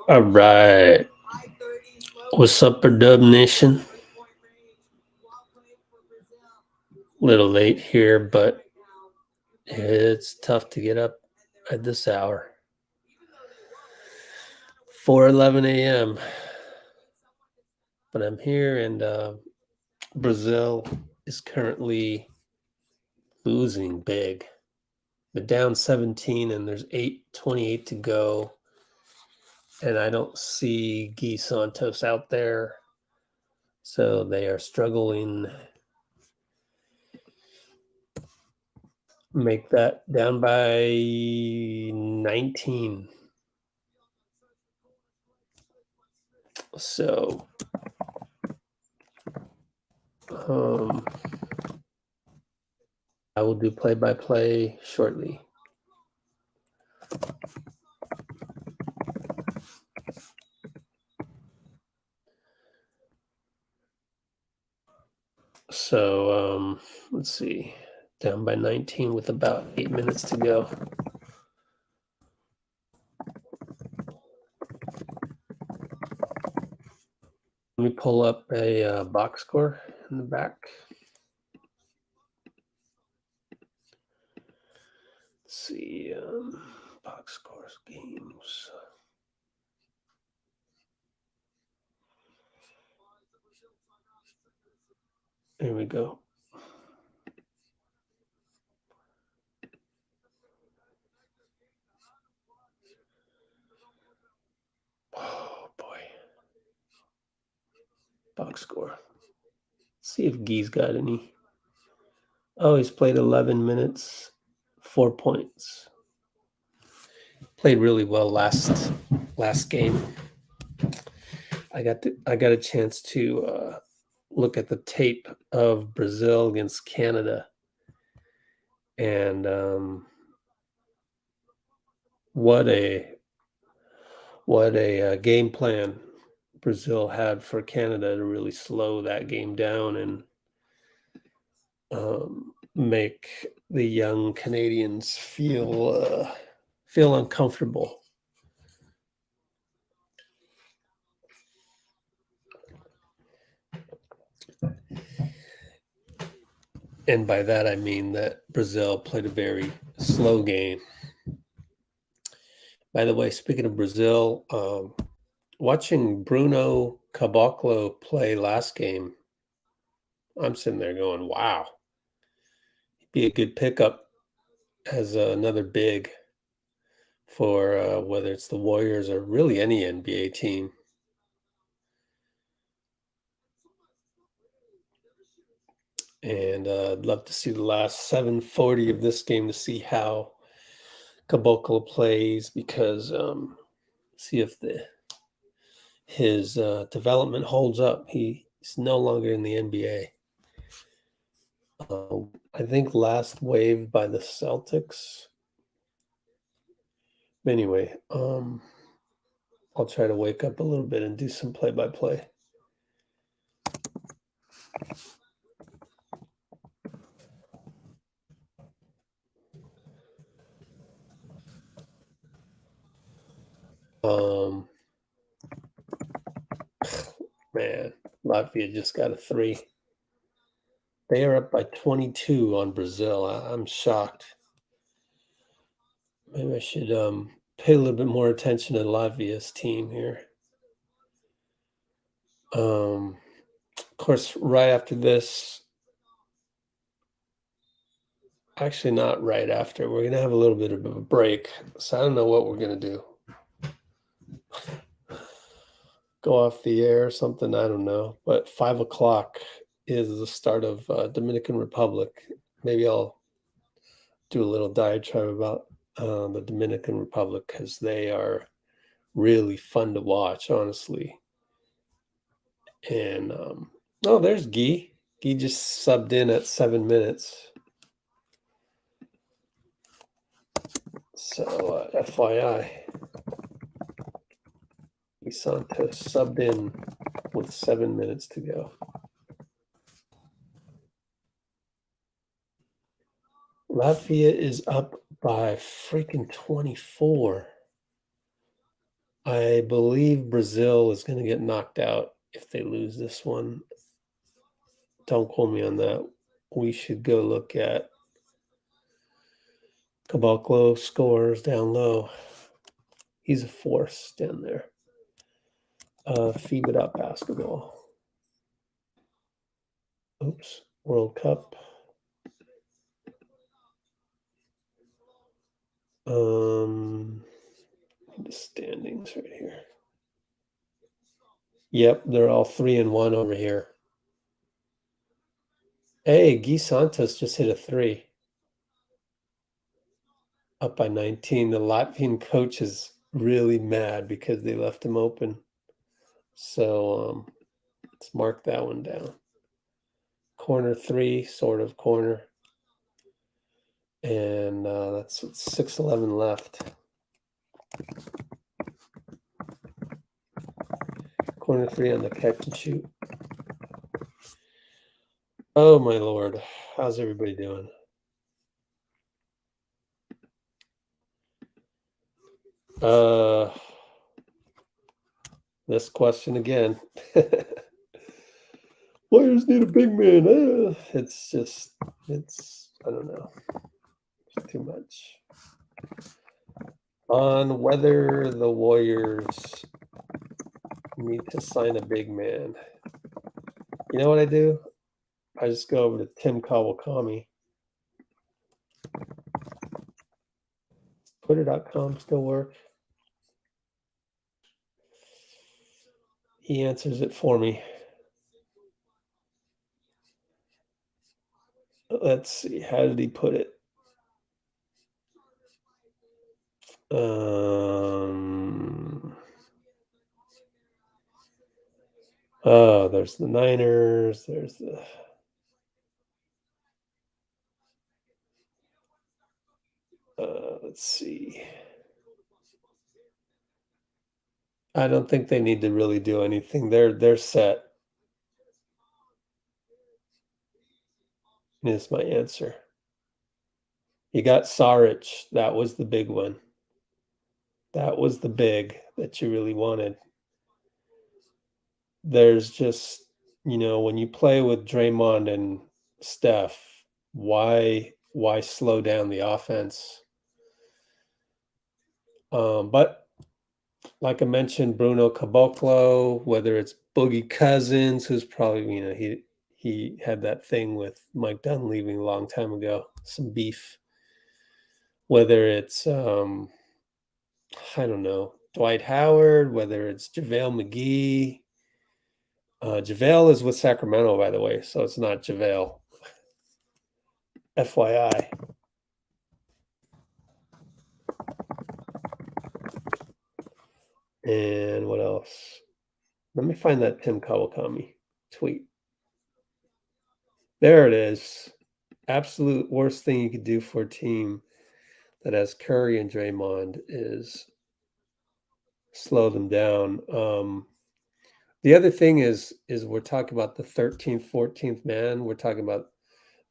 All right. What's up, Dub Nation? A little late here, but it's tough to get up at this hour. 4:11 a.m. But I'm here, and Brazil is currently losing big. They're down 17, and there's 8:28 to go. And I don't see Gui Santos out there. So they are struggling. Make that down by 19. So I will do play-by-play shortly. So let's see, down by 19 with about 8 minutes to go. Let me pull up a box score in the back. Let's see, box scores, games. There we go. Oh boy. Box score. Let's see if Gui's got any. Oh, he's played 11 minutes, 4 points. Played really well last game. I got a chance to look at the tape of Brazil against Canada, and what a game plan Brazil had for Canada to really slow that game down and make the young Canadians feel uncomfortable. And by that, I mean that Brazil played a very slow game. By the way, speaking of Brazil, watching Bruno Caboclo play last game, I'm sitting there going, wow. He'd be a good pickup as another big for whether it's the Warriors or really any NBA team. And I'd love to see the last 7:40 of this game to see how Caboclo plays, because see if his development holds up. He's no longer in the NBA. I think last wave by the Celtics. Anyway, I'll try to wake up a little bit and do some play-by-play. Man, Latvia just got a 3. They are up by 22 on Brazil. I'm shocked. Maybe I should pay a little bit more attention to Latvia's team here. Of course, right after this, actually not right after, we're going to have a little bit of a break. So I don't know what we're going to do. Go off the air or something, I don't know. But 5 o'clock is the start of Dominican Republic. Maybe I'll do a little diatribe about the Dominican Republic, because they are really fun to watch, honestly. And oh, there's Gui. Gui just subbed in at 7 minutes. So FYI, Gui Santos subbed in with 7 minutes to go. Latvia is up by freaking 24. I believe Brazil is going to get knocked out if they lose this one. Don't quote me on that. We should go look at Caboclo scores down low. He's a force down there. FIBA basketball. Oops. World Cup. The standings right here. Yep, they're all 3-1 over here. Hey, Gui Santos just hit a 3. Up by 19. The Latvian coach is really mad because they left him open. So let's mark that one down. Corner 3, sort of corner. And that's 6:11 left. Corner 3 on the catch and shoot. Oh, my Lord. How's everybody doing? This question again. Players need a big man. It's I don't know. It's too much. On whether the Warriors need to sign a big man. You know what I do? I just go over to Tim Kawakami. Twitter.com still work. He answers it for me. Let's see. How did he put it? Oh, there's the Niners. There's the... let's see. I don't think they need to really do anything. They're set. Is my answer. You got Saric. That was the big one. That was the big that you really wanted. There's just, when you play with Draymond and Steph, why slow down the offense? But like I mentioned, Bruno Caboclo, whether it's Boogie Cousins, who's probably, he had that thing with Mike Dunn leaving a long time ago, some beef. Whether it's, I don't know, Dwight Howard, whether it's JaVale McGee. JaVale is with Sacramento, by the way, so it's not JaVale. FYI. And what else? Let me find that Tim Kawakami tweet. There it is. Absolute worst thing you could do for a team that has Curry and Draymond is slow them down. The other thing is we're talking about the 13th, 14th man. We're talking about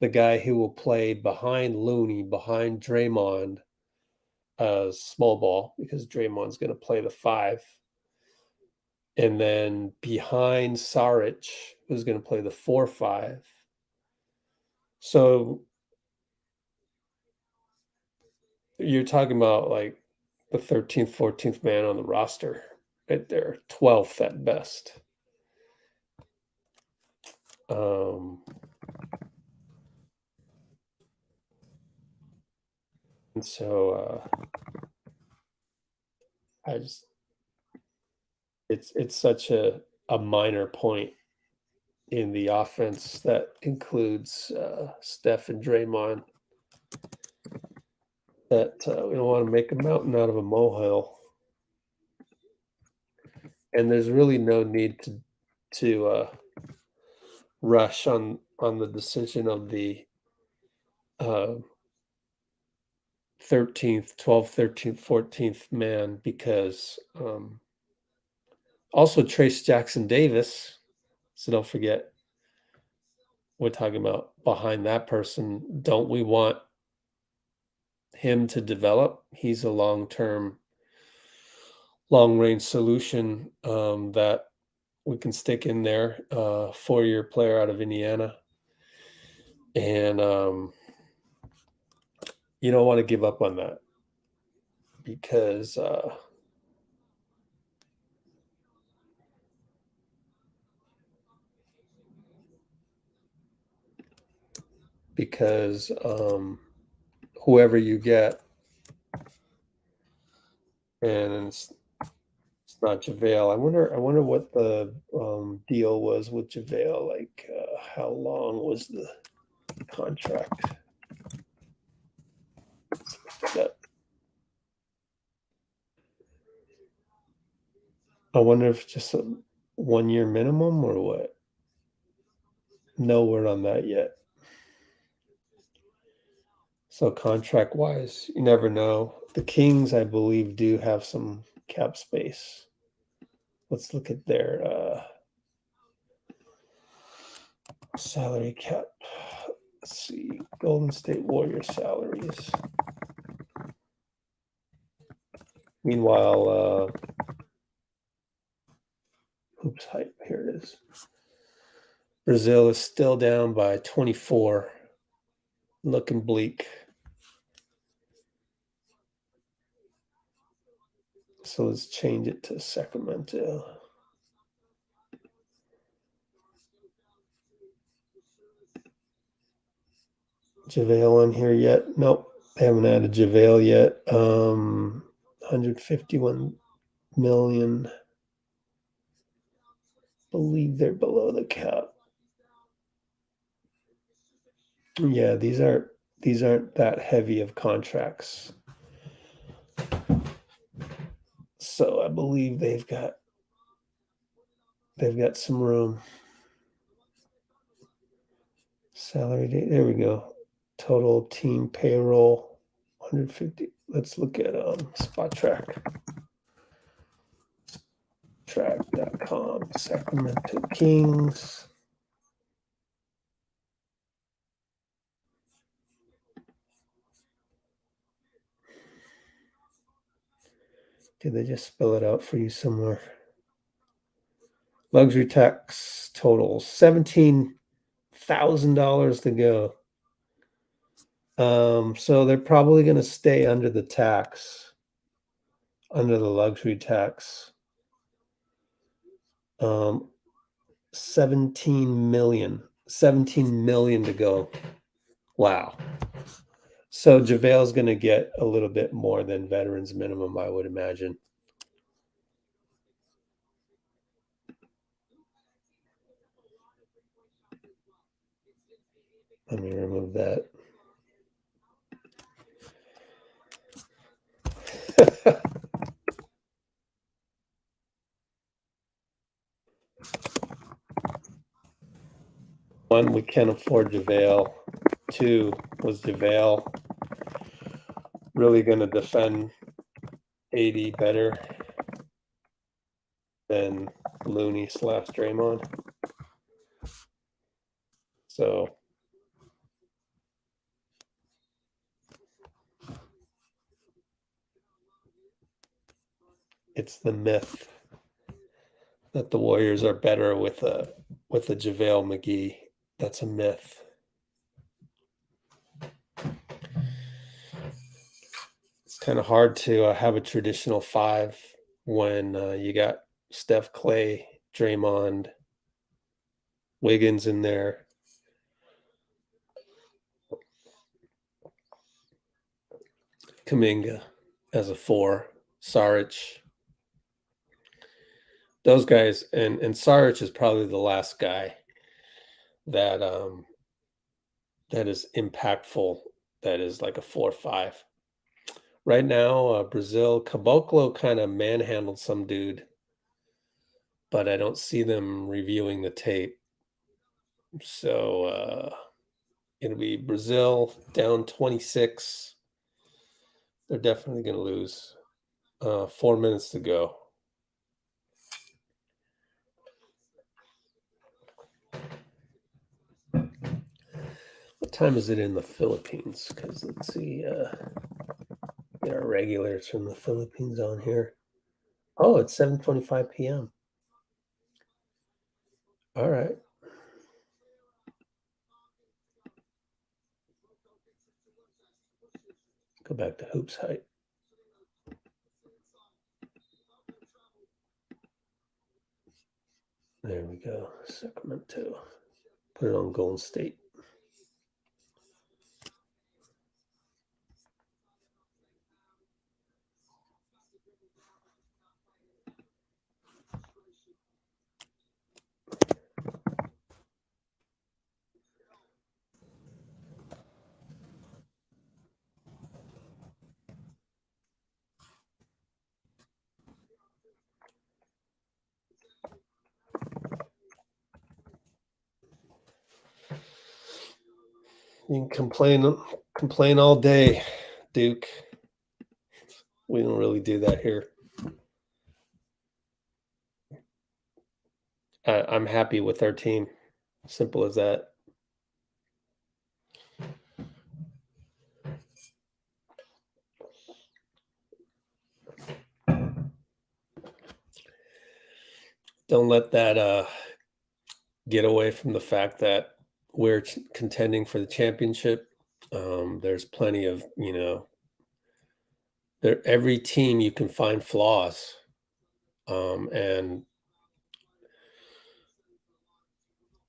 the guy who will play behind Looney, behind Draymond, small ball, because Draymond's going to play the 5. And then behind Saric, who's going to play the 4-5. So you're talking about like the 13th, 14th man on the roster right there, 12th at best. And so it's such a minor point in the offense that includes Steph and Draymond that we don't want to make a mountain out of a molehill. And there's really no need to rush on the decision of the 13th, 12th, 13th, 14th man, because also Trayce Jackson-Davis. So don't forget, we're talking about behind that person. Don't we want him to develop. He's a long-range solution that we can stick in there. 4-year player out of Indiana. And you don't want to give up on that because whoever you get, and it's not JaVale. I wonder what the deal was with JaVale. Like, how long was the contract? I wonder if it's just a 1-year minimum or what. No word on that yet. So contract-wise, you never know. The Kings, I believe, do have some cap space. Let's look at their salary cap. Let's see. Golden State Warriors salaries. Meanwhile, hoops hype, here it is. Brazil is still down by 24. Looking bleak. So let's change it to Sacramento. JaVale on here yet? Nope. They haven't added JaVale yet. 151 million. Believe they're below the cap. Yeah, these aren't that heavy of contracts. So I believe they've got some room. Salary date. There we go. Total team payroll 150. Let's look at Spot Track. Track.com. Sacramento Kings. Did they just spell it out for you somewhere? Luxury tax total $17,000 to go. So they're probably going to stay under the tax, under the luxury tax. 17 million to go. Wow. So JaVale's going to get a little bit more than veterans minimum, I would imagine. Let me remove that. One, we can't afford JaVale. Two, was JaVale really going to defend 80 better than Looney/Draymond? So it's the myth that the Warriors are better with a JaVale McGee. That's a myth. It's kind of hard to have a traditional five when you got Steph, Klay, Draymond, Wiggins in there. Kuminga as a 4, Saric. Those guys, and Saric is probably the last guy that that is impactful, that is like a 4-5. Right now, Brazil, Caboclo kind of manhandled some dude, but I don't see them reviewing the tape. So it'll be Brazil down 26. They're definitely going to lose. 4 minutes to go. What time is it in the Philippines? Because let's see. Get our regulars from the Philippines on here. Oh, it's 7:25 p.m. All right. Go back to Hoops Height. There we go. Sacramento. Put it on Golden State. You can complain all day, Duke. We don't really do that here. I'm happy with our team. Simple as that. Don't let that get away from the fact that we're contending for the championship. There's plenty of, every team you can find flaws. And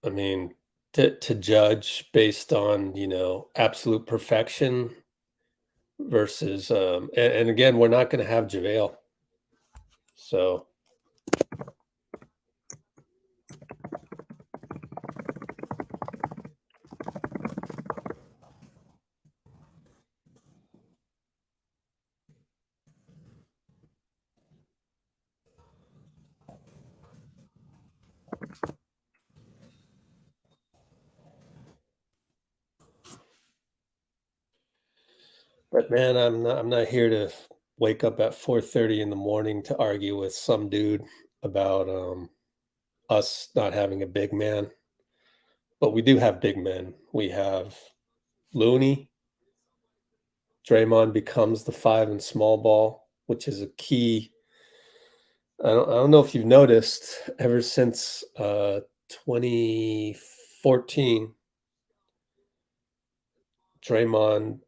I mean, to judge based on, absolute perfection versus, and again, we're not going to have JaVale. So, but man, I'm not here to wake up at 4:30 in the morning to argue with some dude about us not having a big man. But we do have big men. We have Looney. Draymond becomes the 5 in small ball, which is a key. I don't know if you've noticed, ever since 2014, Draymond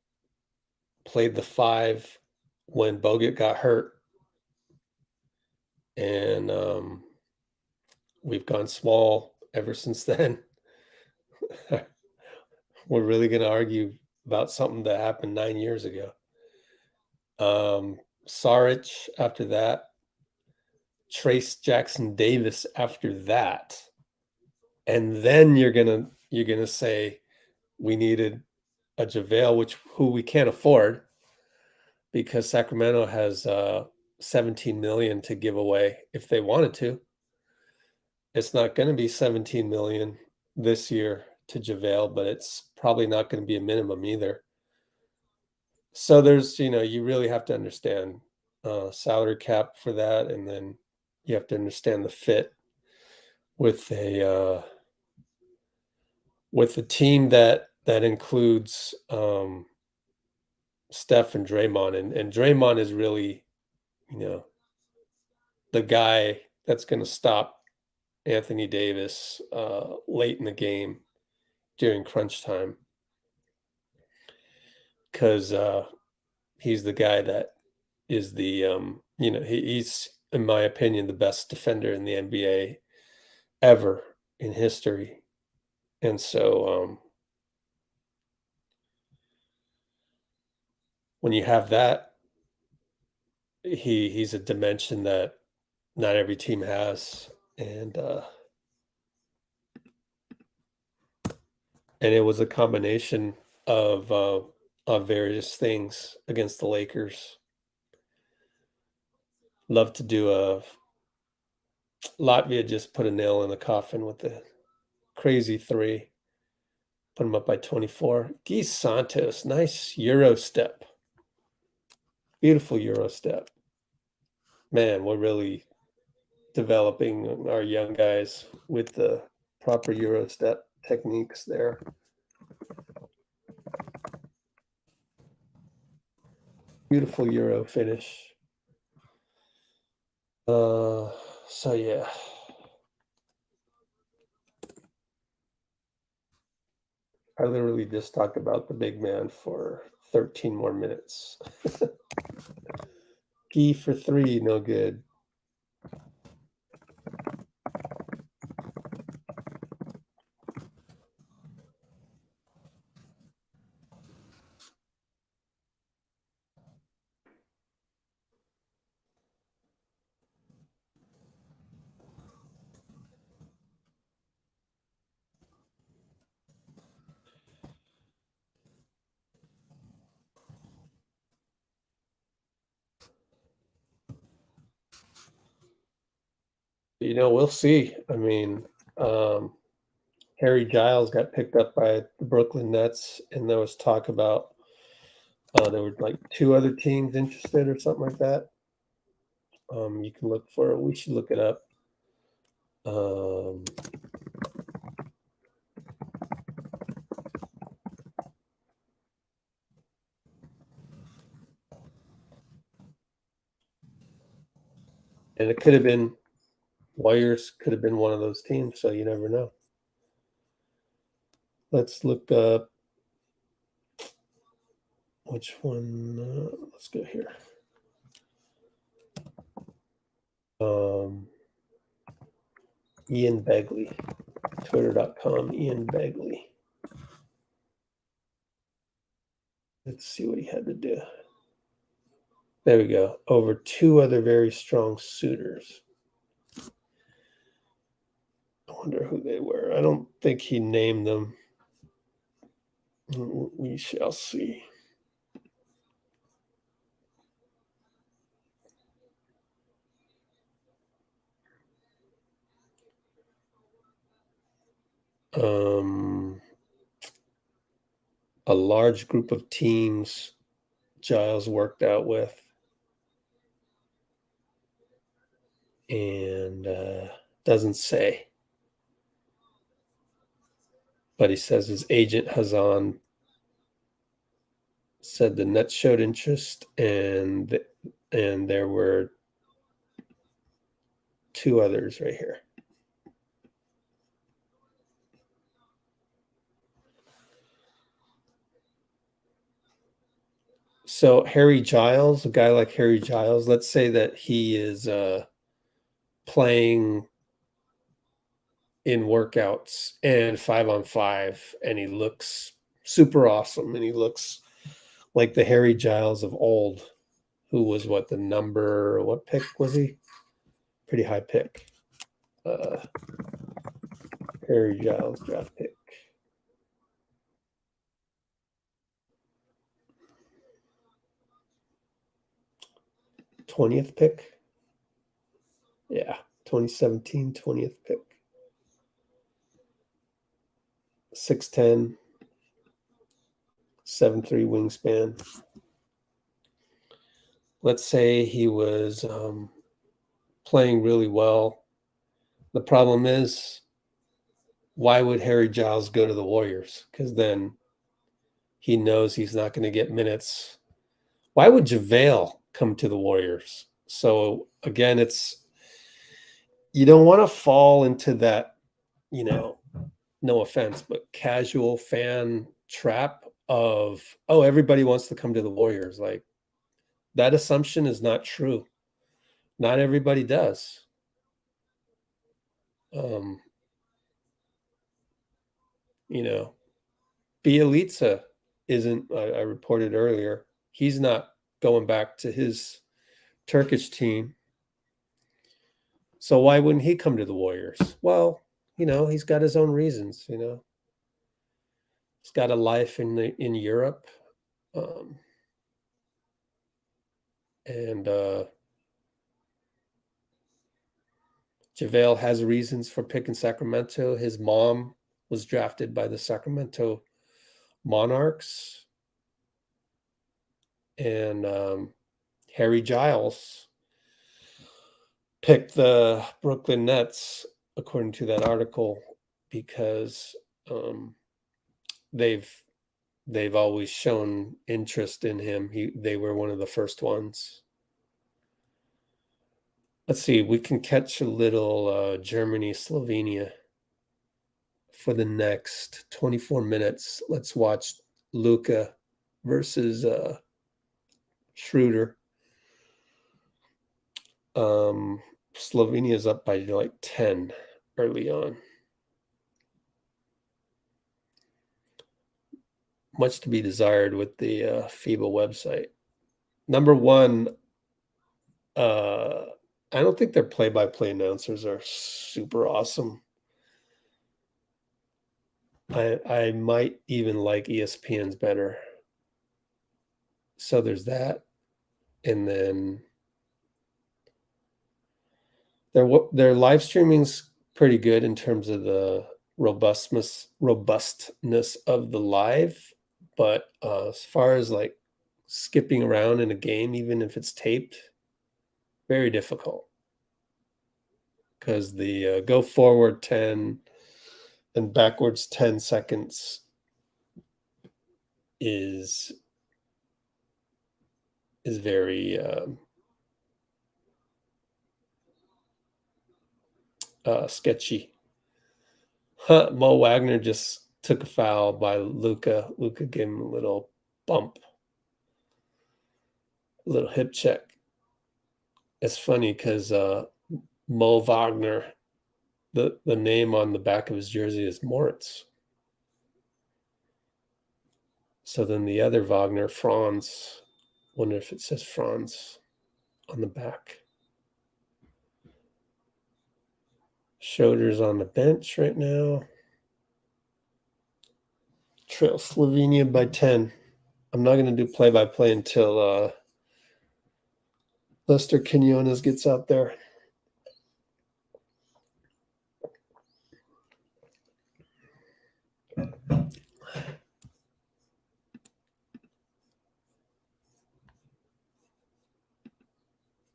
played the 5 when Bogut got hurt. And we've gone small ever since then. We're really going to argue about something that happened 9 years ago. Saric after that, Trayce Jackson-Davis after that, and then you're gonna say we needed a JaVale, who we can't afford because Sacramento has 17 million to give away if they wanted to. It's not going to be 17 million this year to JaVale, but it's probably not going to be a minimum either. So there's, you really have to understand salary cap for that, and then you have to understand the fit with a team that includes Steph and Draymond, and Draymond is really, the guy that's going to stop Anthony Davis late in the game during crunch time, because he's the guy that is the he's, in my opinion, the best defender in the NBA ever in history. And so when you have that, he's a dimension that not every team has. And it was a combination of various things against the Lakers. Love to do Latvia just put a nail in the coffin with the crazy 3. Put them up by 24. Gui Santos, nice Euro step. Beautiful Euro step. Man, we're really developing our young guys with the proper Euro step techniques there. Beautiful Euro finish. So yeah. I literally just talked about the big man for 13 more minutes. Gui for 3, no good. We'll see. I mean, Harry Giles got picked up by the Brooklyn Nets, and there was talk about there were like 2 other teams interested or something like that. You can look for it. We should look it up. And it could have been Warriors, could have been one of those teams, so you never know. Let's look up which one. Let's go here. Ian Begley, twitter.com, Ian Begley. Let's see what he had to do. There we go. Over 2 other very strong suitors. I wonder who they were. I don't think he named them. We shall see. A large group of teams Giles worked out with. And doesn't say. But he says his agent Hazan said the Nets showed interest, and there were 2 others right here. So Harry Giles, a guy like Harry Giles, let's say that he is playing in workouts and 5-on-5, and he looks super awesome, and he looks like the Harry Giles of old, who was what pick was he? Pretty high pick. Harry Giles draft pick. 20th pick. Yeah, 2017 20th pick. 6'10", 7'3" wingspan. Let's say he was playing really well. The problem is, why would Harry Giles go to the Warriors? Because then he knows he's not going to get minutes. Why would JaVale come to the Warriors? So again, you don't want to fall into that, no offense, but casual fan trap of, oh, everybody wants to come to the Warriors. Like, that assumption is not true. Not everybody does. Bielitsa isn't, I reported earlier, he's not going back to his Turkish team. So why wouldn't he come to the Warriors? Well, he's got his own reasons, He's got a life in Europe. And JaVale has reasons for picking Sacramento. His mom was drafted by the Sacramento Monarchs. And Harry Giles picked the Brooklyn Nets, according to that article, because they've they've always shown interest in him. They were one of the first ones. Let's see, we can catch a little Germany, Slovenia for the next 24 minutes. Let's watch Luka versus Schroeder. Slovenia's up by like 10 early on. Much to be desired with the FIBA website. Number one, I don't think their play-by-play announcers are super awesome. I might even like ESPN's better. So there's that. And then their live streaming's pretty good in terms of the robustness of the live. But as far as like skipping around in a game, even if it's taped, very difficult. Because the go forward 10 and backwards 10 seconds is very sketchy. Mo Wagner just took a foul by Luka. Luka gave him a little bump, a little hip check. It's funny because Mo Wagner, the name on the back of his jersey is Moritz. So then the other Wagner, Franz, wonder if it says Franz on the back. Schroeder's on the bench right now. Trail Slovenia by 10. I'm not going to do play-by-play until Lester Quinones gets out there.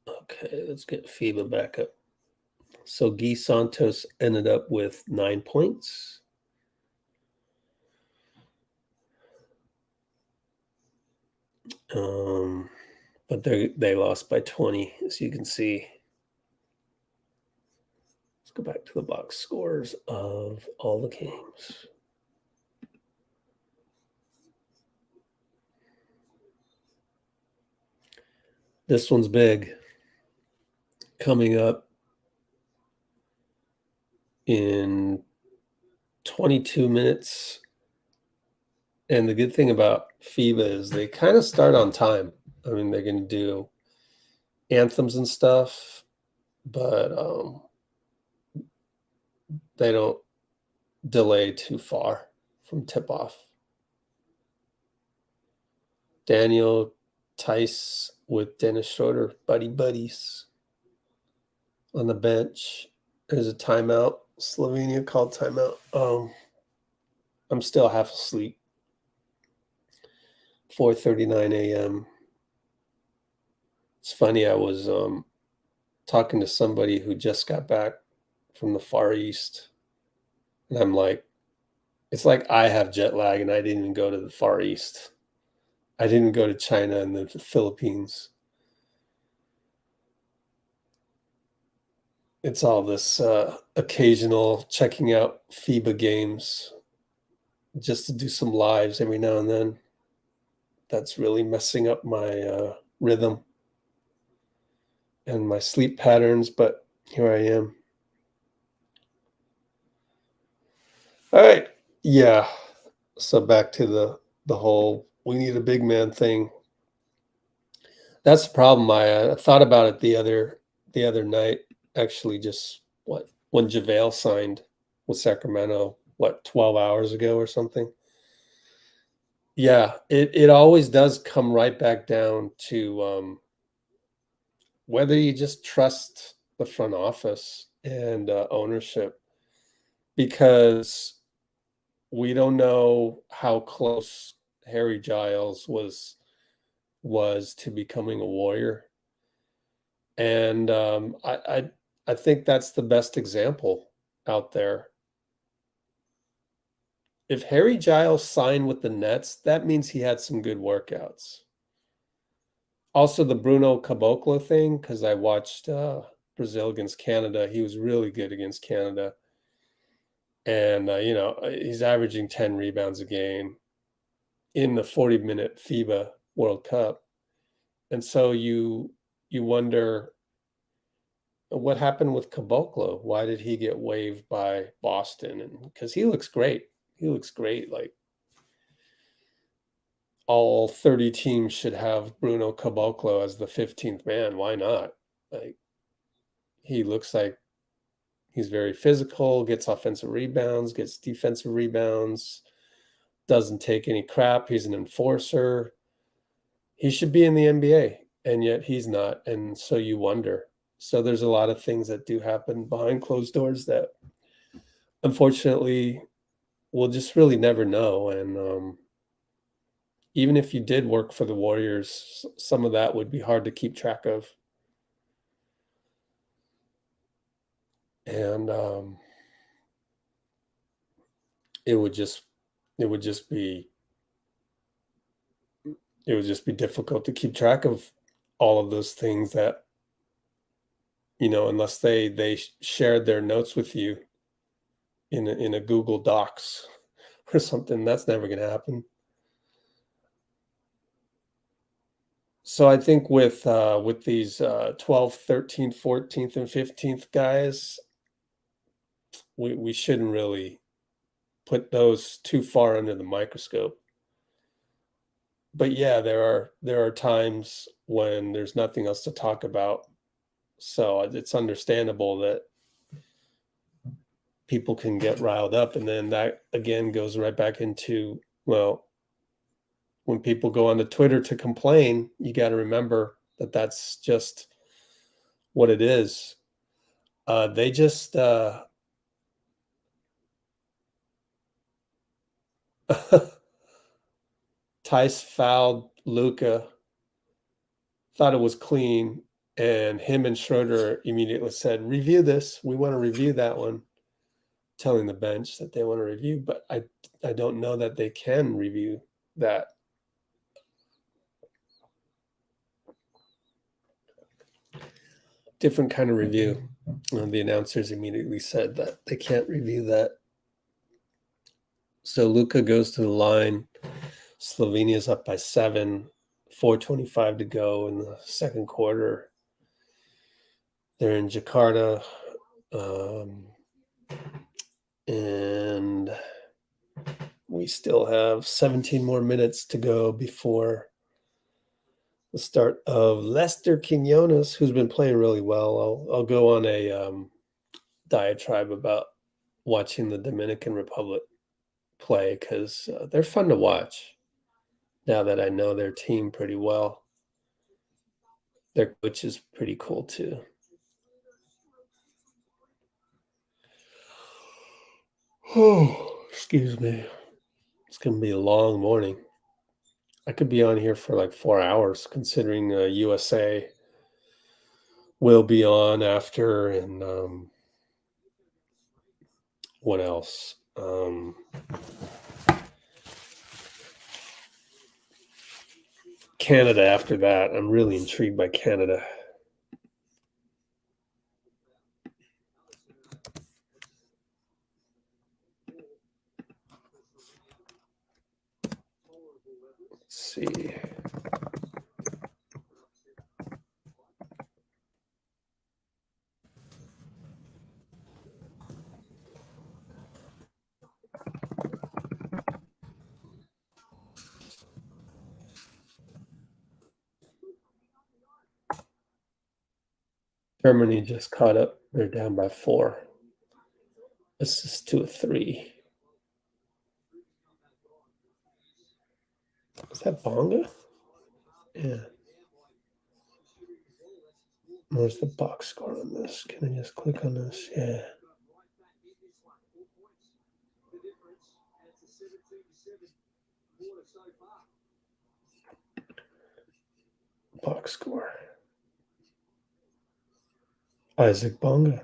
Okay, let's get FIBA back up. So Gui Santos ended up with 9 points. But they lost by 20, as you can see. Let's go back to the box scores of all the games. This one's big. Coming up in 22 minutes. And the good thing about FIBA is they kind of start on time. I mean, they're going to do anthems and stuff, but they don't delay too far from tip-off. Daniel Tice with Dennis Schroeder, buddies on the bench. There's a timeout. Slovenia called timeout. I'm still half asleep. 4:39 a.m. It's funny, I was talking to somebody who just got back from the Far East, and I'm like, it's like I have jet lag and I didn't even go to the Far East. I didn't go to China and the Philippines. It's all this occasional checking out FIBA games just to do some lives every now and then. That's really messing up my rhythm and my sleep patterns, but here I am. All right. Yeah. So back to the whole we need a big man thing. That's the problem. I thought about it the other night, actually, just when JaVale signed with Sacramento, 12 hours ago or something. Yeah, it always does come right back down to whether you just trust the front office and ownership, because we don't know how close Harry Giles was to becoming a Warrior, and I think that's the best example out there. if Harry Giles signed with the Nets, that means he had some good workouts. Also, the Bruno Caboclo thing, because I watched Brazil against Canada. He was really good against Canada. And, he's averaging 10 rebounds a game in the 40-minute FIBA World Cup. And so you wonder what happened with Caboclo. Why did he get waived by Boston? And because he looks great. He looks great. Like, all 30 teams should have Bruno Caboclo as the 15th man. Why not? Like, he looks like he's very physical, gets offensive rebounds, gets defensive rebounds, doesn't take any crap. He's an enforcer. He should be in the NBA, and yet he's not. And so you wonder. So there's a lot of things that do happen behind closed doors that, unfortunately, we'll just really never know. And even if you did work for the Warriors, some of that would be hard to keep track of. And it would just be difficult to keep track of all of those things that, unless they shared their notes with you in a Google Docs or something. That's never going to happen. So I think with these 12th, 13th, 14th, and 15th guys, we shouldn't really put those too far under the microscope. But yeah, there are times when there's nothing else to talk about. So it's understandable that people can get riled up. And then that, again, goes right back into, well, when people go onto Twitter to complain, you got to remember that that's just what it is. They just Tice fouled Luka, thought it was clean, and him and Schroeder immediately said, "Review this. We want to review that one," telling the bench that they want to review. But I don't know that they can review that. Different kind of review. The announcers immediately said that they can't review that. So Luka goes to the line. Slovenia's up by 7, 4:25 to go in the second quarter. They're in Jakarta. And we still have 17 more minutes to go before the start of Lester Quinones, who's been playing really well. I'll go on a diatribe about watching the Dominican Republic play because they're fun to watch now that I know their team pretty well. Their coach is pretty cool too. Oh, excuse me. It's going to be a long morning. I could be on here for like 4 hours considering USA will be on after, and what else? Canada after that. I'm really intrigued by Canada. Let's see. Germany just caught up. They're down by 4. This is 2-3. Is that Bonga? Yeah. Where's the box score on this? Can I just click on this? Yeah. Box score. Isaac Bonga.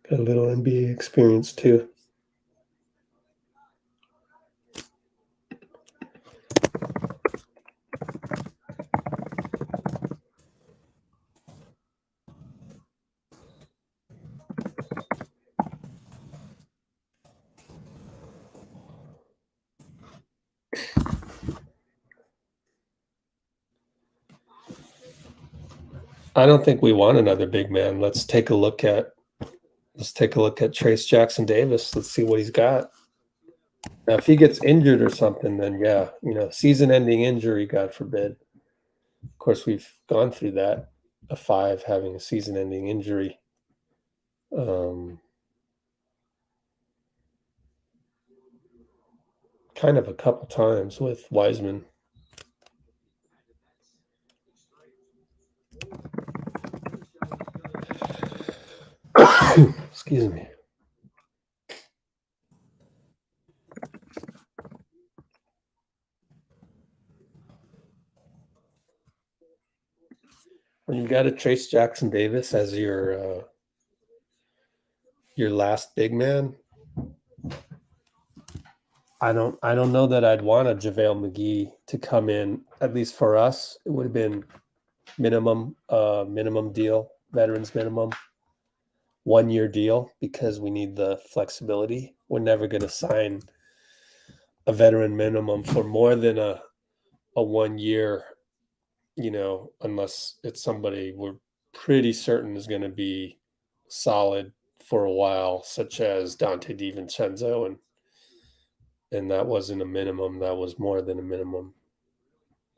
Got a little NBA experience too. I don't think we want another big man. Let's take a look at Trayce Jackson-Davis. Let's see what he's got. Now, if he gets injured or something, then yeah, season-ending injury, God forbid. Of course, we've gone through that, a 5 having a season-ending injury. Kind of a couple times with Wiseman. Excuse me. When you got a Trayce Jackson-Davis as your last big man, I don't know that I'd want a JaVale McGee to come in. At least for us, it would have been minimum deal, veterans minimum, 1-year deal, because we need the flexibility. We're never going to sign a veteran minimum for more than a 1 year, unless it's somebody we're pretty certain is going to be solid for a while, such as Dante DiVincenzo, and that wasn't a minimum, that was more than a minimum.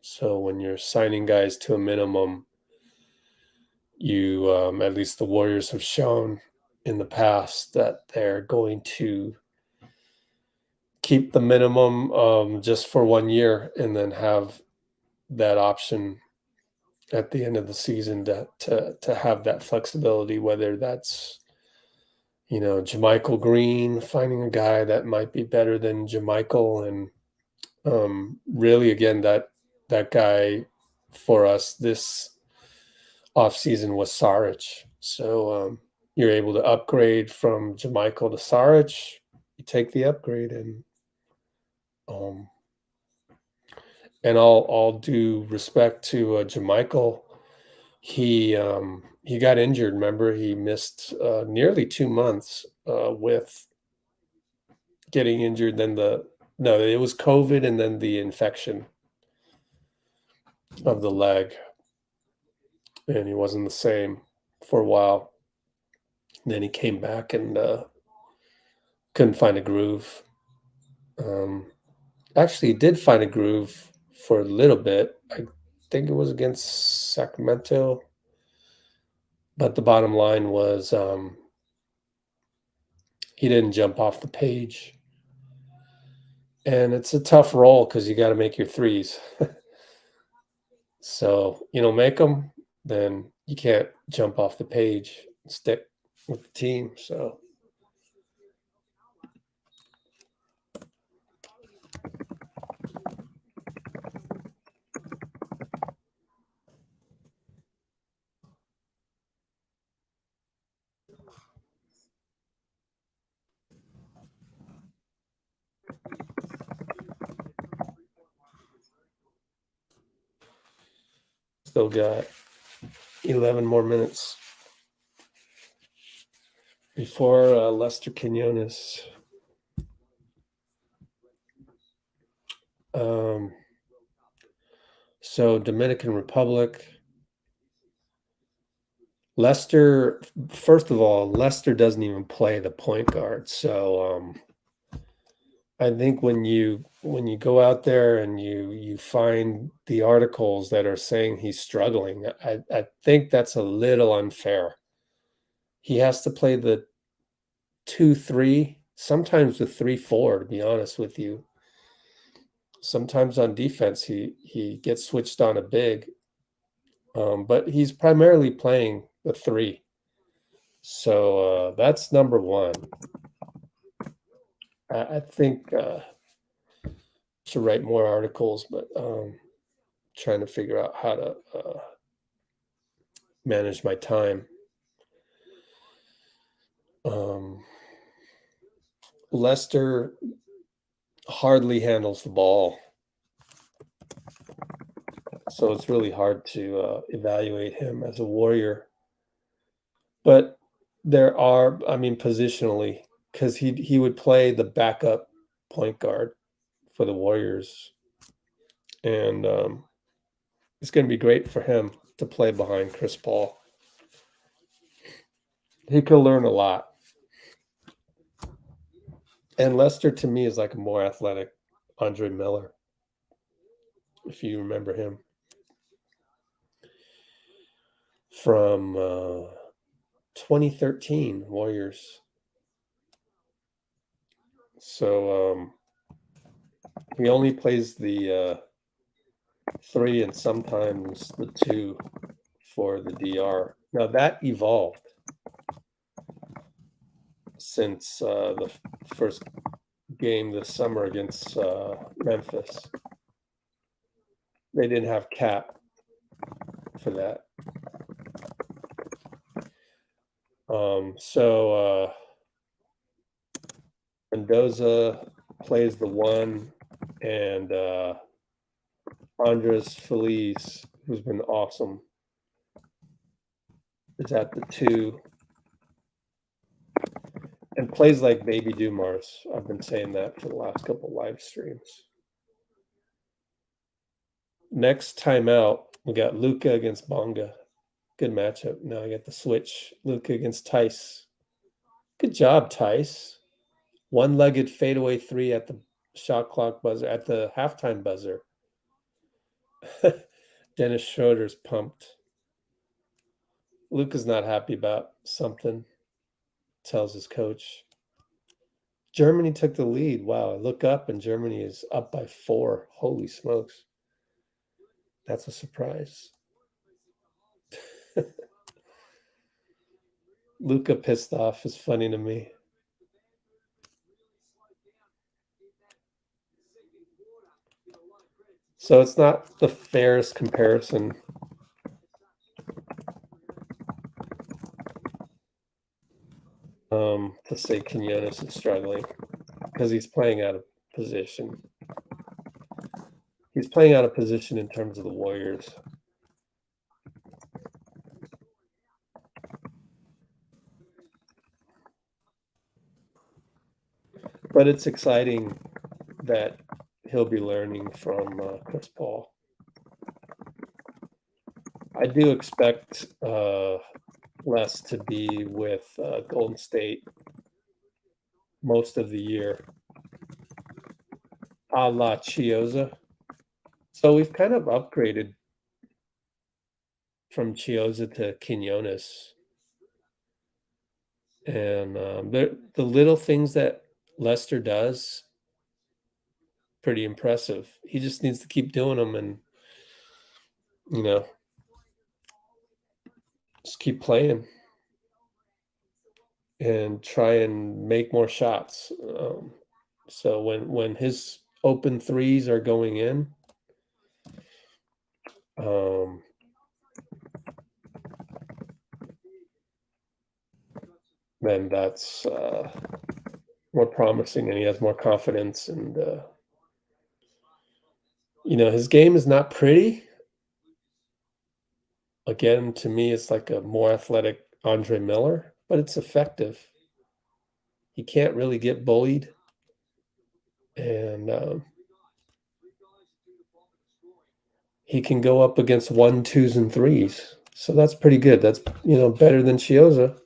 So when you're signing guys to a minimum, you at least the Warriors have shown in the past that they're going to keep the minimum just for 1 year and then have that option at the end of the season to have that flexibility, whether that's JaMychal Green, finding a guy that might be better than JaMychal, and really again that guy for us this offseason was Saric. So you're able to upgrade from JaMychal to Saric. You take the upgrade, and all due respect to JaMychal, he got injured. Remember, he missed nearly 2 months with getting injured. Then it was COVID, and then the infection of the leg, and he wasn't the same for a while. And then he came back and couldn't find a groove. Actually, he did find a groove for a little bit. I think it was against Sacramento. But the bottom line was he didn't jump off the page. And it's a tough role because you got to make your threes. So, make them, then you can't jump off the page and stick with the team. So still got 11 more minutes before Lester Quinones. So Dominican Republic. Lester, first of all, Lester doesn't even play the point guard. So I think when you go out there and you find the articles that are saying he's struggling, I think that's a little unfair. He has to play the 2-3, sometimes the 3-4, to be honest with you. Sometimes on defense he gets switched on a big, but he's primarily playing the 3. So that's number one. I think should write more articles, but trying to figure out how to manage my time. Lester hardly handles the ball, so it's really hard to evaluate him as a Warrior. But there are, positionally, because he would play the backup point guard for the Warriors, and it's going to be great for him. to play behind Chris Paul. He could learn a lot. And Lester, to me, is like a more athletic Andre Miller, if you remember him from 2013 Warriors. So he only plays the 3 and sometimes the 2 for the DR. Now that evolved since the first game this summer against Memphis. They didn't have Cap for that. So Mendoza plays the 1, and Andres Feliz, who's been awesome, is at the 2 and plays like Baby Dumars. I've been saying that for the last couple live streams. Next timeout, we got Luka against Bonga. Good matchup. Now I got the switch. Luka against Tice. Good job, Tice. One-legged fadeaway 3 at the shot clock buzzer, at the halftime buzzer. Dennis Schroeder's pumped. Luka's not happy about something, tells his coach. Germany took the lead. Wow, I look up and Germany is up by 4. Holy smokes. That's a surprise. Luka pissed off is funny to me. So it's not the fairest comparison. To say Quinones is struggling because he's playing out of position. He's playing out of position in terms of the Warriors. But it's exciting that he'll be learning from Chris Paul. I do expect Les to be with Golden State most of the year, a la Chiozza. So we've kind of upgraded from Chiozza to Quinones. And the little things that Lester does, pretty impressive. He just needs to keep doing them and, just keep playing and try and make more shots. So when his open threes are going in, then that's more promising, and he has more confidence. And his game is not pretty. Again, to me, it's like a more athletic Andre Miller, but it's effective. He can't really get bullied, and he can go up against 1, 2s, and 3s. So that's pretty good. That's better than Chiozza.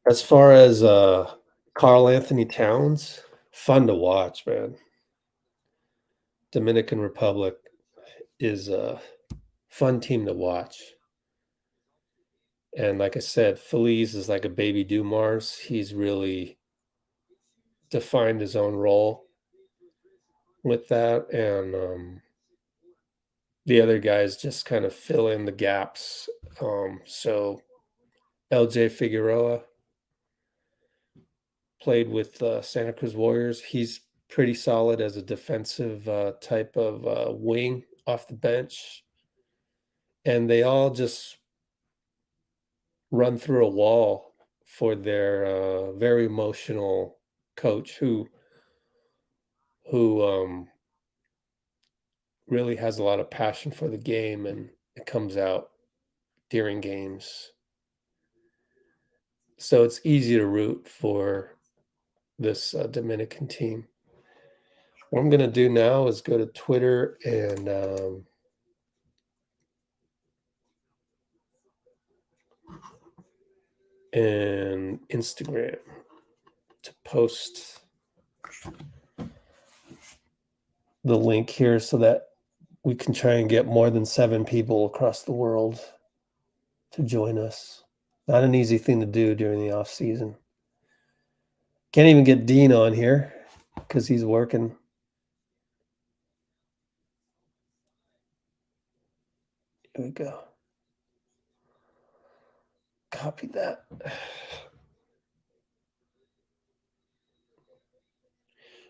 As far as Karl Anthony Towns, fun to watch, man. Dominican Republic is a fun team to watch. And like I said, Feliz is like a Baby Dumars. He's really defined his own role with that. And the other guys just kind of fill in the gaps. So LJ Figueroa played with Santa Cruz Warriors. He's pretty solid as a defensive type of wing off the bench. And they all just run through a wall for their very emotional coach who really has a lot of passion for the game, and it comes out during games. So it's easy to root for this Dominican team. What I'm going to do now is go to Twitter and Instagram to post the link here so that we can try and get more than 7 people across the world to join us. Not an easy thing to do during the off season. Can't even get Dean on here because he's working. Here we go. Copy that.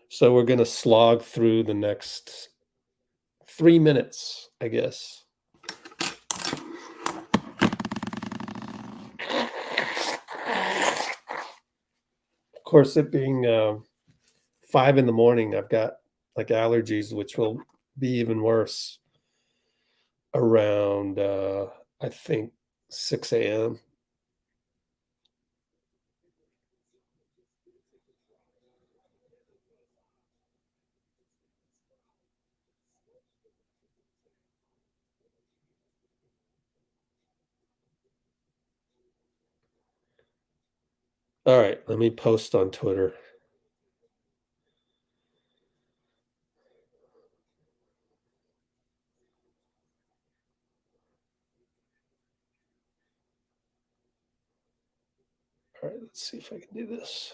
So we're going to slog through the next 3 minutes, I guess. Of course, it being 5 in the morning, I've got like allergies, which will be even worse around, I think, 6 a.m. All right, let me post on Twitter. All right, let's see if I can do this.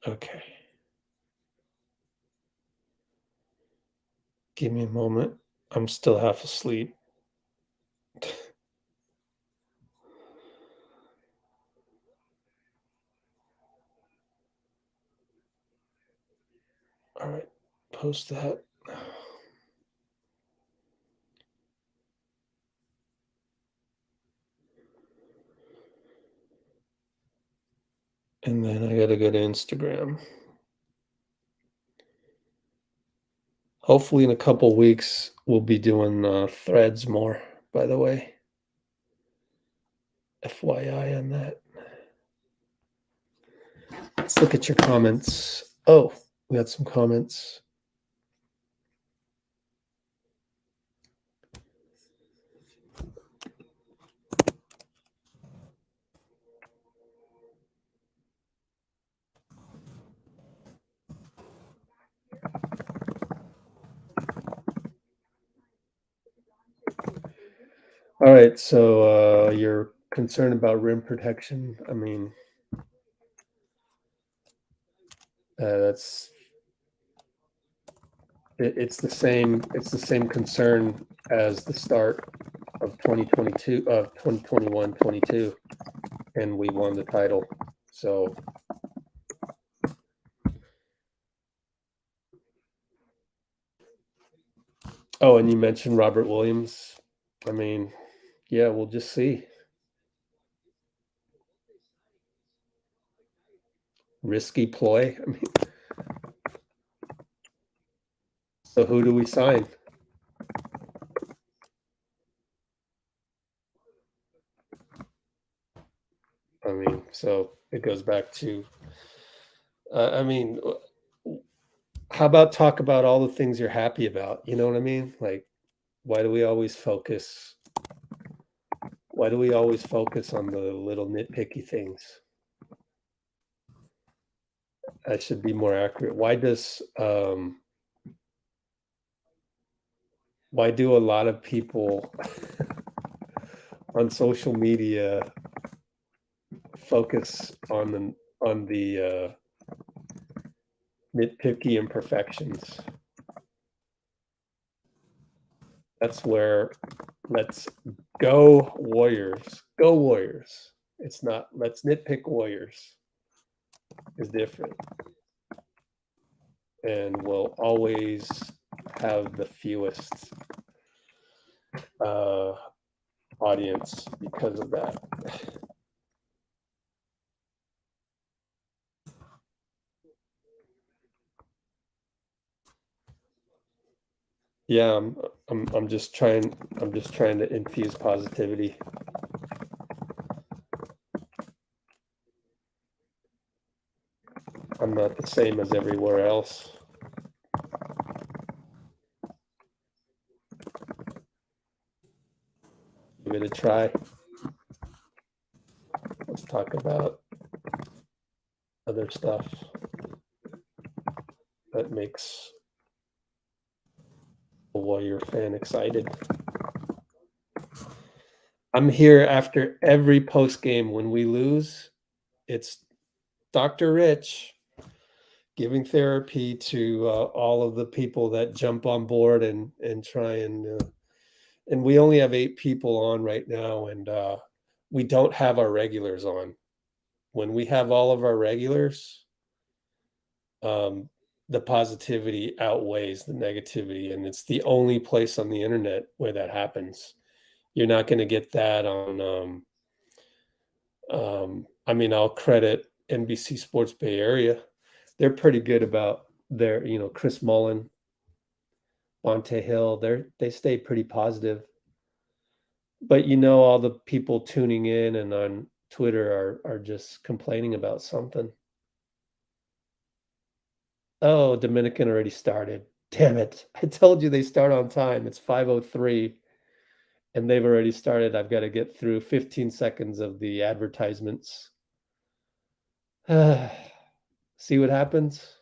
Okay. Give me a moment. I'm still half asleep. All right, post that. And then I got to go to Instagram. Hopefully in a couple weeks, we'll be doing threads more, by the way. FYI on that. Let's look at your comments. Oh, we got some comments. All right, so you're concerned about rim protection. I mean, it's the same concern as the start of 2022 of 2021-22, and we won the title. So and you mentioned Robert Williams. I mean, yeah, we'll just see. Risky ploy. I mean, so who do we sign? I mean, so it goes back to, I mean, how about talk about all the things you're happy about? You know what I mean? Like Why do we always focus? Why do we always focus on the little nitpicky things? I should be more accurate. Why do a lot of people on social media focus on the nitpicky imperfections? That's where let's go Warriors. Go Warriors. It's not let's nitpick Warriors is different. And we'll always have the fewest audience because of that. Yeah, I'm just trying to infuse positivity. I'm not the same as everywhere else. Give it a try. Let's talk about other stuff that makes a Warrior fan excited. I'm here after every post game when we lose. It's Dr. Rich giving therapy to all of the people that jump on board and try and we only have 8 people on right now, and we don't have our regulars on. When we have all of our regulars, the positivity outweighs the negativity, and it's the only place on the internet where that happens. You're not going to get that on. I mean, I'll credit NBC Sports Bay Area. They're pretty good about their, Chris Mullen, Bonte Hill. They stay pretty positive. But all the people tuning in and on Twitter are just complaining about something. Oh, Dominican already started. Damn it. I told you they start on time. It's 5:03 and they've already started. I've got to get through 15 seconds of the advertisements. See what happens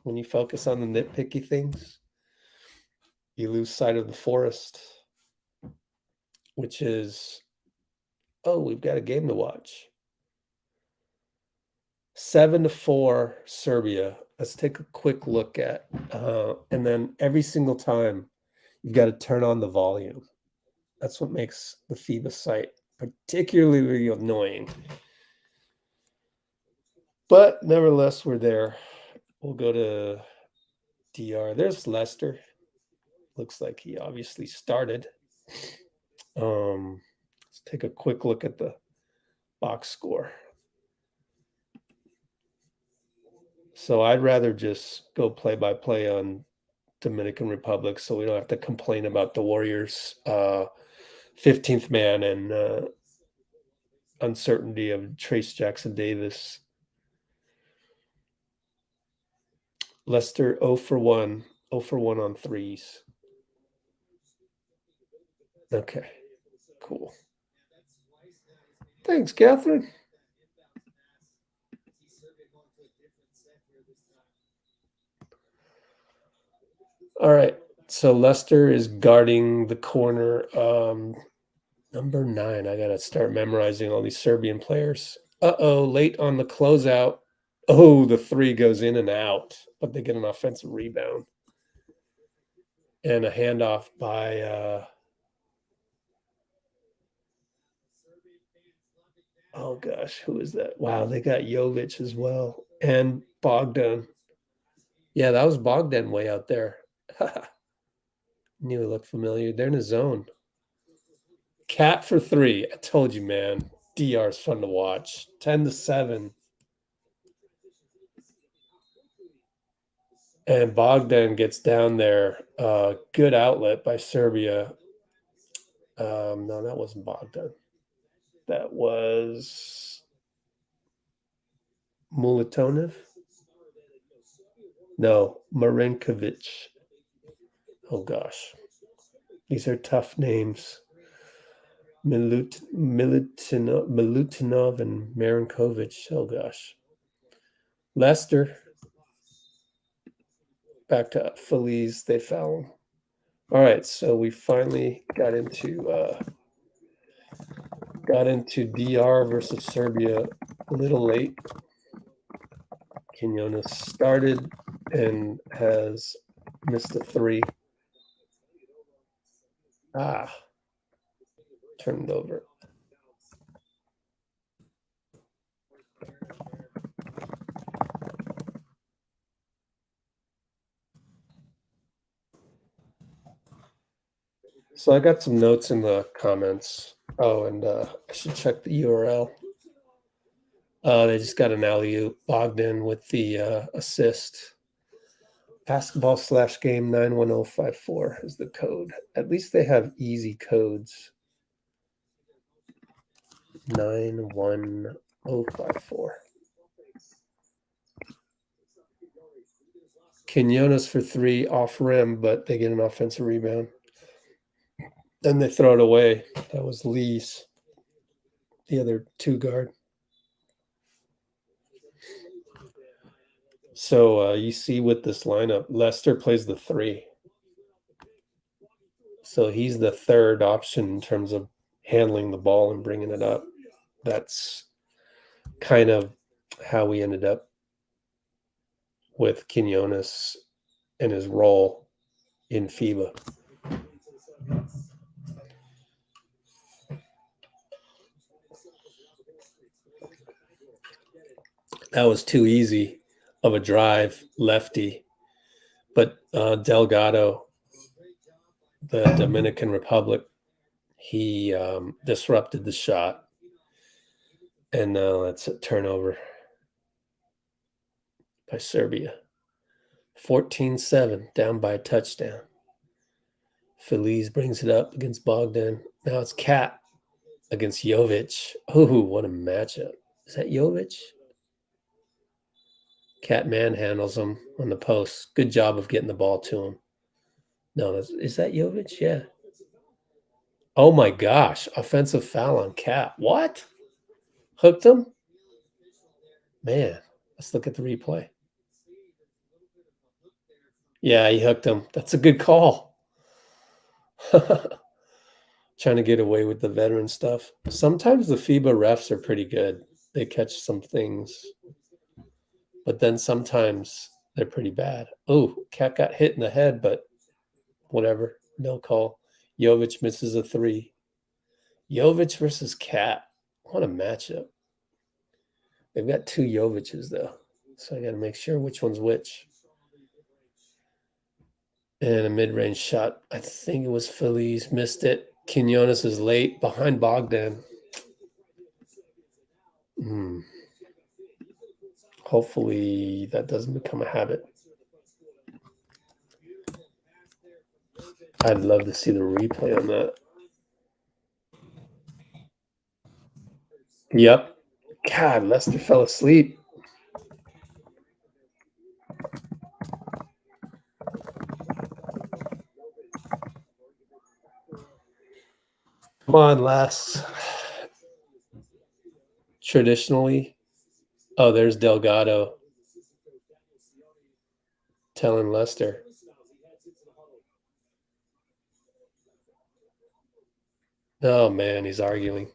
when you focus on the nitpicky things? You lose sight of the forest, which is, oh, we've got a game to watch. 7-4 Serbia. Let's take a quick look at, and then every single time you've got to turn on the volume. That's what makes the FIBA site particularly annoying. But nevertheless, we're there. We'll go to DR. There's Lester. Looks like he obviously started. Let's take a quick look at the box score. So I'd rather just go play by play on Dominican Republic so we don't have to complain about the Warriors 15th man and uncertainty of Trayce Jackson-Davis. Lester 0 for 1, 0 for 1 on threes. Okay, cool. Thanks, Catherine. All right, so Lester is guarding the corner. Number 9. I got to start memorizing all these Serbian players. Uh-oh, late on the closeout. Oh, the 3 goes in and out, but they get an offensive rebound. And a handoff by oh gosh, who is that? Wow, they got JaVale as well. And Bogdan. Yeah, that was Bogdan way out there. Knew it looked familiar. They're in a zone. Cat for 3. I told you, man. DR is fun to watch. 10-7. And Bogdan gets down there. Good outlet by Serbia. No, that wasn't Bogdan. That was Mulatonev. No, Marinkovic. Oh gosh. These are tough names. Milutinov and Marinkovic. Oh, gosh. Lester. Back to Feliz. They foul him. All right, so we finally got into DR versus Serbia a little late. Quinones started and has missed a three. Turned over. So I got some notes in the comments. Oh, and I should check the URL. They just got an alley-oop. Bogdan with the assist. Basketball/game 91054 is the code. At least they have easy codes. 91054. Quinones for three off rim, but they get an offensive rebound. Then they throw it away. That was Lee's, the other two guard. So you see with this lineup, Lester plays the three. So he's the third option in terms of handling the ball and bringing it up. That's kind of how we ended up with Quinones and his role in FIBA. That was too easy of a drive, lefty. But Delgado, the Dominican Republic, he disrupted the shot. And now that's a turnover by Serbia. 14-7, down by a touchdown. Feliz brings it up against Bogdan. Now it's Cat against Jovic. Oh, what a matchup. Is that Jovic? Cat manhandles him on the post. Good job of getting the ball to him. No, is that Jovic? Yeah. Oh, my gosh. Offensive foul on Cat. What? Hooked him? Man, let's look at the replay. Yeah, he hooked him. That's a good call. Trying to get away with the veteran stuff. Sometimes the FIBA refs are pretty good. They catch some things. But then sometimes they're pretty bad. Oh, Cat got hit in the head, but whatever. No call. Jovic misses a three. Jovic versus Cat. What a matchup. They've got two Jovic's, though. So I got to make sure which one's which. And a mid-range shot. I think it was Feliz. Missed it. Quinones is late behind Bogdan. Hopefully that doesn't become a habit. I'd love to see the replay on that. Yep. God, Lester fell asleep. Come on, Les. Traditionally, oh, there's Delgado telling Lester. Oh, man, he's arguing.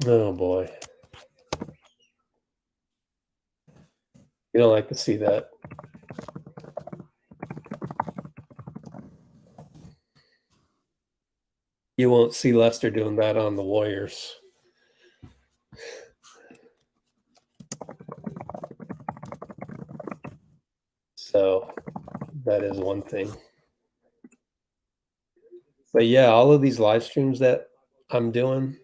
Oh, boy. You don't like to see that. You won't see Lester doing that on the Warriors. So that is one thing. But yeah, all of these live streams that I'm doing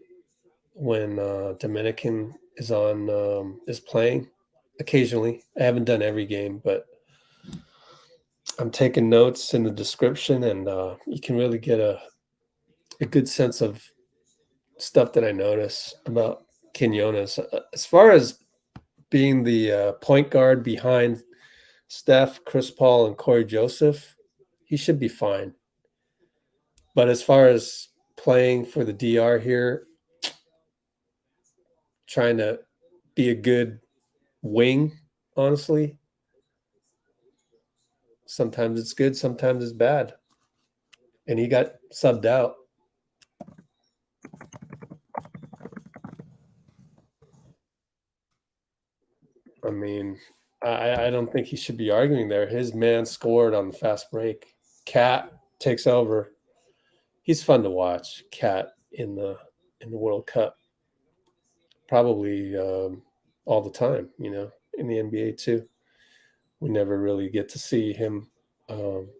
when Dominican is on is playing occasionally. I haven't done every game, but I'm taking notes in the description, and you can really get a good sense of stuff that I notice about Quinones. As far as being the point guard behind Steph, Chris Paul, and Corey Joseph, he should be fine. But as far as playing for the DR here, trying to be a good wing, honestly, sometimes it's good, sometimes it's bad. And he got subbed out. I mean, I don't think he should be arguing there. His man scored on the fast break. Cat takes over. He's fun to watch. Cat in the World Cup, probably all the time. You know, in the NBA too. We never really get to see him against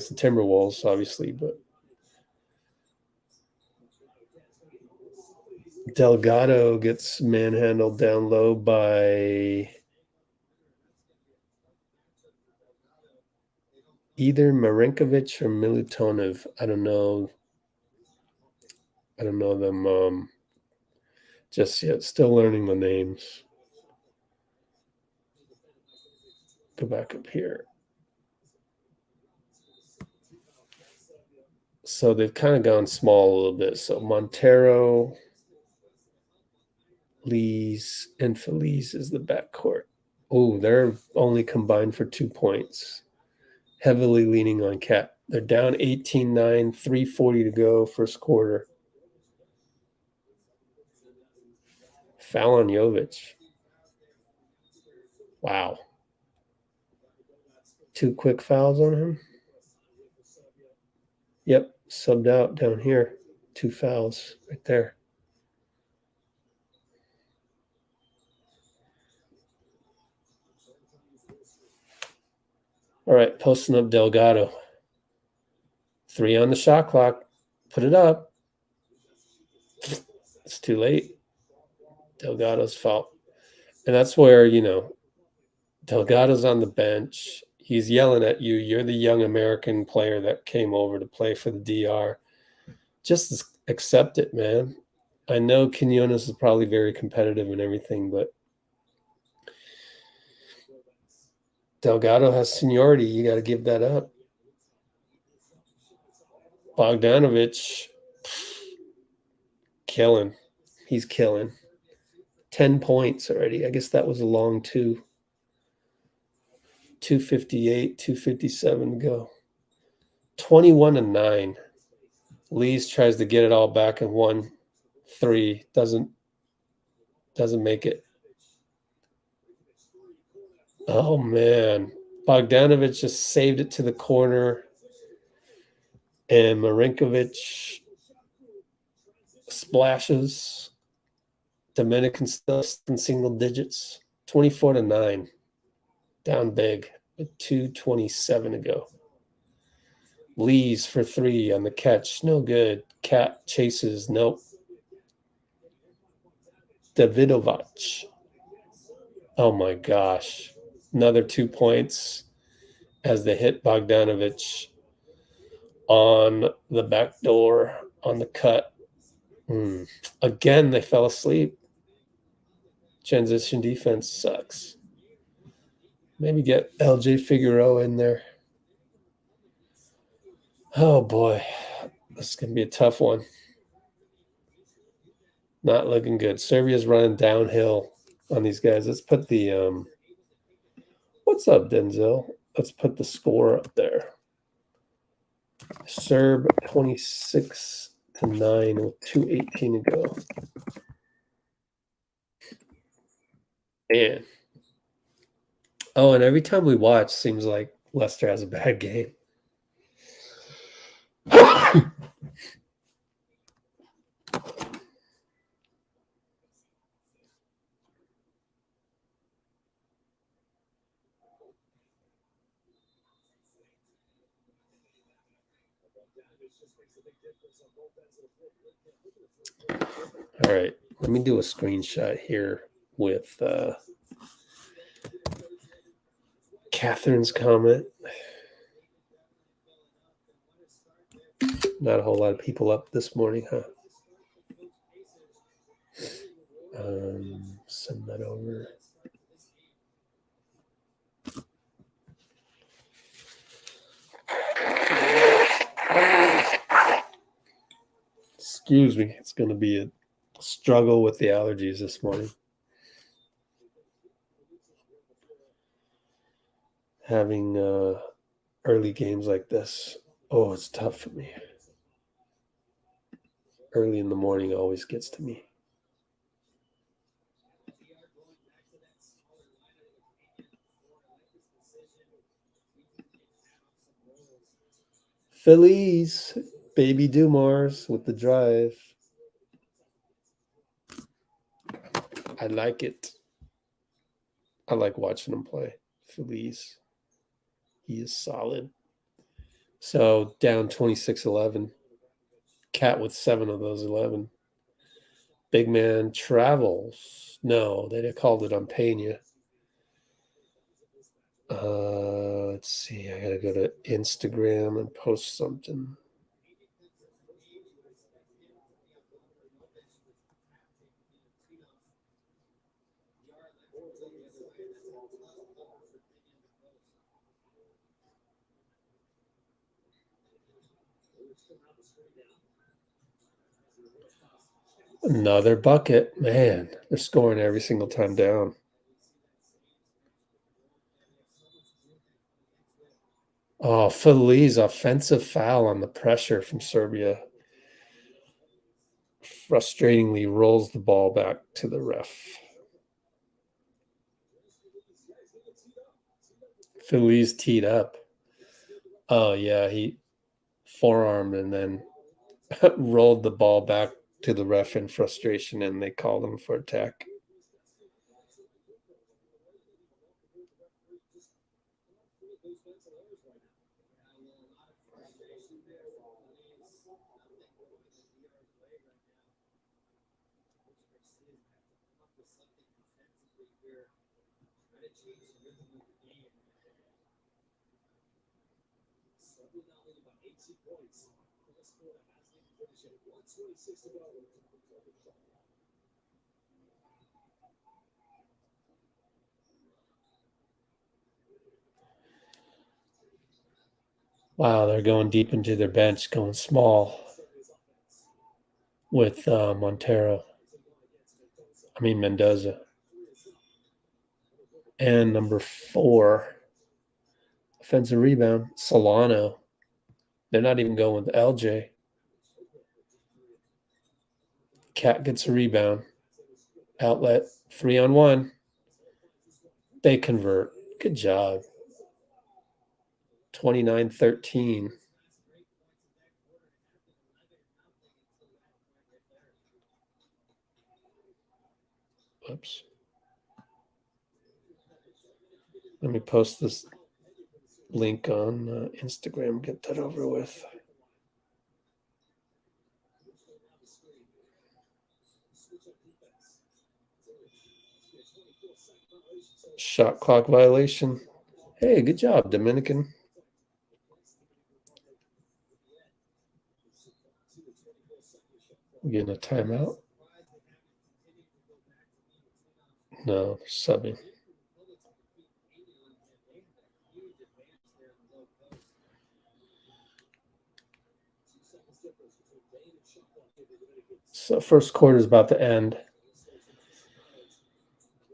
the Timberwolves, obviously, but Delgado gets manhandled down low by either Marinkovic or Milutinov. I don't know them just yet. Still learning the names. Go back up here. So they've kind of gone small a little bit. So Montero, Lees, and Feliz is the backcourt. Oh, they're only combined for 2 points. Heavily leaning on Cat. They're down 18-9, 3:40 to go, first quarter. Foul on Jovic. Wow. 2 quick fouls on him. Yep, subbed out down here. 2 fouls right there. All right, posting up Delgado. 3 on the shot clock. Put it up. It's too late. Delgado's fault. And that's where, Delgado's on the bench. He's yelling at you. You're the young American player that came over to play for the DR. Just accept it, man. I know Quinones is probably very competitive and everything, but Delgado has seniority. You got to give that up. Bogdanovic, killing. He's killing. 10 points already. I guess that was a long 258, 257 to go. 21-9. Lees tries to get it all back in 1-3. Doesn't make it. Oh, man. Bogdanovic just saved it to the corner. And Marinkovic splashes. Dominican still in single digits. 24-9. Down big with 2:27 to go. Lees for 3 on the catch. No good. Cat chases. Nope. Davidovic. Oh my gosh. Another 2 points as they hit Bogdanovic on the back door on the cut. Again, they fell asleep. Transition defense sucks. Maybe get LJ Figueroa in there. Oh boy. This is going to be a tough one. Not looking good. Serbia's running downhill on these guys. Let's put the what's up, Denzel? Let's put the score up there. Serb 26-9 with 2:18 to go. Man. Oh, and every time we watch, seems like Lester has a bad game. All right, let me do a screenshot here with Catherine's comment. Not a whole lot of people up this morning, huh? Send that over. Excuse me. It's going to be a struggle with the allergies this morning. Having early games like this, it's tough for me. Early in the morning always gets to me. Feliz, Baby Dumars with the drive. I like it. I like watching him play. Feliz. He is solid. So down 26-11. Cat with 7 of those 11. Big man travels. No, they called it on Pena. Let's see. I got to go to Instagram and post something. Another bucket. Man, they're scoring every single time down. Oh, Feliz, offensive foul on the pressure from Serbia. Frustratingly rolls the ball back to the ref. Feliz teed up. Oh, yeah, he forearmed and then rolled the ball back to the ref in frustration, and they called him for attack. Wow, they're going deep into their bench, going small with Mendoza. And number 4, offensive rebound, Solano. They're not even going with LJ. Cat gets a rebound. Outlet, 3-on-1. They convert. Good job. 29-13. Oops. Let me post this link on Instagram. Get that over with. Shot clock violation. Hey, good job, Dominican. We're getting a timeout. No, subbing. So first quarter is about to end.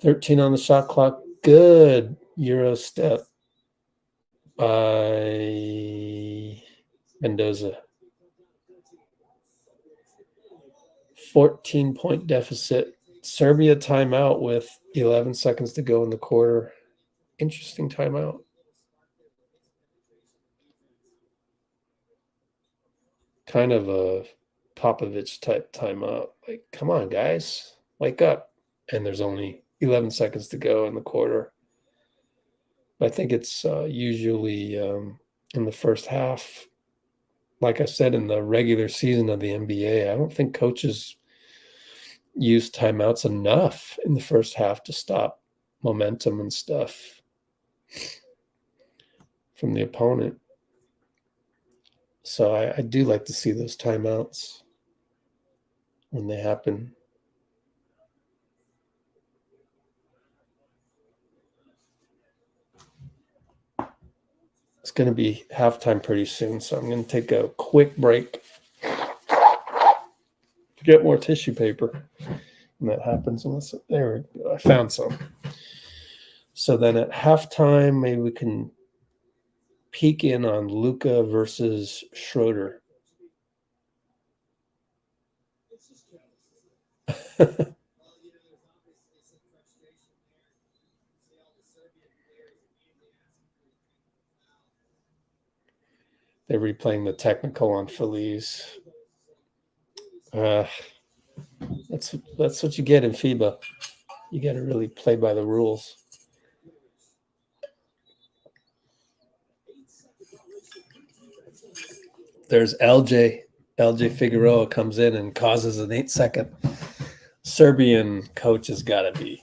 13 on the shot clock. Good Euro step by Mendoza. 14-point deficit. Serbia timeout with 11 seconds to go in the quarter. Interesting timeout. Kind of a Popovich type timeout. Like, come on, guys, wake up. And there's only 11 seconds to go in the quarter. I think it's usually in the first half. Like I said, in the regular season of the NBA, I don't think coaches use timeouts enough in the first half to stop momentum and stuff from the opponent. So I do like to see those timeouts when they happen. It's going to be halftime pretty soon, so I'm going to take a quick break to get more tissue paper. And that happens unless there we go. I found some. So then at halftime, maybe we can peek in on Luka versus Schroeder. They're replaying the technical on Feliz. That's what you get in FIBA. You got to really play by the rules. There's LJ. LJ Figueroa comes in and causes an 8-second. Serbian coach has got to be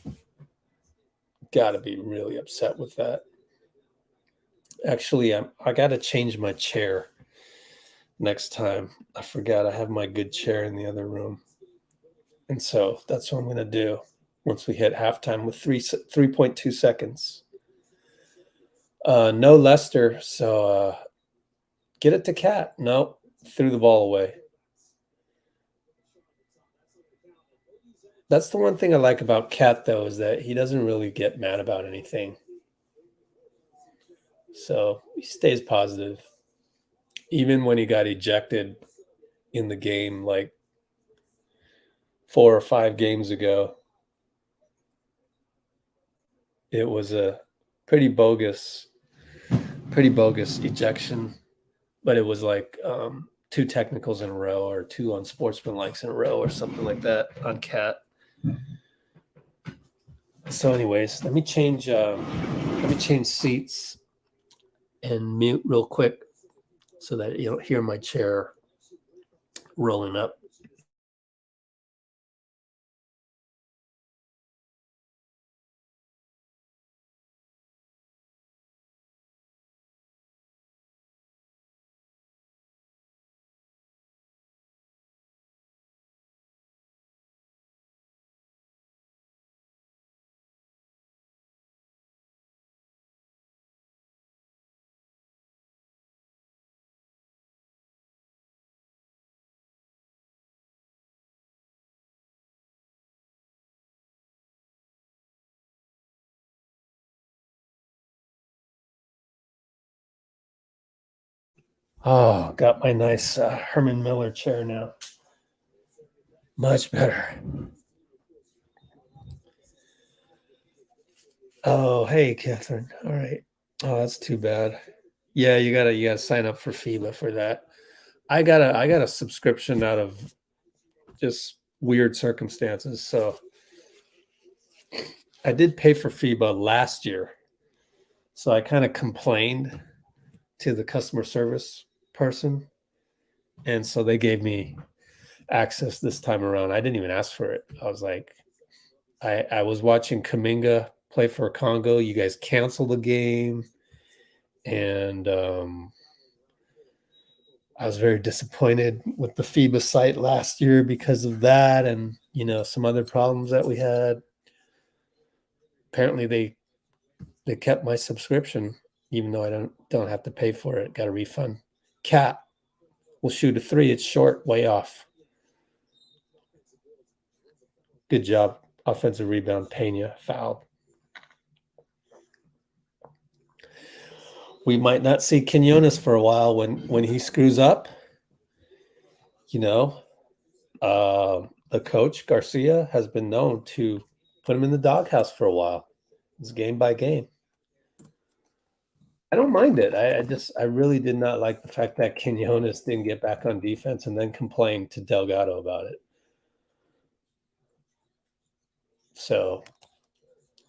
really upset with that. Actually, I got to change my chair next time. I forgot I have my good chair in the other room. And so that's what I'm going to do once we hit halftime with 3.2 seconds. No Lester, so get it to Cat. Nope, threw the ball away. That's the one thing I like about Cat, though, is that he doesn't really get mad about anything. So he stays positive. Even when he got ejected in the game like 4 or 5 games ago, it was a pretty bogus ejection, but it was like 2 technicals in a row or 2 unsportsmanlikes in a row or something like that on Cat. So anyways, let me change seats and mute real quick so that you don't hear my chair rolling up. Oh, got my nice Herman Miller chair now. Much better. Oh, hey, Catherine. All right. Oh, that's too bad. Yeah, you gotta sign up for FIBA for that. I got a subscription out of just weird circumstances. So I did pay for FIBA last year. So I kind of complained to the customer service person. And so they gave me access this time around. I didn't even ask for it. I was like, I was watching Kaminga play for Congo. You guys canceled the game. And I was very disappointed with the FIBA site last year because of that and, some other problems that we had. Apparently they kept my subscription, even though I don't have to pay for it. Got a refund. Cat will shoot a 3. It's short, way off. Good job. Offensive rebound. Pena fouled. We might not see Quinones for a while when he screws up. The coach, Garcia, has been known to put him in the doghouse for a while. It's game by game. I don't mind it. I really did not like the fact that Quinones didn't get back on defense and then complained to Delgado about it. So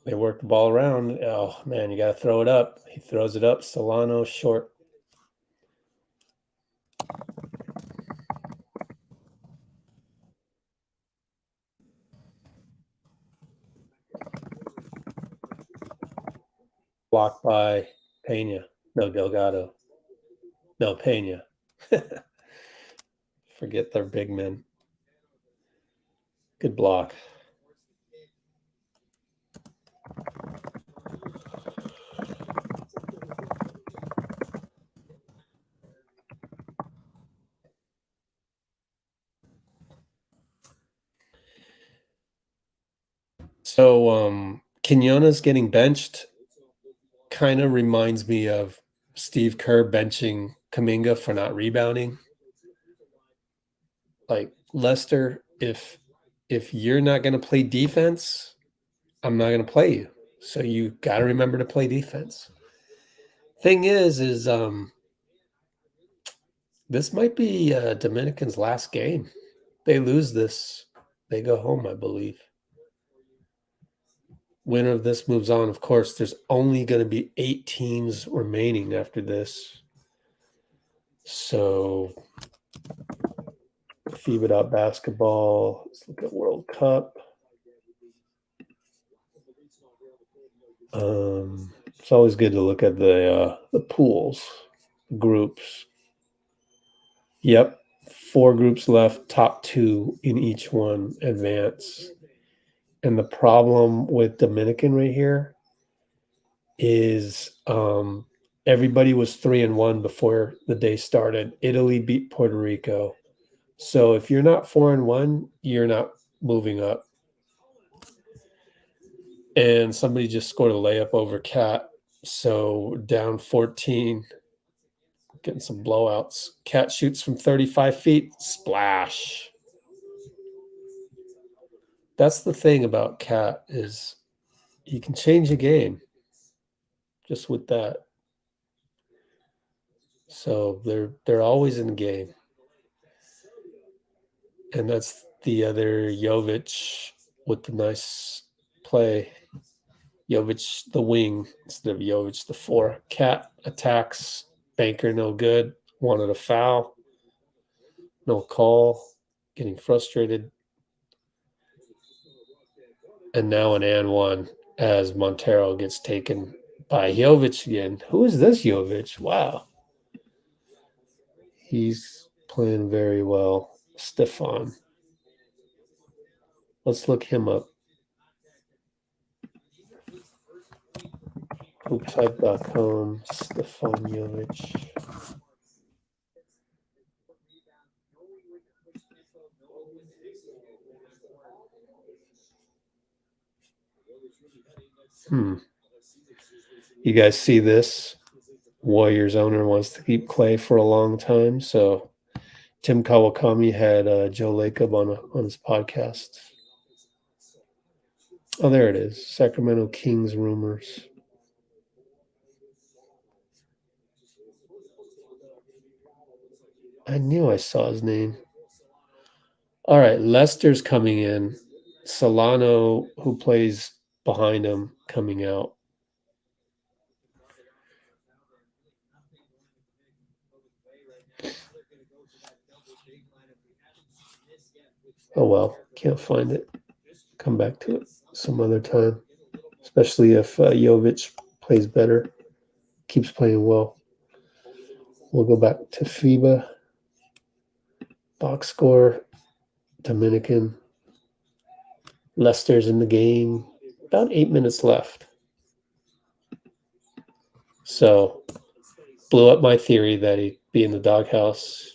they work the ball around. Oh, man, you got to throw it up. He throws it up. Solano short. Blocked by Pena. No, Delgado. No, Pena. Forget their big men. Good block. Quinones getting benched kind of reminds me of Steve Kerr benching Kuminga for not rebounding. Like, Lester, if you're not going to play defense, I'm not going to play you. So you got to remember to play defense. Thing is this might be Dominican's last game. They lose this, they go home, I believe. Winner of this moves on. Of course, there's only going to be 8 teams remaining after this. So, FIBA.basketball. Let's look at World Cup. It's always good to look at the pools, groups. Yep, 4 groups left. Top 2 in each one advance. And the problem with Dominican right here is everybody was 3-1 before the day started. Italy beat Puerto Rico. So if you're not 4-1, you're not moving up. And somebody just scored a layup over Cat. So down 14, getting some blowouts. Cat shoots from 35 feet. Splash. That's the thing about Cat is he can change a game just with that. So they're always in the game. And that's the other JaVale with the nice play. JaVale the wing instead of JaVale the 4. Cat attacks. Banker no good. Wanted a foul. No call. Getting frustrated. And now an and one as Montero gets taken by JaVale again. Who is this JaVale? Wow. He's playing very well. Stefan. Let's look him up. Hooptype.com, Stefan JaVale. You guys see this? Warriors owner wants to keep Klay for a long time, so Tim Kawakami had Joe Lacob on his podcast. Oh, there it is. Sacramento Kings rumors. I knew I saw his name. All right, Lester's coming in. Solano, who plays behind him, coming out. Oh, well, can't find it. Come back to it some other time, especially if JaVale plays better, keeps playing well. We'll go back to FIBA. Box score, Dominican. Lester's in the game. About 8 minutes left. So, blew up my theory that he'd be in the doghouse.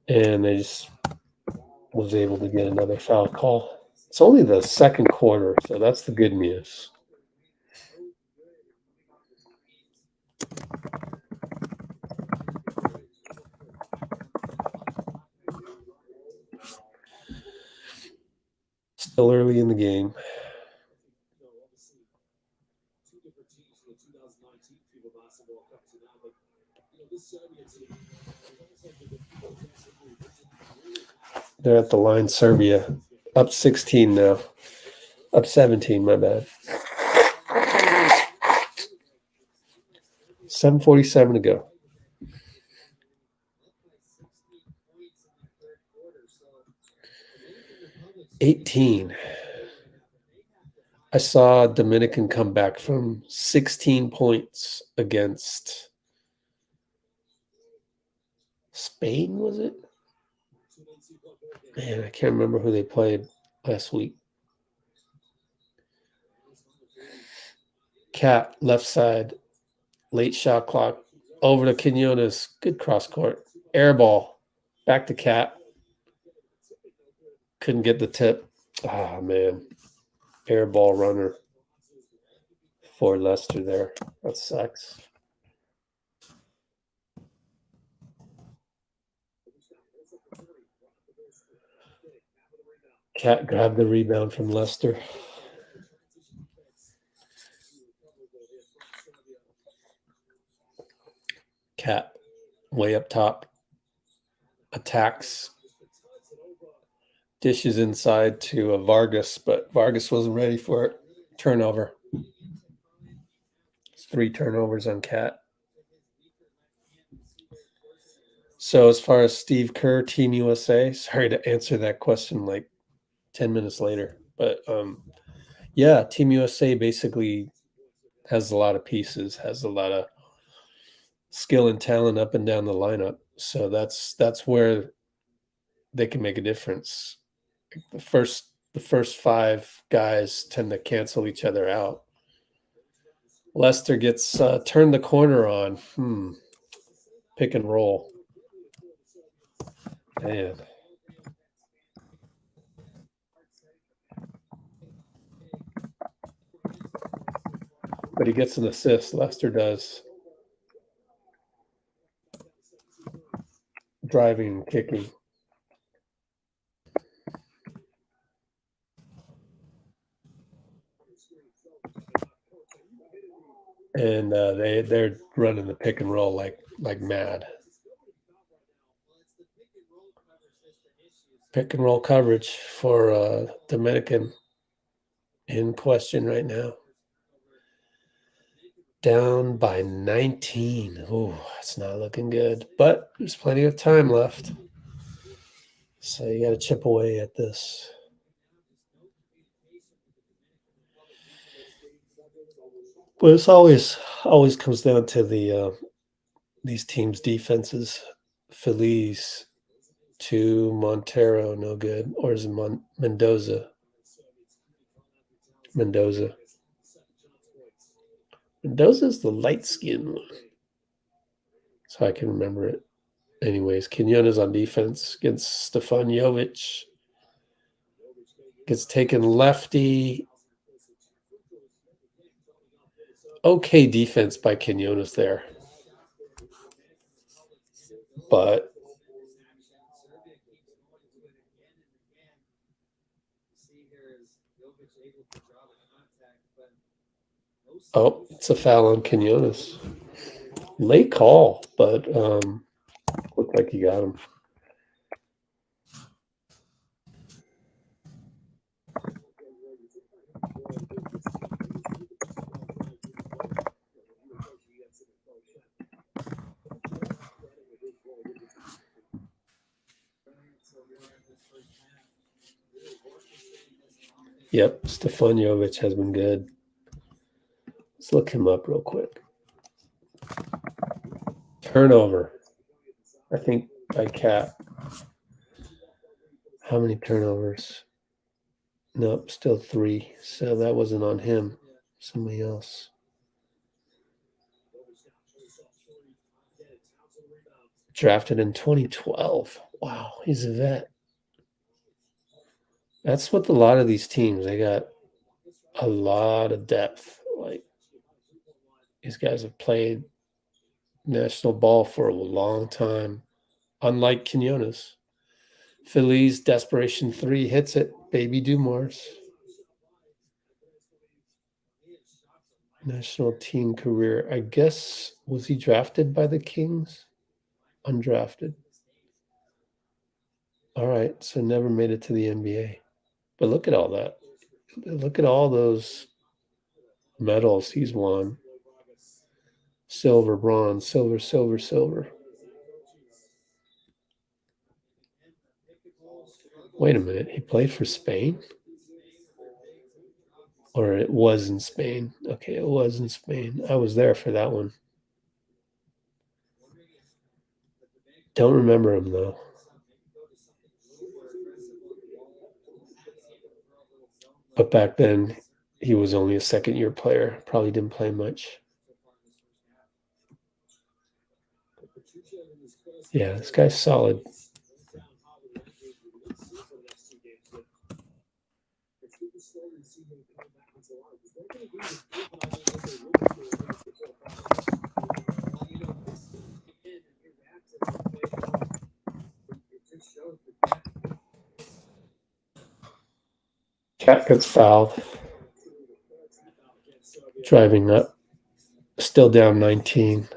And they just was able to get another foul call. It's only the second quarter, so that's the good news. Still early in the game. They're at the line, Serbia. Up 16 now. Up 17, my bad. 7:47 to go. $18. I saw Dominican come back from 16 points against Spain, was it? Man, I can't remember who they played last week. Cat, left side, late shot clock, over to Quinones. Good cross court. Air ball, back to Cat. Couldn't get the tip. Ah, man. Air ball runner for Lester there. That sucks. Cat grabbed the rebound from Lester. Cat way up top. Attacks. Dishes inside to Vargas, but Vargas wasn't ready for it. Turnover. It's 3 turnovers on Cat. So as far as Steve Kerr, Team USA, sorry to answer that question like 10 minutes later. But yeah, Team USA basically has a lot of pieces, has a lot of skill and talent up and down the lineup. So that's where they can make a difference. The first 5 guys tend to cancel each other out. Lester gets turned the corner on. Pick and roll. Man. But he gets an assist. Lester does. Driving and kicking. And they're running the pick and roll like mad. Pick and roll coverage for Dominican in question right now. Down by 19. Oh, it's not looking good. But there's plenty of time left. So you got to chip away at this. But it's always comes down to the these teams' defenses. Feliz to Montero, no good. Or is it Mendoza? Mendoza's the light skinned one. So I can remember it. Anyways, Quinones on defense against Steph and Klay. Gets taken lefty. Okay defense by Quinones there. But oh, it's a foul on Quinones. Late call, but looked like he got him. Yep, Steph and Klay has been good. Let's look him up real quick. Turnover. I think by Cat. How many turnovers? Nope, still 3. So that wasn't on him. Somebody else. Drafted in 2012. Wow, he's a vet. That's what a lot of these teams, they got a lot of depth. Like these guys have played national ball for a long time, unlike Quinones. Feliz desperation 3 hits it. Baby Dumars. National team career. I guess, was he drafted by the Kings? Undrafted. All right, so never made it to the NBA. But look at all that. Look at all those medals he's won. Silver, bronze, silver, silver, silver. Wait a minute, he played for Spain? Or it was in Spain. Okay, it was in Spain. I was there for that one. Don't remember him, though. But back then, he was only a second-year player. Probably didn't play much. Yeah, this guy's solid. Cat gets fouled. Driving up. Still down 19.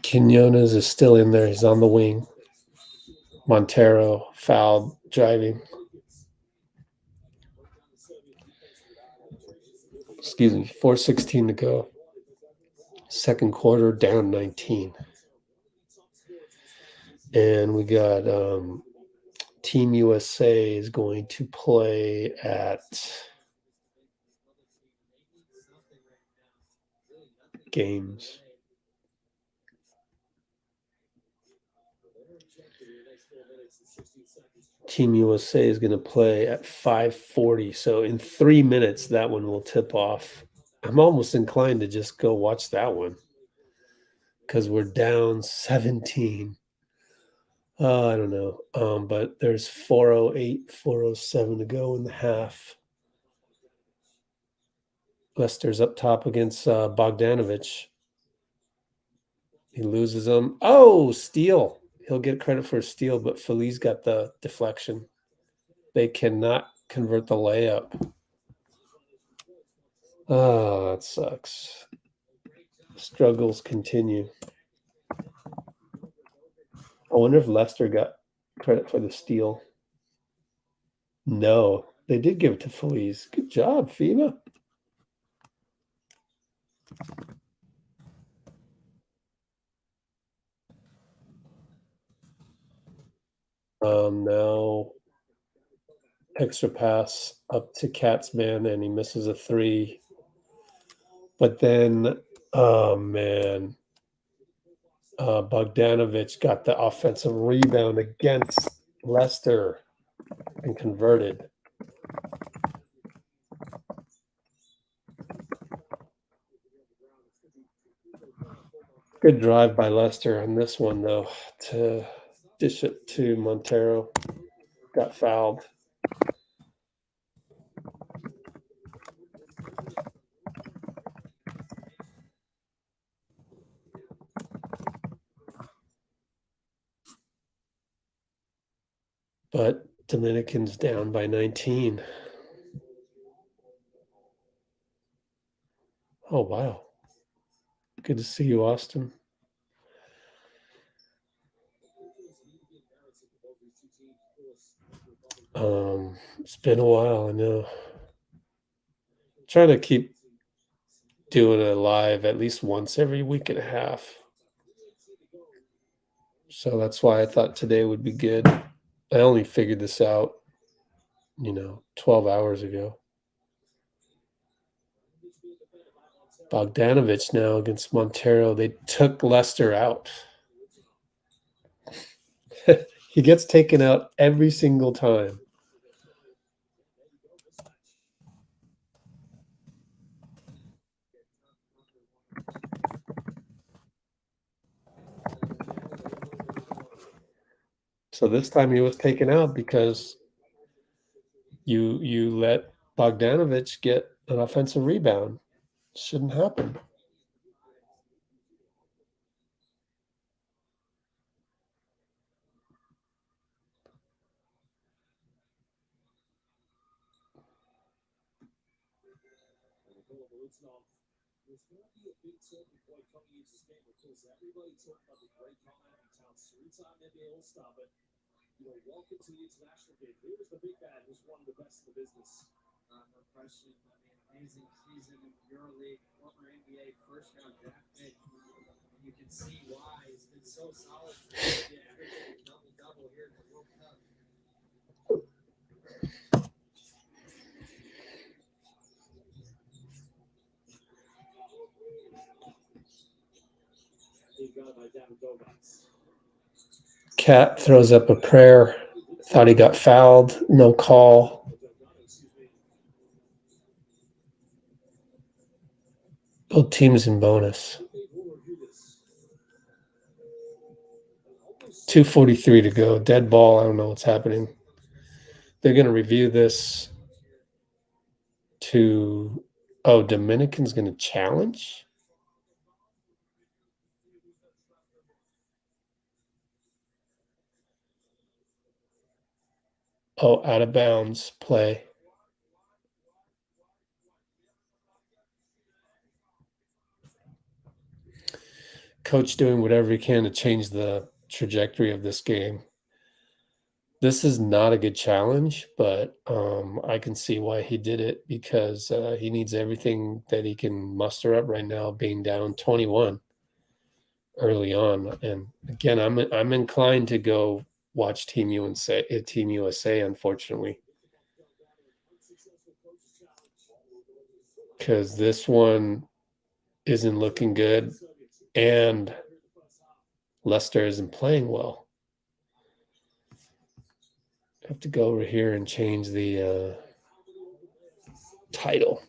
Quinones is still in there. He's on the wing. Montero fouled, driving. Excuse me, 4:16 to go. Second quarter, down 19. And we got Team USA is going to play at games. Team USA is going to play at 5:40. So in 3 minutes, that one will tip off. I'm almost inclined to just go watch that one because we're down 17. I don't know. But there's 4:08, 4:07 to go in the half. Lester's up top against Bogdanovic. He loses them. Oh, steal. He'll get credit for a steal, but Feliz got the deflection. They cannot convert the layup. Oh, that sucks. Struggles continue. I wonder if Lester got credit for the steal. No, they did give it to Feliz. Good job, FIBA. Now extra pass up to Cat's man, and he misses a three. But then, oh man, Bogdanovic got the offensive rebound against Lester and converted. Good drive by Lester on this one, though, to dish it to Montero. Got fouled. But Dominican's down by 19. Oh, wow. Good to see you, Austin. It's been a while, I know. Trying to keep doing it live at least once every week and a half. So that's why I thought today would be good. I only figured this out, 12 hours ago. Bogdanovic now against Montero. They took Lester out. He gets taken out every single time. So this time he was taken out because you let Bogdanovic get an offensive rebound. Shouldn't happen. Welcome to the international game. Here's the big man who's one of the best in the business. No question. Amazing season in EuroLeague, former NBA first-round draft pick. And you can see why he's been so solid. Double-double here in the World Cup. Cat throws up a prayer. Thought he got fouled. No call. Both teams in bonus. 2:43 to go. Dead ball. I don't know what's happening. They're going to review this to... Oh, Dominican's going to challenge? Oh, out of bounds play. Coach doing whatever he can to change the trajectory of this game. This is not a good challenge, but I can see why he did it, because he needs everything that he can muster up right now, being down 21 early on. And again, I'm inclined to go watch Team USA, unfortunately, because this one isn't looking good, and Lester isn't playing well. I have to go over here and change the title.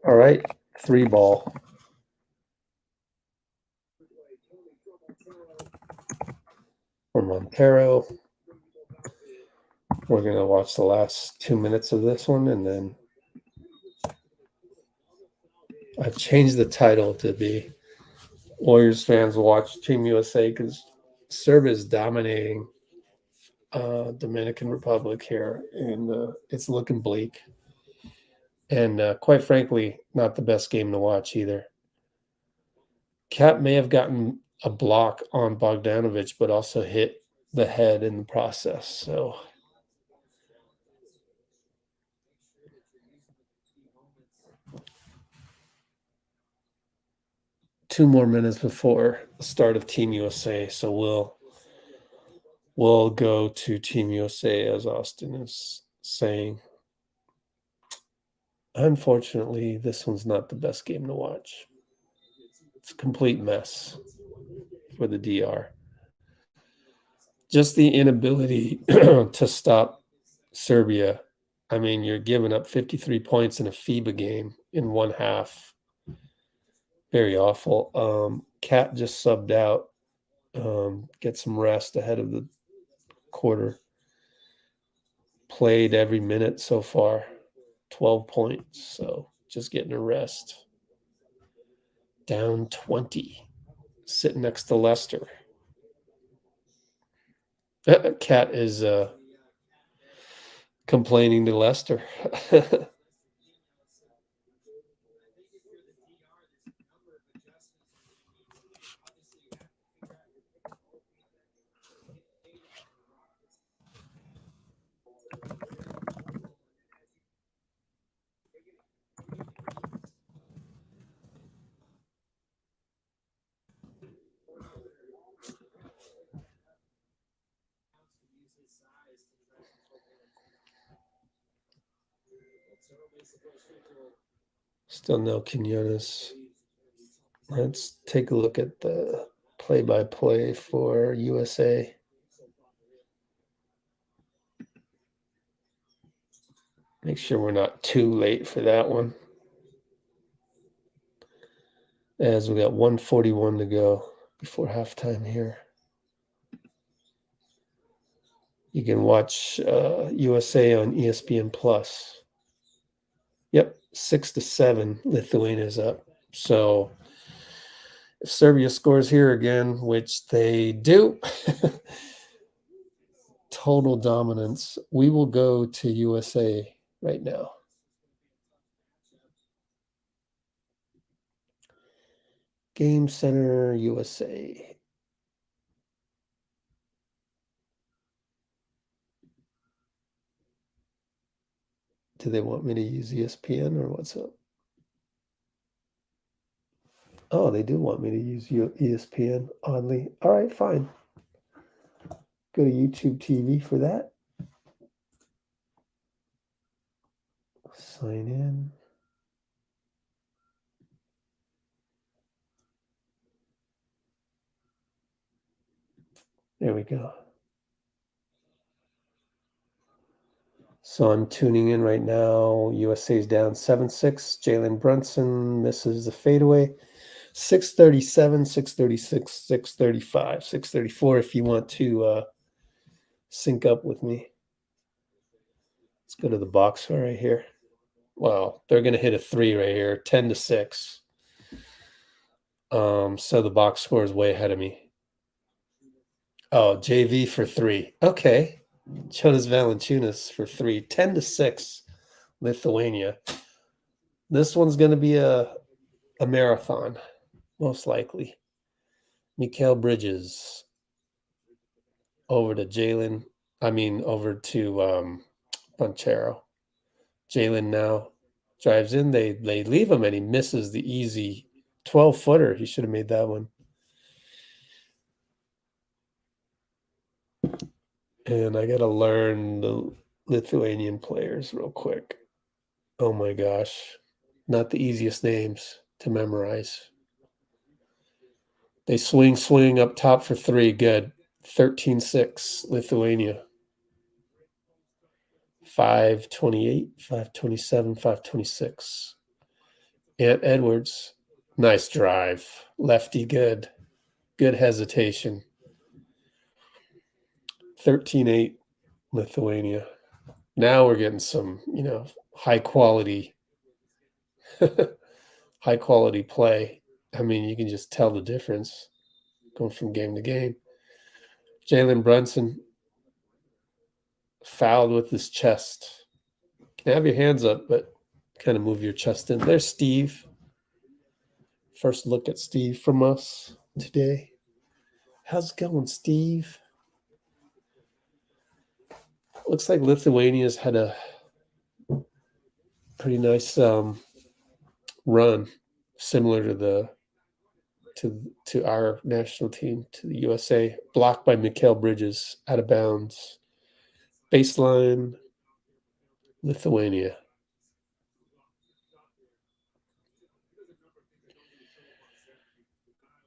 All right, 3 ball. For Montero. We're going to watch the last 2 minutes of this one, and then I've changed the title to be Warriors fans watch Team USA, because Serbia is dominating Dominican Republic here, and it's looking bleak. And quite frankly, not the best game to watch either. Cat may have gotten a block on Bogdanovic, but also hit the head in the process. So 2 more minutes before the start of Team USA. So we'll go to Team USA, as Austin is saying. Unfortunately, this one's not the best game to watch. It's a complete mess for the DR. Just the inability to stop Serbia. I mean, you're giving up 53 points in a FIBA game in one half. Very awful. Cat just subbed out. Get some rest ahead of the quarter. Played every minute so far. 12 points. So just getting a rest. Down 20. Sitting next to Lester. Cat is complaining to Lester. Still no Quinones. Let's take a look at the play-by-play for USA. Make sure we're not too late for that one, as we got 1:41 to go before halftime here. You can watch USA on ESPN Plus. Yep, 6-7, Lithuania's up. So if Serbia scores here again, which they do, total dominance, we will go to USA right now. Game Center, USA. Do they want me to use ESPN or what's up? Oh, they do want me to use ESPN, oddly. All right, fine. Go to YouTube TV for that. Sign in. There we go. So I'm tuning in right now. USA's down 7-6. Jalen Brunson misses the fadeaway. 637, 636, 635, 634 if you want to sync up with me. Let's go to the box score right here. Well, they're going to hit a 3 right here, 10-6. So the box score is way ahead of me. Oh, JV for 3. Okay. Jonas Valanciunas for 3. 10-6. Lithuania. This one's going to be a marathon, most likely. Mikal Bridges over to Banchero. Jalen now drives in. They leave him, and he misses the easy 12-footer. He should have made that one. And I got to learn the Lithuanian players real quick. Oh, my gosh. Not the easiest names to memorize. They swing up top for 3. Good. 13-6, Lithuania. 528, 527, 526. Ant Edwards. Nice drive. Lefty good. Good hesitation. 13-8, Lithuania. Now we're getting some, high quality play. I mean, you can just tell the difference going from game to game. Jalen Brunson fouled with his chest. You can have your hands up, but kind of move your chest in. There's Steve. First look at Steve from us today. How's it going, Steve? Looks like Lithuania's had a pretty nice run, similar to our national team, to the USA. Blocked by Mikal Bridges, out of bounds. Baseline, Lithuania.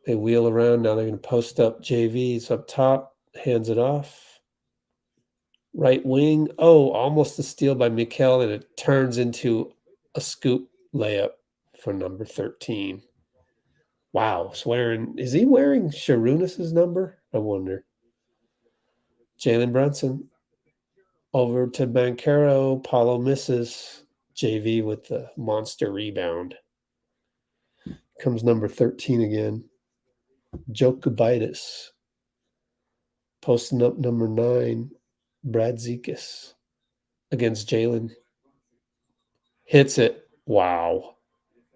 They wheel around. Now they're going to post up JVs up top. Hands it off. Right wing. Oh, almost a steal by Mikal, and it turns into a scoop layup for number 13. Wow. Is he wearing Sharunas' number? I wonder. Jalen Brunson over to Banchero. Paulo misses. JV with the monster rebound. Comes number 13 again. Jokubitis. Posting up number 9. Brad Zekas against Jalen. Hits it. Wow.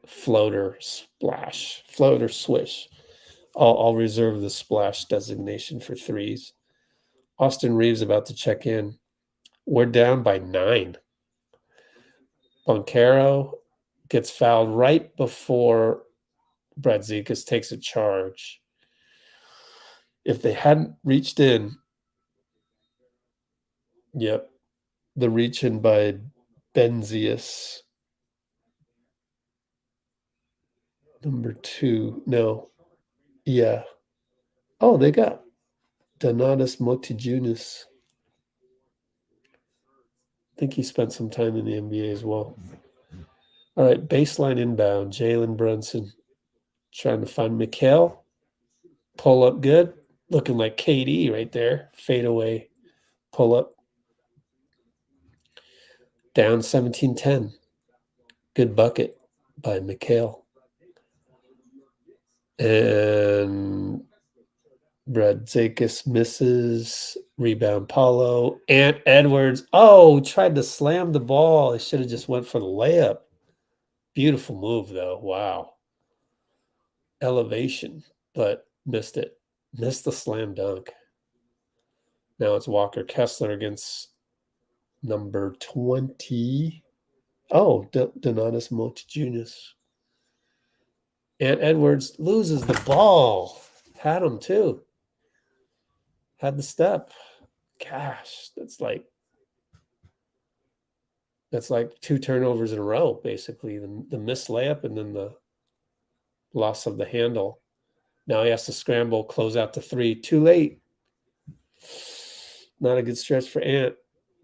Floater splash. Floater swish. I'll reserve the splash designation for threes. Austin Reeves about to check in. We're down by 9. Banchero gets fouled right before Brad Zekas takes a charge. If they hadn't reached in, yep, the reach in by Benzius. Number 2. No. Yeah. Oh, they got Donatas Motijunas. I think he spent some time in the NBA as well. All right, baseline inbound. Jalen Brunson trying to find Mikal. Pull up good. Looking like KD right there. Fade away. Pull up. Down 17-10. Good bucket by Mikal. And Brad Zekas misses. Rebound Paulo. Ant Edwards. Oh, tried to slam the ball. He should have just went for the layup. Beautiful move, though. Wow. Elevation, but missed it. Missed the slam dunk. Now it's Walker Kessler against number 20. Oh, Donatas Motijunas. And Edwards loses the ball. Had him too. Had the step. Gosh, that's like 2 turnovers in a row, basically. The missed layup and then the loss of the handle. Now he has to scramble, close out to 3. Too late. Not a good stretch for Ant.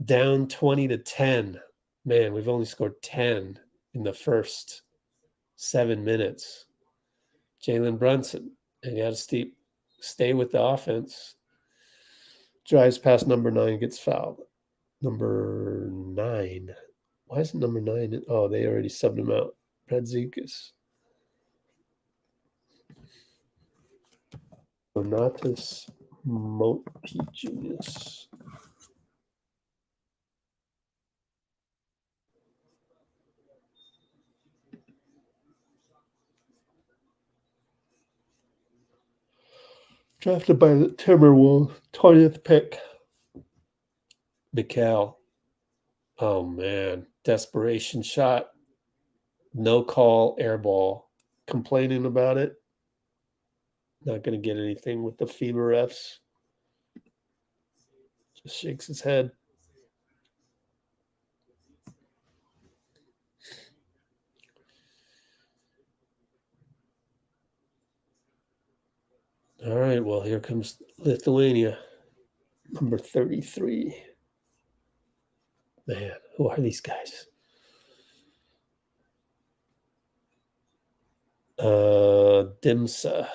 Down 20-10. Man, we've only scored 10 in the first 7 minutes. Jalen Brunson, and you got to stay with the offense. Drives past number 9, gets fouled. Number 9. Why isn't number 9? Oh, they already subbed him out. Predzikas. Donatas Motigius. Drafted by the Timberwolves, 20th pick. Mikal. Oh, man. Desperation shot. No call, air ball. Complaining about it. Not going to get anything with the FIBA refs. Just shakes his head. All right, well, here comes Lithuania, number 33. Man, who are these guys? Dimsa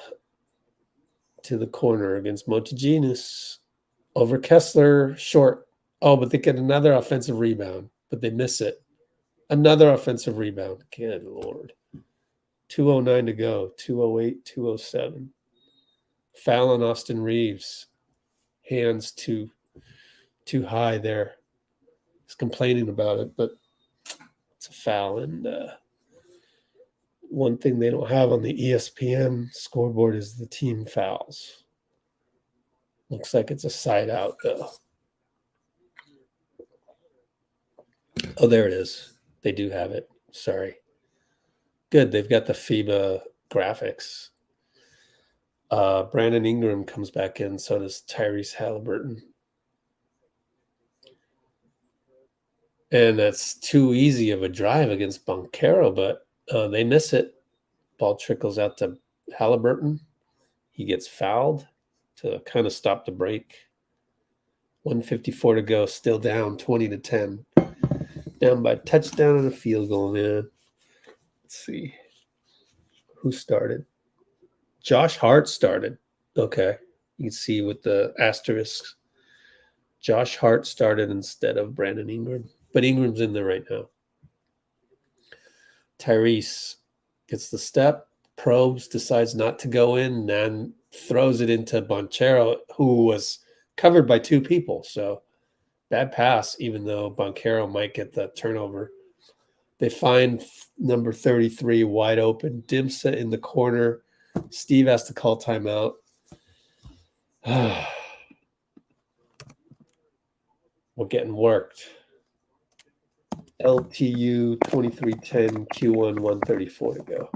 to the corner against Motiginus. Over Kessler, short. Oh, but they get another offensive rebound, but they miss it. Another offensive rebound. Good Lord. 2:09 to go. 2:08, 2:07. Foul on Austin Reeves. Hands too high there. He's complaining about it, but it's a foul. And one thing they don't have on the ESPN scoreboard is the team fouls. Looks like it's a side out, though. Oh, there it is. They do have it. Sorry. Good. They've got the FIBA graphics. Brandon Ingram comes back in. So does Tyrese Halliburton. And that's too easy of a drive against Banchero, but they miss it. Ball trickles out to Halliburton. He gets fouled to kind of stop the break. 1:54 to go. Still down 20-10. Down by a touchdown and a field goal, man. Let's see. Who started? Josh Hart started. Okay. You can see with the asterisks. Josh Hart started instead of Brandon Ingram. But Ingram's in there right now. Tyrese gets the step, probes, decides not to go in, and throws it into Banchero, who was covered by 2 people. So bad pass, even though Banchero might get the turnover. They find number 33 wide open. Dimsa in the corner. Steve has to call timeout. We're getting worked. LTU 23-10, Q1 134 to go.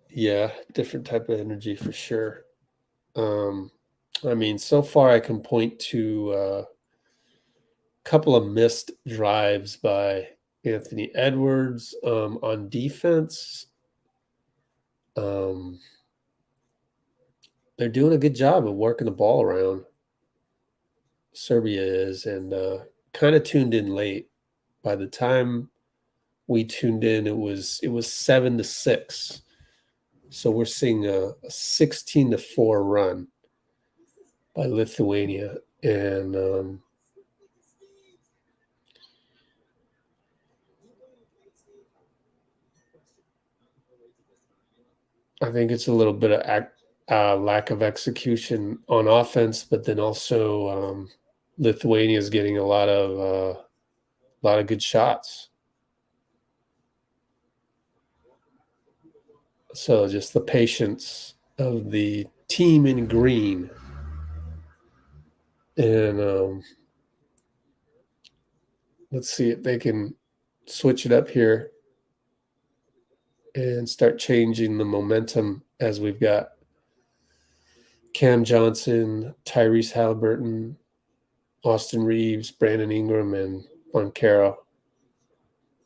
Yeah, different type of energy for sure. I mean, so far I can point to a couple of missed drives by Anthony Edwards on defense. They're doing a good job of working the ball around. Serbia is, and kind of tuned in late. By the time we tuned in, it was 7-6. So we're seeing a 16-4 run by Lithuania, and I think it's a little bit of lack of execution on offense, but then also Lithuania is getting a lot of good shots. So just the patience of the team in green. And let's see if they can switch it up here and start changing the momentum as we've got Cam Johnson, Tyrese Halliburton, Austin Reeves, Brandon Ingram, and Banchero.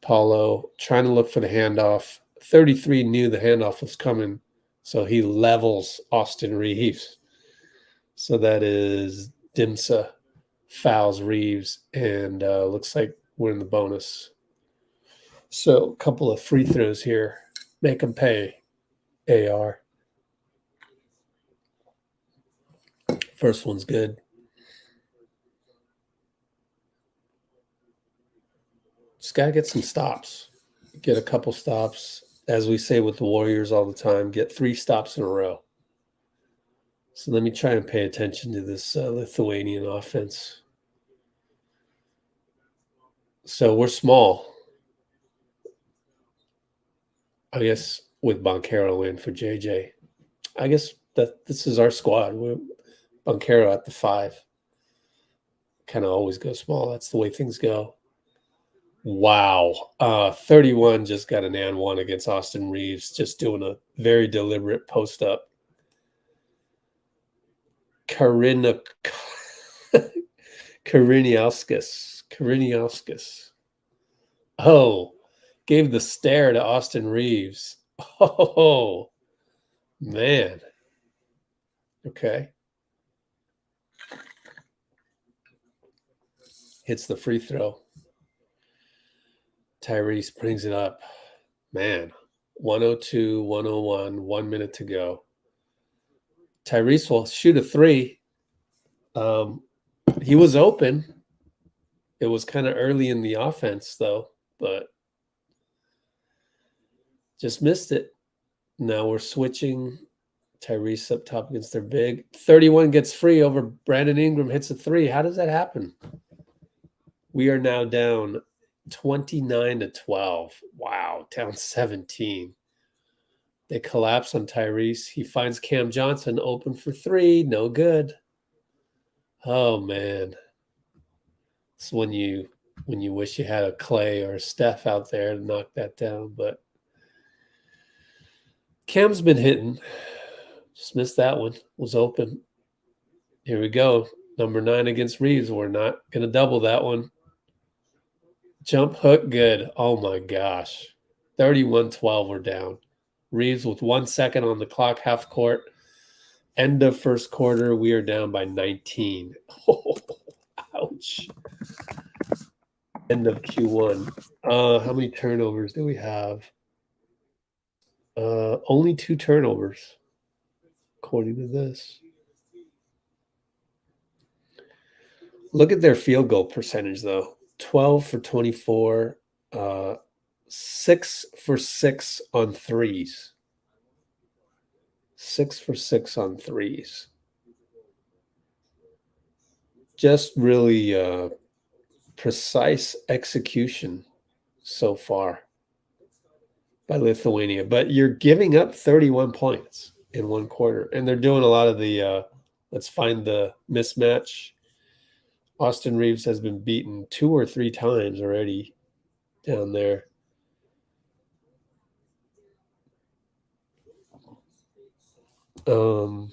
Paulo trying to look for the handoff. 33 knew the handoff was coming, so he levels Austin Reeves. So that is Dimsa, fouls Reeves, and looks like we're in the bonus. So a couple of free throws here. Make them pay, AR. First one's good. Just got to get some stops. Get a couple stops. As we say with the Warriors all the time, get 3 stops in a row. So let me try and pay attention to this Lithuanian offense. So we're small. I guess with Banchero in for JJ. I guess that this is our squad. We're Banchero at the 5. Kind of always go small. That's the way things go. Wow. 31 just got an and 1 against Austin Reeves, just doing a very deliberate post up. Kariniauskas. Oh, gave the stare to Austin Reeves. Oh, man. Okay. Hits the free throw. Tyrese brings it up. Man, 102, 101, 1 minute to go. Tyrese will shoot a 3. He was open. It was kind of early in the offense, though, but just missed it. Now we're switching. Tyrese up top against their big. 31 gets free over Brandon Ingram, hits a 3. How does that happen? We are now down 29-12. Wow, down 17. They collapse on Tyrese. He finds Cam Johnson open for 3. No good. Oh, man. It's when you wish you had a Klay or a Steph out there to knock that down. But Cam's been hitting. Just missed that one. Was open. Here we go. Number 9 against Reeves. We're not going to double that one. Jump hook, good. Oh, my gosh. 31-12, we're down. Reeves with 1 second on the clock, half court. End of first quarter, we are down by 19. Oh, ouch. End of Q1. How many turnovers do we have? Only 2 turnovers, according to this. Look at their field goal percentage, though. 12 for 24, 6 for 6 on threes. 6 for 6 on threes. Just really precise execution so far by Lithuania. But you're giving up 31 points in 1 quarter. And they're doing a lot of the let's find the mismatch. Austin Reeves has been beaten 2 or 3 times already down there. Trying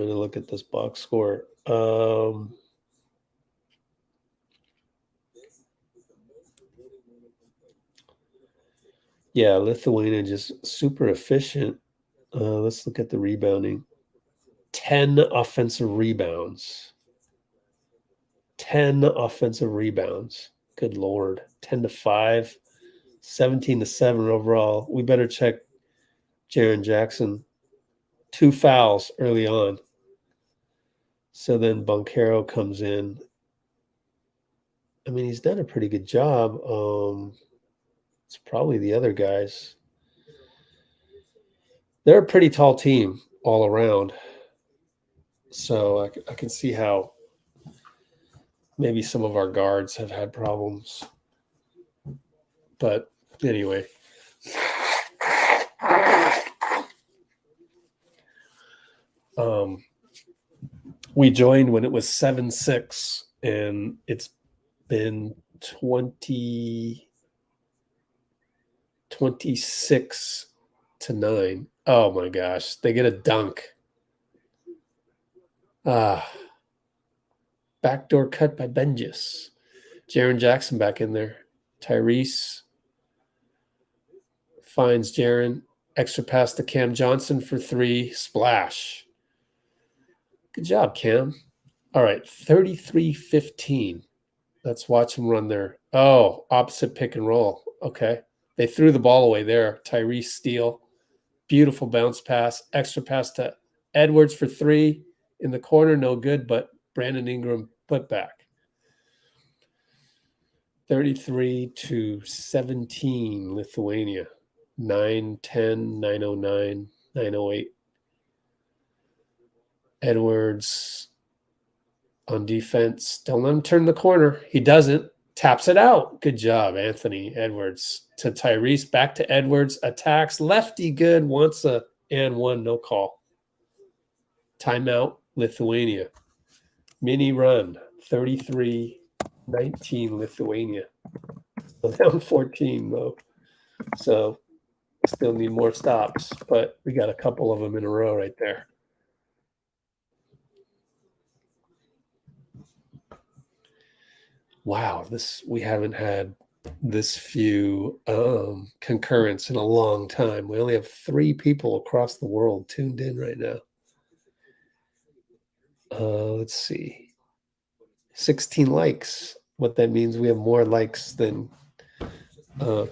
to look at this box score. Yeah, Lithuania just super efficient. Let's look at the rebounding. 10 offensive rebounds. 10 offensive rebounds. Good Lord. 10-5. 17-7 overall. We better check Jaren Jackson. 2 fouls early on. So then Banchero comes in. I mean, he's done a pretty good job. It's probably the other guys. They're a pretty tall team all around. So I can see how maybe some of our guards have had problems. But anyway. We joined when it was 7-6, and it's been 26-9. Oh my gosh, they get a dunk. Backdoor cut by Benjis. Jaren Jackson back in there. Tyrese finds Jaren. Extra pass to Cam Johnson for 3. Splash. Good job, Cam. All right, 33-15. Let's watch them run their opposite pick and roll. Okay. They threw the ball away there. Tyrese steal. Beautiful bounce pass. Extra pass to Edwards for 3. In the corner, no good, but Brandon Ingram put back. 33-17, Lithuania. 9-10, 909, 908. Edwards on defense. Don't let him turn the corner. He doesn't. Taps it out. Good job, Anthony Edwards. To Tyrese. Back to Edwards. Attacks. Lefty good. Wants a and one. No call. Timeout, Lithuania. Mini run. 33-19, Lithuania. Still down 14, though. So still need more stops, but we got a couple of them in a row right there. Wow, we haven't had this few concurrents in a long time. We only have 3 people across the world tuned in right now. Let's see. 16 likes. What that means, we have more likes than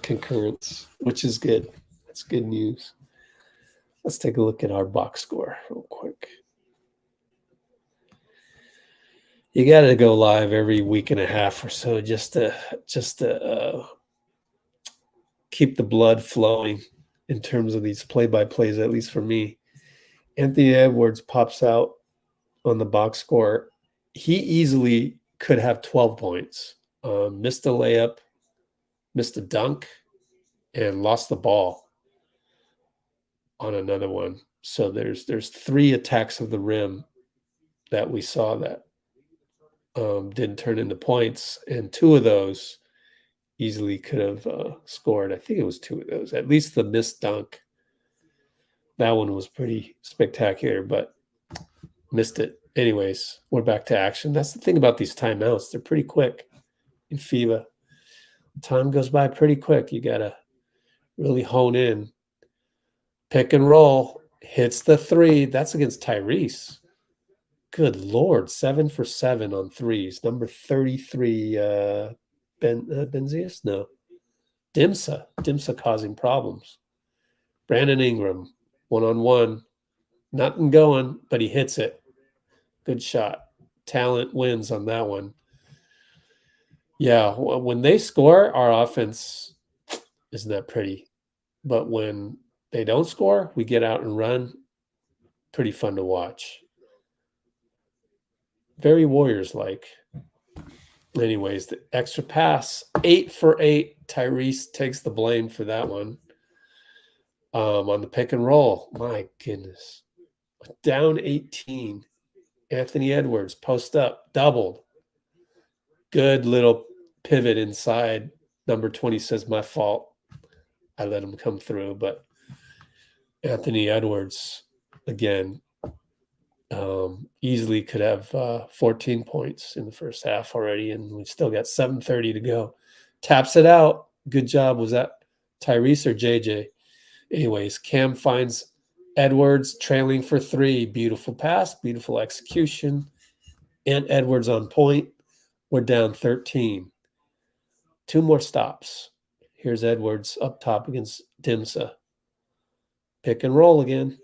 concurrents, which is good. That's good news. Let's take a look at our box score real quick. You got to go live every week and a half or so just to keep the blood flowing in terms of these play-by-plays, at least for me. Anthony Edwards pops out on the box score. He easily could have 12 points. Missed a layup, missed a dunk, and lost the ball on another one. So there's 3 attacks of the rim that we saw that didn't turn into points, and 2 of those easily could have scored. I think it was 2 of those. At least the missed dunk. That one was pretty spectacular, but missed it. Anyways, we're back to action. That's the thing about these timeouts. They're pretty quick in FIBA. Time goes by pretty quick. You got to really hone in. Pick and roll. Hits the 3. That's against Tyrese. Good Lord. 7 for 7 on threes. Number 33, Benzius? No. Dimsa. Dimsa causing problems. Brandon Ingram, 1-on-1. Nothing going, but he hits it. Good shot. Talent wins on that one. Yeah, when they score, our offense isn't that pretty. But when they don't score, we get out and run. Pretty fun to watch. Very Warriors-like. Anyways, the extra pass, 8 for 8. Tyrese takes the blame for that one. On the pick and roll, my goodness. Down 18. Anthony Edwards, post up, doubled. Good little pivot inside. Number 20 says, my fault. I let him come through, but Anthony Edwards, again, easily could have 14 points in the first half already, and we still got 7:30 to go. Taps it out. Good job. Was that Tyrese or JJ? Anyways, Cam finds Edwards trailing for 3. Beautiful pass, beautiful execution, and Edwards on point. We're down 13. 2 more stops. Here's Edwards up top against Dimsa. Pick and roll again.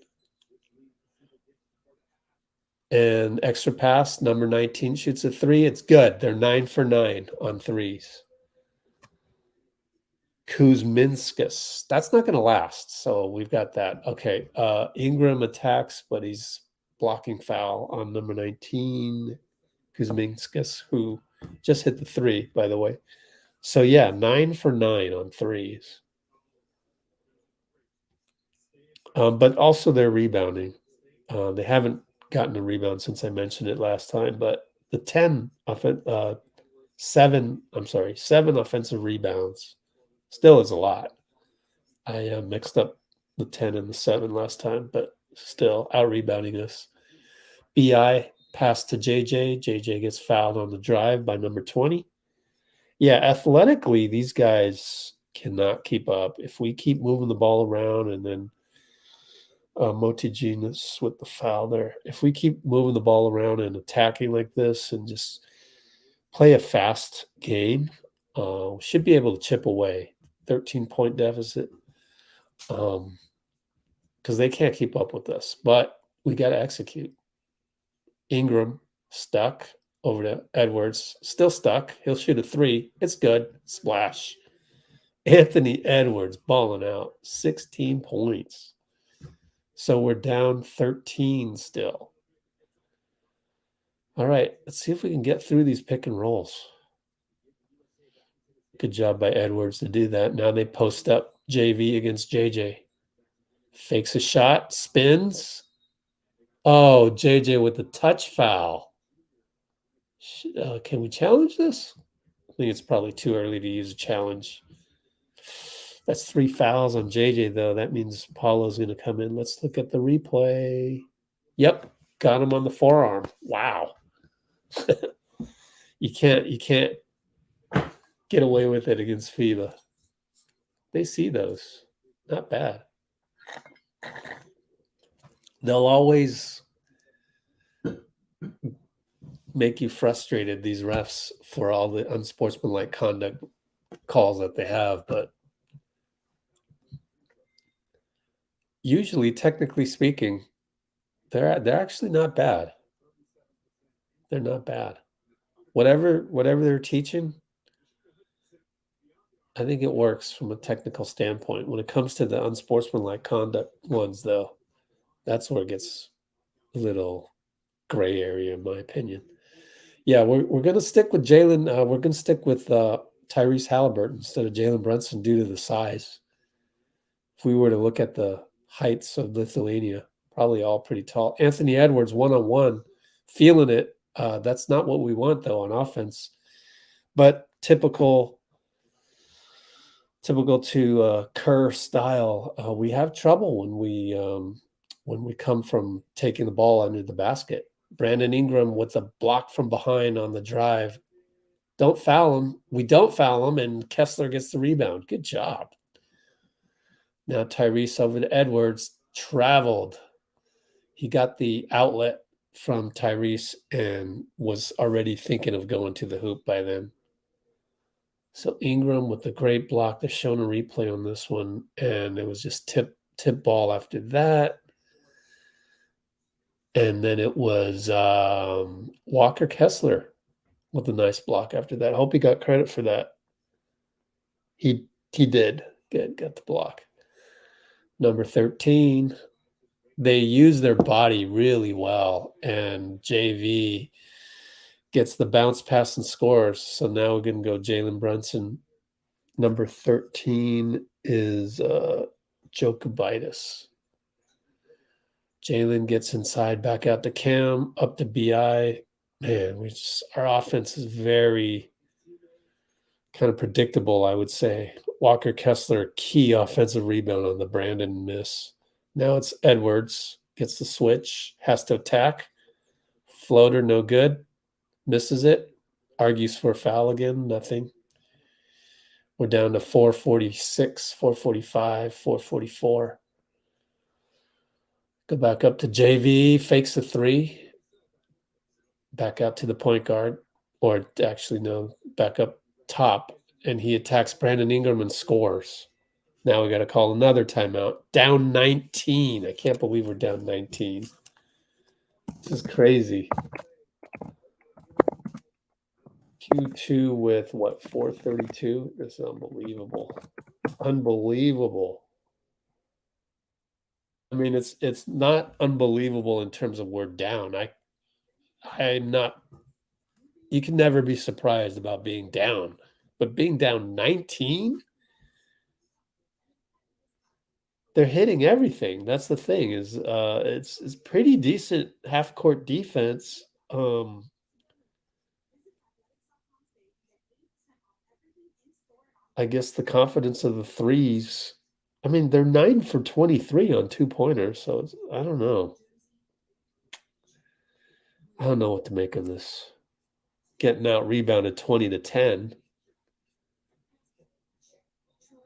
And extra pass, number 19 shoots a 3. It's good. They're 9 for 9 on threes. Kuzminskas. That's not going to last. So we've got that. Okay. Ingram attacks, but he's blocking foul on number 19, Kuzminskas, who just hit the 3, by the way. So, yeah, 9 for 9 on threes. But also they're rebounding. They haven't gotten a rebound since I mentioned it last time, but the 7 offensive rebounds still is a lot. I mixed up the 10 and the 7 last time, but still out-rebounding us. BI pass to JJ. JJ gets fouled on the drive by number 20. Yeah, athletically, these guys cannot keep up. If we keep moving the ball around and then Motigenus with the foul there, if we keep moving the ball around and attacking like this and just play a fast game, should be able to chip away. 13-point deficit. Because they can't keep up with us, but we got to execute. Ingram stuck over to Edwards, still stuck. He'll shoot a 3. It's good. Splash. Anthony Edwards balling out, 16 points. So we're down 13 still. All right, let's see if we can get through these pick and rolls. Good job by Edwards to do that. Now they post up JV against JJ. Fakes a shot, spins. Oh, JJ with the touch foul. Can we challenge this? I think it's probably too early to use a challenge. That's 3 fouls on JJ, though. That means Paulo's going to come in. Let's look at the replay. Yep, got him on the forearm. Wow. You can't get away with it against FIBA. They see those. Not bad. They'll always make you frustrated, these refs, for all the unsportsmanlike conduct calls that they have, but usually, technically speaking, they're actually not bad. They're not bad. Whatever they're teaching, I think it works from a technical standpoint. When it comes to the unsportsmanlike conduct ones, though, that's where it gets a little gray area, in my opinion. Yeah, we're going to stick with Jalen. We're going to stick with Tyrese Halliburton instead of Jalen Brunson due to the size. If we were to look at the heights of Lithuania, probably all pretty tall. Anthony Edwards, one-on-one, feeling it. That's not what we want, though, on offense. But typical to Kerr style, we have trouble when we come from taking the ball under the basket. Brandon Ingram with a block from behind on the drive. Don't foul him. We don't foul him, and Kessler gets the rebound. Good job. Now Tyrese over to Edwards. Traveled. He got the outlet from Tyrese and was already thinking of going to the hoop by then. So Ingram with the great block. They're showing a replay on this one, and it was just tip ball after that. And then it was Walker Kessler with a nice block after that. I hope he got credit for that. He did. Good, got the block. Number 13. They use their body really well, and JV gets the bounce pass and scores. So now we're going to go Jalen Brunson. Number 13 is Jokubitis. Jalen gets inside, back out to Cam, up to BI. Man, our offense is very kind of predictable, I would say. Walker Kessler, key offensive rebound on the Brandon miss. Now it's Edwards, gets the switch, has to attack. Floater, no good. Misses it. Argues for a foul again, nothing. We're down to 446, 445, 444. Go back up to JV, fakes a 3. Back out to the point guard, or actually, no, back up top, and he attacks Brandon Ingram and scores. Now we got to call another timeout. Down 19. I can't believe we're down 19. This is crazy. Q2 with, 432? It's unbelievable. Unbelievable. I mean, it's not unbelievable in terms of we're down. I'm not. You can never be surprised about being down, but being down 19? they're hitting everything. That's the thing is it's pretty decent half court defense. I guess the confidence of the threes. I mean, they're 9 for 23 on 2-pointers, so I don't know. I don't know what to make of this. Getting out rebounded 20-10.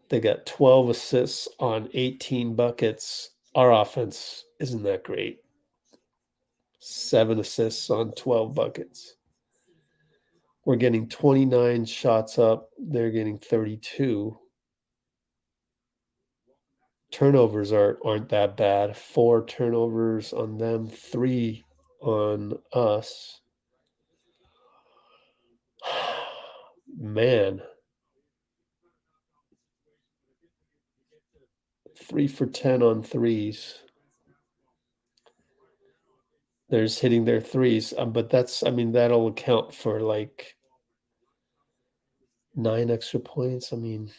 They got 12 assists on 18 buckets. Our offense isn't that great. 7 assists on 12 buckets. We're getting 29 shots up. They're getting 32. Turnovers aren't that bad. 4 turnovers on them, 3 on us. Man. 3 for 10 on threes. They're just hitting their threes. But that'll account for like 9 extra points. I mean,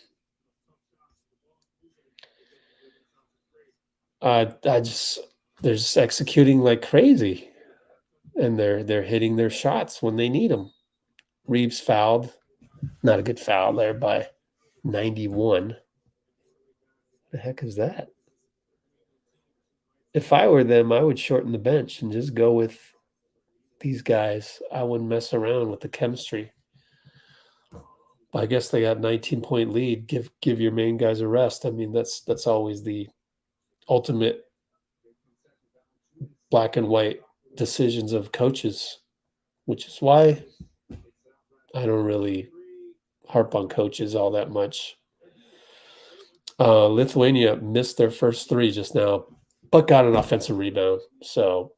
they're just executing like crazy, and they're hitting their shots when they need them. Reeves fouled, not a good foul there by 91. The heck is that? If I were them, I would shorten the bench and just go with these guys. I wouldn't mess around with the chemistry. But I guess they got 19-point lead. Give your main guys a rest. I mean, that's always the ultimate black and white decisions of coaches, which is why I don't really harp on coaches all that much. Lithuania missed their first 3 just now, but got an offensive rebound. So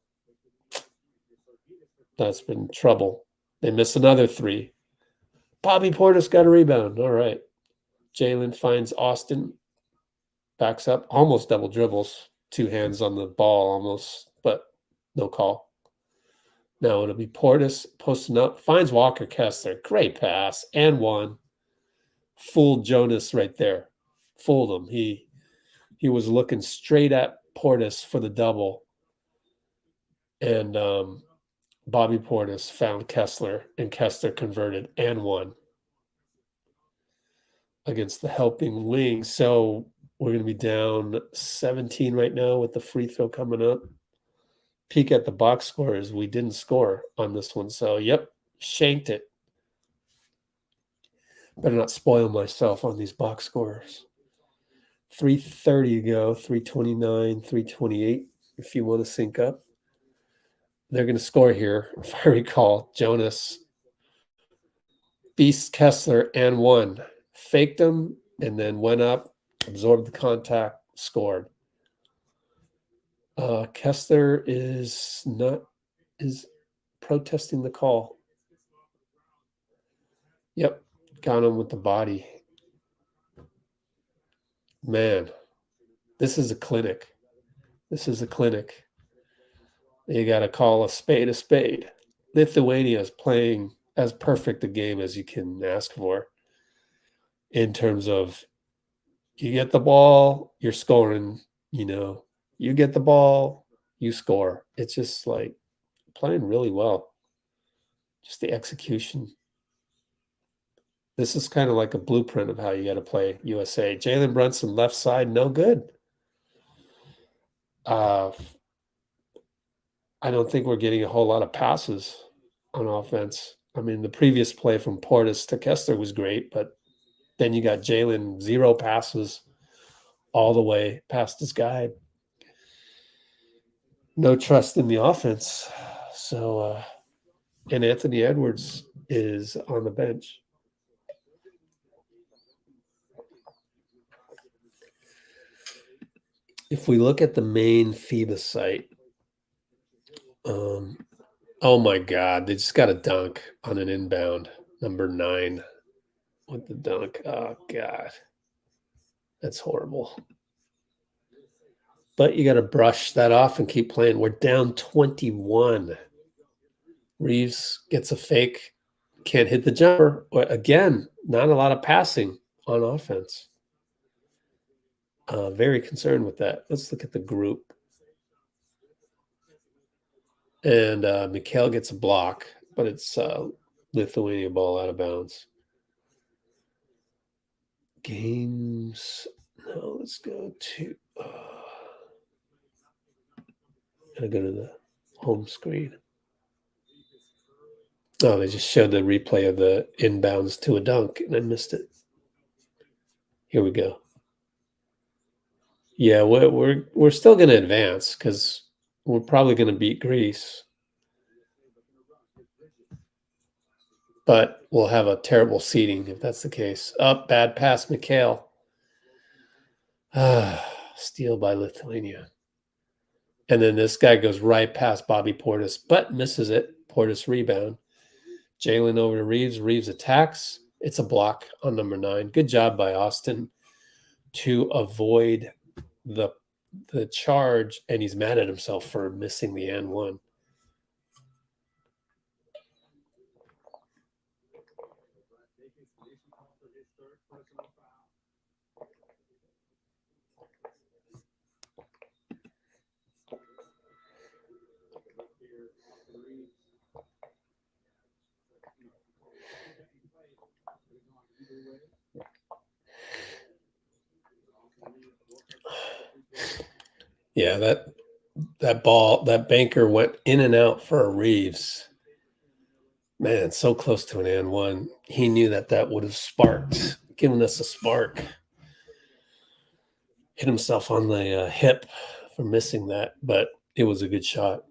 that's been trouble. They missed another 3. Bobby Portis got a rebound. All right. Jalen finds Austin, backs up, almost double dribbles, 2 hands on the ball almost, but no call. Now it'll be Portis posting up, finds Walker Kessler. Great pass, and 1. Fooled Jonas right there. Fooled him. He was looking straight at Portis for the double. And Bobby Portis found Kessler, and Kessler converted and 1 against the helping wing. So we're going to be down 17 right now with the free throw coming up. Peek at the box scores. We didn't score on this one. So, yep, shanked it. Better not spoil myself on these box scores. 3:30 to go, 3:29, 3:28, if you want to sync up. They're going to score here, if I recall. Jonas beast Kessler and 1. Faked him and then went up, absorbed the contact, scored. Kessler is protesting the call. Yep, got him with the body. Man, this is a clinic. This is a clinic. You got to call a spade a spade. Lithuania is playing as perfect a game as you can ask for in terms of you get the ball, you're scoring, you get the ball, you score. It's just like playing really well. Just the execution. This is kind of like a blueprint of how you got to play USA. Jalen Brunson, left side, no good. I don't think we're getting a whole lot of passes on offense. I mean, the previous play from Portis to Kessler was great, but then you got Jalen, 0 passes all the way past his guy. No trust in the offense. So, and Anthony Edwards is on the bench. If we look at the main FIBA site, oh my God, they just got a dunk on an inbound, number 9 with the dunk. Oh God, that's horrible. But you got to brush that off and keep playing. We're down 21. Reeves gets a fake, can't hit the jumper. Again, not a lot of passing on offense. Very concerned with that. Let's look at the group. And Mikhail gets a block, but it's Lithuania ball out of bounds. Games. No, let's go to. Gotta go to the home screen. Oh, they just showed the replay of the inbounds to a dunk, and I missed it. Here we go. Yeah, we're still going to advance because we're probably going to beat Greece, but we'll have a terrible seeding if that's the case. Up, bad pass, Mikhail. Steal by Lithuania. And then this guy goes right past Bobby Portis, but misses it. Portis rebound. Jalen over to Reeves. Reeves attacks. It's a block on number 9. Good job by Austin to avoid the charge, and he's mad at himself for missing the and one. Yeah, that ball, that banker went in and out for a Reeves. Man, so close to an and one. He knew that would have sparked, given us a spark. Hit himself on the hip for missing that, but it was a good shot.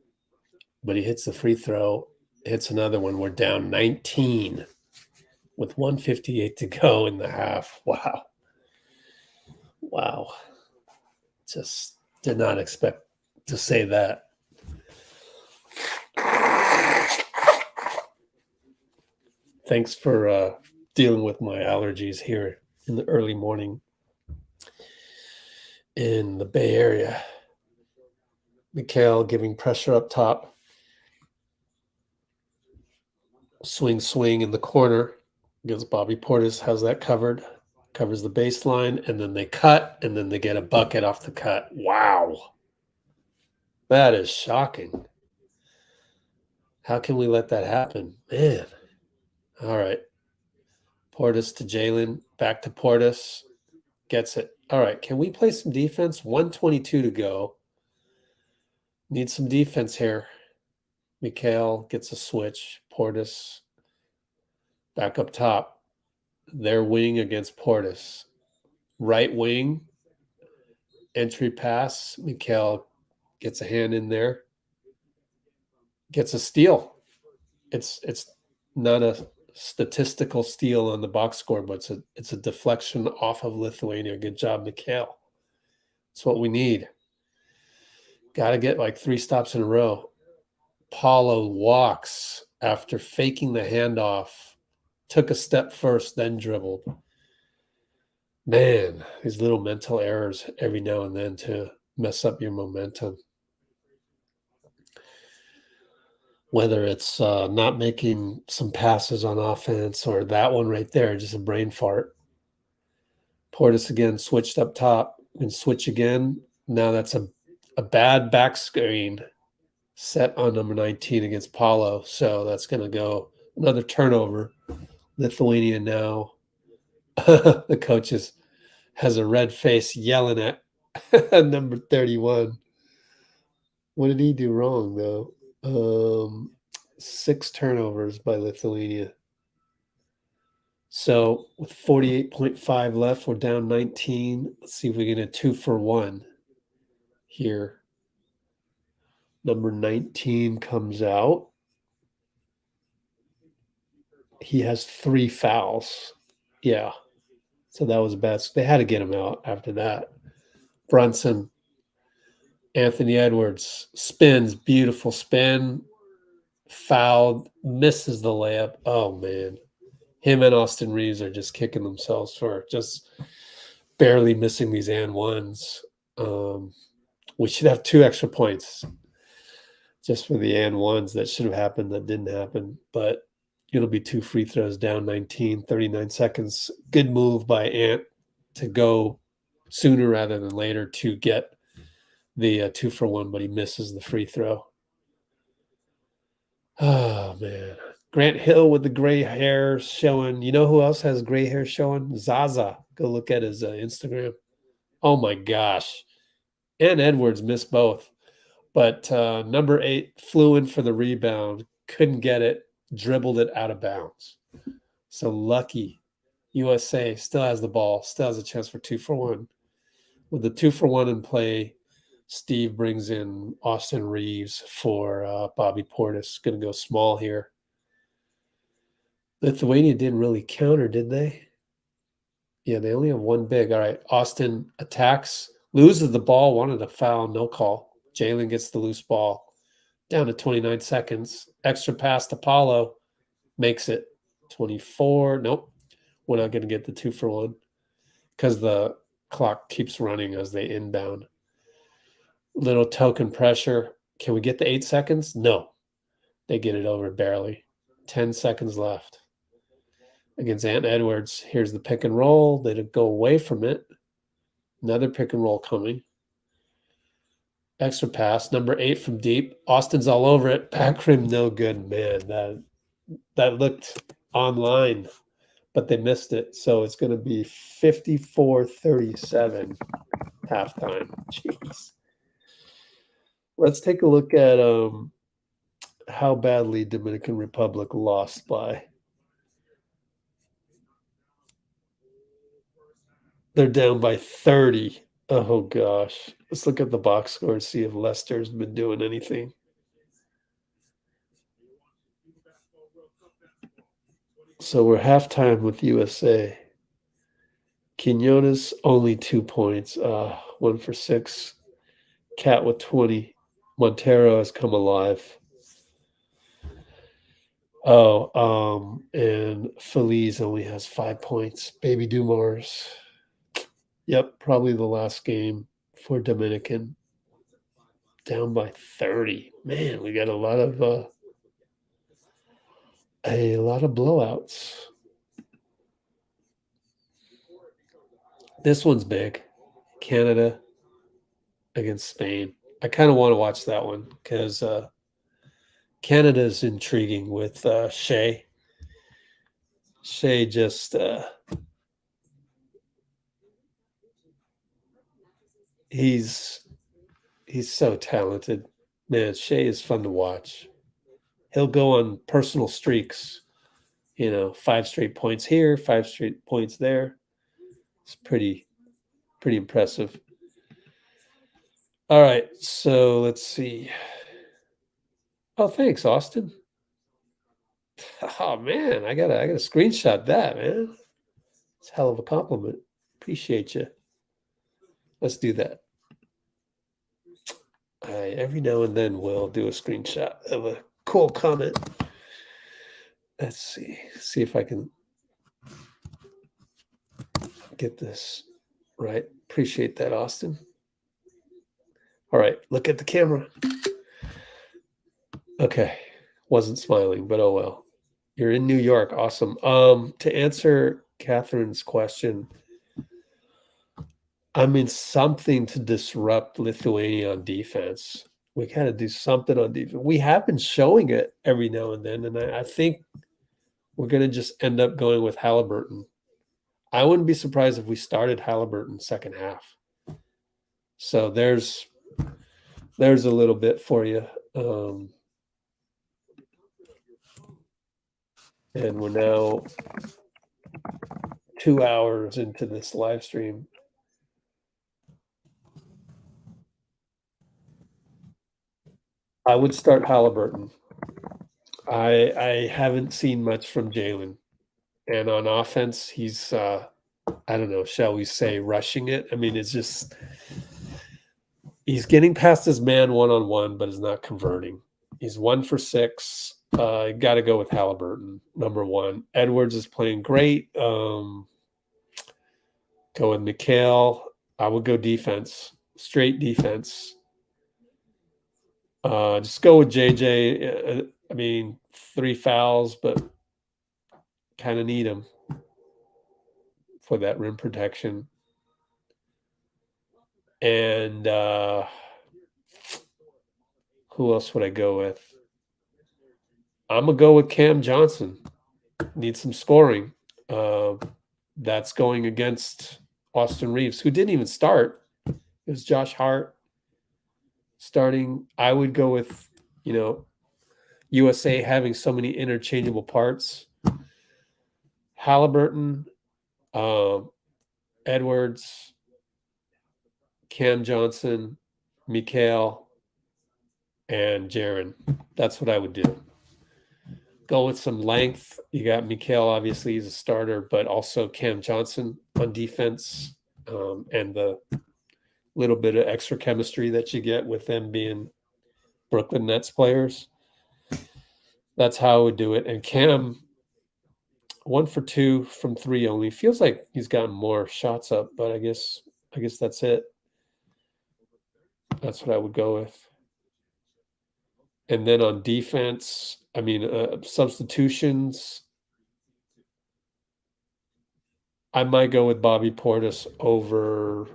But he hits the free throw, hits another one. We're down 19 with 1:58 to go in the half. Wow. Just did not expect to say that. Thanks for dealing with my allergies here in the early morning in the Bay Area. Mikhail giving pressure up top. Swing in the corner. Gives Bobby Portis, has that covered. Covers the baseline, and then they cut, and then they get a bucket off the cut. Wow. That is shocking. How can we let that happen? Man. All right. Portis to Jalen. Back to Portis. Gets it. All right. Can we play some defense? 1:22 to go. Need some defense here. Mikhail gets a switch. Portis back up top. Their wing against Portis. Right wing. Entry pass. Mikhail gets a hand in there. Gets a steal. It's not a statistical steal on the box score, but it's a deflection off of Lithuania. Good job, Mikhail. That's what we need. Got to get like 3 stops in a row. Paulo walks after faking the handoff. Took a step first, then dribbled. Man, these little mental errors every now and then to mess up your momentum. Whether it's not making some passes on offense or that one right there, just a brain fart. Portis again switched up top and switch again. Now that's a bad back screen set on number 19 against Paulo. So that's going to go another turnover. Lithuania now. The coach has a red face yelling at number 31. What did he do wrong, though? 6 turnovers by Lithuania. So with 48.5 left, we're down 19. Let's see if we get a 2-for-1 here. Number 19 comes out. He has 3 fouls. Yeah. So that was bad. They had to get him out after that. Brunson. Anthony Edwards spins, beautiful spin, fouled, misses the layup. Oh, man. Him and Austin Reeves are just kicking themselves for just barely missing these and ones. We should have 2 extra points just for the and ones that should have happened that didn't happen. But it'll be 2 free throws down 19, 39 seconds. Good move by Ant to go sooner rather than later to get the 2-for-1, but he misses the free throw. Oh, man. Grant Hill with the gray hair showing. You know who else has gray hair showing? Zaza. Go look at his Instagram. Oh, my gosh. And Edwards missed both. But number 8 flew in for the rebound, couldn't get it, dribbled it out of bounds. So lucky. USA still has the ball, still has a chance for 2-for-1. With the 2-for-1 in play, Steve brings in Austin Reeves for Bobby Portis. Going to go small here. Lithuania didn't really counter, did they? Yeah, they only have one big. All right, Austin attacks, loses the ball, wanted a foul, no call. Jalen gets the loose ball. Down to 29 seconds. Extra pass to Paulo. Makes it 24. Nope. We're not going to get the 2-for-1 because the clock keeps running as they inbound. Little token pressure. Can we get the 8 seconds? No. They get it over barely. 10 seconds left. Against Ant Edwards, here's the pick and roll. They go away from it. Another pick and roll coming. Extra pass, number 8 from deep. Austin's all over it. Back rim, no good, man. That looked online, but they missed it. So it's going to be 54-37 halftime. Jeez. Let's take a look at how badly Dominican Republic lost by. They're down by 30. Oh, gosh. Let's look at the box score and see if Lester's been doing anything. So we're halftime with USA. Quinones, only 2 points. 1 for 6. Cat with 20. Montero has come alive. And Feliz only has 5 points. Baby Dumars. Yep, probably the last game for Dominican. Down by 30. Man, we got a lot of blowouts. This one's big. Canada against Spain. I kind of want to watch that one because Canada is intriguing with Shea. Shea just he's so talented. Man, Shea is fun to watch. He'll go on personal streaks, 5 straight points here, 5 straight points there. It's pretty impressive. All right, so let's see. Oh, thanks, Austin. Oh man, I gotta screenshot that, man. It's a hell of a compliment. Appreciate you. Let's do that. Every now and then we'll do a screenshot of a cool comment. Let's see if I can get this right. Appreciate that, Austin. All right, look at the camera. Okay, wasn't smiling, but oh well. You're in New York, awesome. To answer Catherine's question, I mean, something to disrupt Lithuania on defense. We got to do something on defense. We have been showing it every now and then, and I think we're going to just end up going with Halliburton. I wouldn't be surprised if we started Halliburton second half. So there's a little bit for you. And we're now 2 hours into this live stream. I would start Halliburton. I haven't seen much from Jalen. And on offense, he's, I don't know, shall we say, rushing it? I mean, it's just he's getting past his man one-on-one, but is not converting. He's 1 for 6. Got to go with Halliburton, number 1. Edwards is playing great. Go with Mikhail. I would go defense, straight defense. Just go with JJ. I mean, 3 fouls, but kind of need him for that rim protection. And who else would I go with? I'm going to go with Cam Johnson. Needs some scoring. That's going against Austin Reeves, who didn't even start. It was Josh Hart starting. I would go with, USA having so many interchangeable parts. Halliburton, Edwards, Cam Johnson, Mikal, and Jaren. That's what I would do. Go with some length. You got Mikal, obviously, he's a starter, but also Cam Johnson on defense, and the little bit of extra chemistry that you get with them being Brooklyn Nets players. That's how I would do it. And Cam, 1 for 2 from 3 only. Feels like he's gotten more shots up, but I guess that's it. That's what I would go with. And then on defense, substitutions, I might go with Bobby Portis over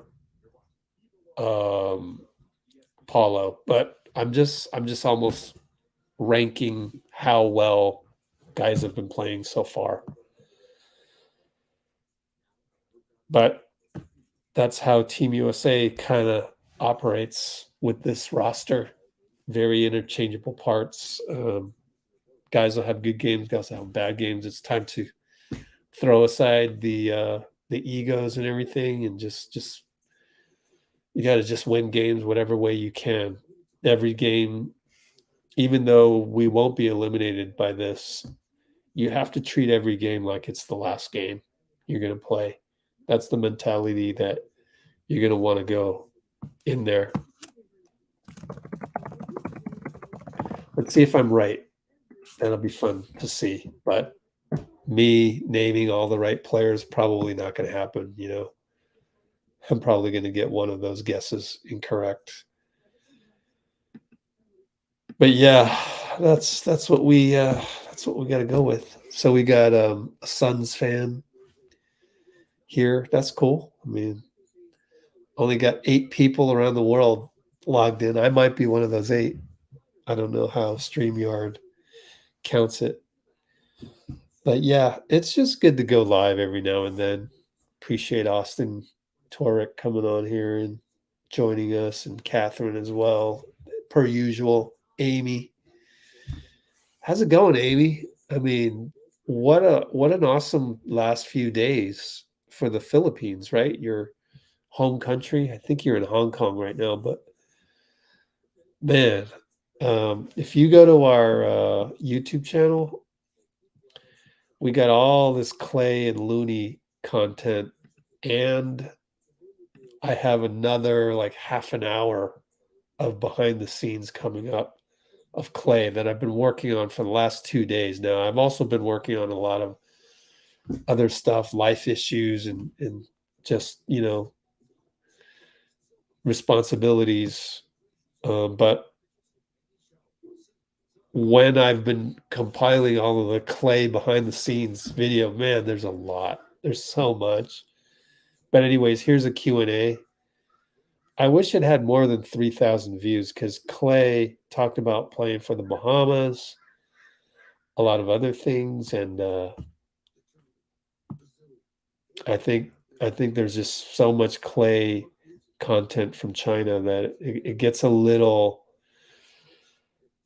Paulo, but I'm just almost ranking how well guys have been playing so far. But that's how Team USA kind of operates with this roster. Very interchangeable parts. Guys will have good games, guys will have bad games. It's time to throw aside the egos and everything, and just you got to just win games whatever way you can. Every game, even though we won't be eliminated by this, you have to treat every game like it's the last game you're going to play. That's the mentality that you're going to want to go in there. Let's see if I'm right. That'll be fun to see. But me naming all the right players, probably not going to happen, I'm probably going to get one of those guesses incorrect. But yeah, that's what we got to go with. So we got a Suns fan here. That's cool. Only got 8 people around the world logged in. I might be one of those 8. I don't know how StreamYard counts it. But yeah, it's just good to go live every now and then. Appreciate Austin Torek coming on here and joining us, and Catherine as well, per usual. Amy. How's it going, Amy? What an awesome last few days for the Philippines, right? Your home country. I think you're in Hong Kong right now, but man, if you go to our YouTube channel, we got all this Klay and Looney content, and I have another like half an hour of behind the scenes coming up of Klay that I've been working on for the last 2 days now. I've also been working on a lot of other stuff, life issues, and just, responsibilities. But when I've been compiling all of the Klay behind the scenes video, man, there's a lot. There's so much. But anyways, here's a Q&A. I wish it had more than 3,000 views, because Klay talked about playing for the Bahamas, a lot of other things, and I think there's just so much Klay content from China that it gets a little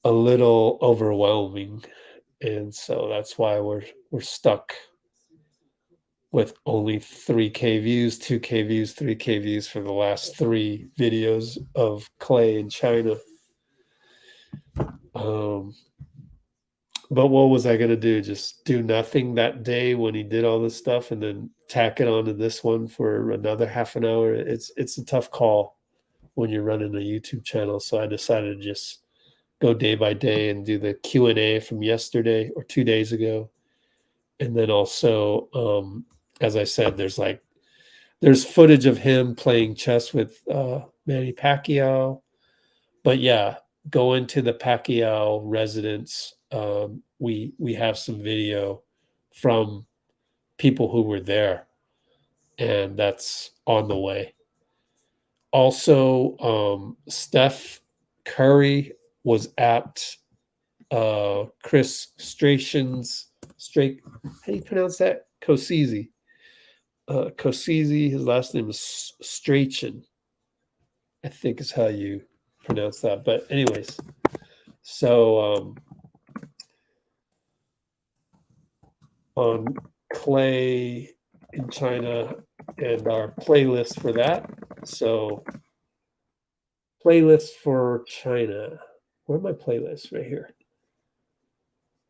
overwhelming, and so that's why we're stuck with only 3K views, 2K views, 3K views for the last 3 videos of Klay in China. But what was I going to do? Just do nothing that day when he did all this stuff and then tack it onto this one for another half an hour? It's a tough call when you're running a YouTube channel. So I decided to just go day by day and do the Q&A from yesterday or 2 days ago. And then also, as I said, there's footage of him playing chess with Manny Pacquiao. But yeah, go into the Pacquiao residence. We have some video from people who were there, and that's on the way. Also, Steph Curry was at Chris Strachan's straight. How do you pronounce that? Kosizi. Kosizi. His last name is Strachan. I think is how you pronounce that. But anyways, so on Klay in China and our playlist for that. So playlist for China. Where are my playlists? Right here.